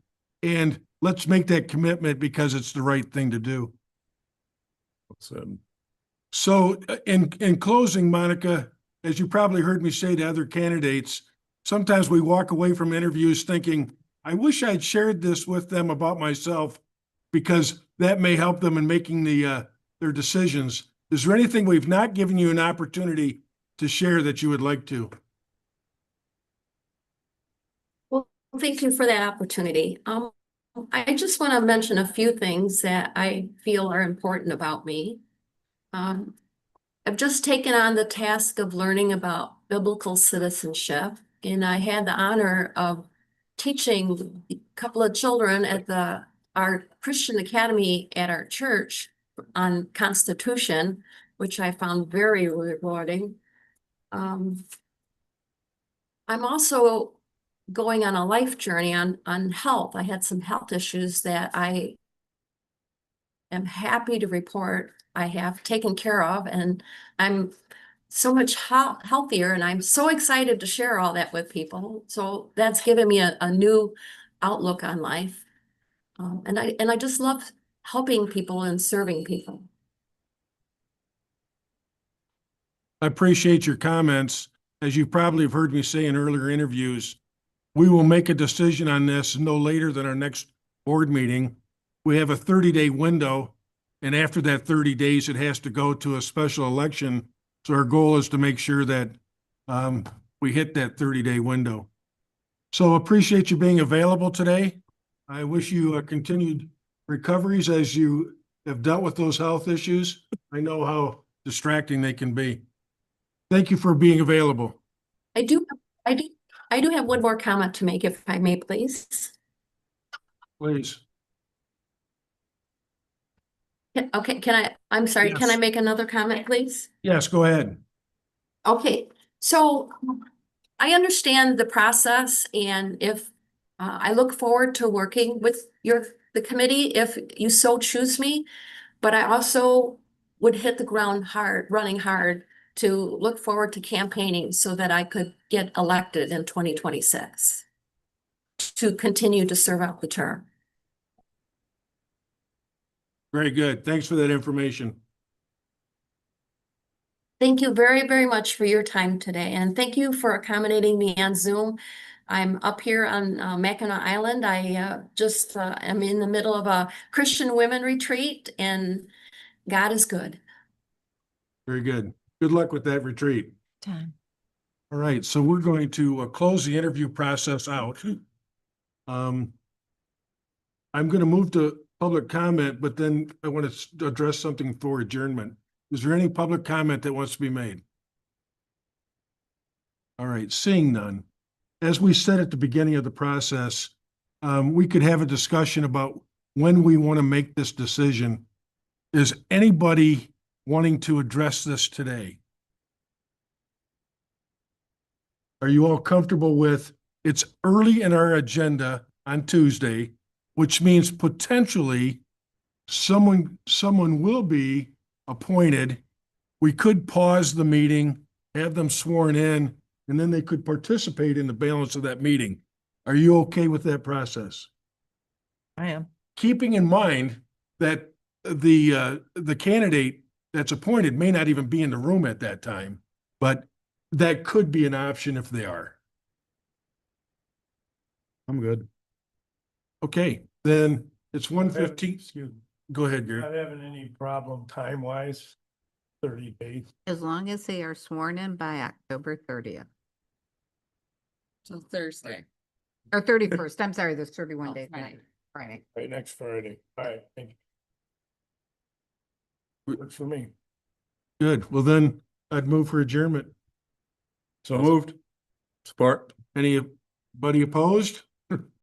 and let's make that commitment because it's the right thing to do. So in closing, Monica, as you probably heard me say to other candidates, sometimes we walk away from interviews thinking, I wish I'd shared this with them about myself, because that may help them in making their decisions. Is there anything we've not given you an opportunity to share that you would like to? Well, thank you for that opportunity. I just want to mention a few things that I feel are important about me. I've just taken on the task of learning about biblical citizenship, and I had the honor of teaching a couple of children at our Christian academy at our church on Constitution, which I found very rewarding. I'm also going on a life journey on health. I had some health issues that I am happy to report I have taken care of, and I'm so much healthier, and I'm so excited to share all that with people. So that's given me a new outlook on life. And I just love helping people and serving people. I appreciate your comments. As you probably have heard me say in earlier interviews, we will make a decision on this no later than our next board meeting. We have a 30-day window, and after that 30 days, it has to go to a special election. So our goal is to make sure that we hit that 30-day window. So appreciate you being available today. I wish you continued recoveries as you have dealt with those health issues. I know how distracting they can be. Thank you for being available. I do have one more comment to make, if I may, please. Please. Okay, I'm sorry, can I Yes. make another comment, please? Yes, go ahead. Okay, so I understand the process, and if I look forward to working with the committee if you so choose me, but I also would hit the ground running hard to look forward to campaigning so that I could get elected in 2026 to continue to serve out the term. Very good. Thanks for that information. Thank you very, very much for your time today, and thank you for accommodating me on Zoom. I'm up here on Mackinac Island. I just am in the middle of a Christian women retreat, and God is good. Very good. Good luck with that retreat. Time. All right, so we're going to close the interview process out. I'm gonna move to public comment, but then I want to address something for adjournment. Is there any public comment that wants to be made? All right, seeing none. As we said at the beginning of the process, we could have a discussion about when we want to make this decision. Is anybody wanting to address this today? Are you all comfortable with, it's early in our agenda on Tuesday, which means potentially someone will be appointed. We could pause the meeting, have them sworn in, and then they could participate in the balance of that meeting. Are you okay with that process? I am. Keeping in mind that the candidate that's appointed may not even be in the room at that time, but that could be an option if they are. I'm good. Okay, then it's 1:15. Excuse me. Go ahead, Not Gary. having any problem time-wise, 30 days. As long as they are sworn in by October 30th So Thursday. or 31st. I'm sorry, there's 31 Oh, days. Friday. Friday. Right, next Friday. All right, thank you. Works for me. Good. Well, then I'd move for adjournment. So moved. Support. Anybody opposed?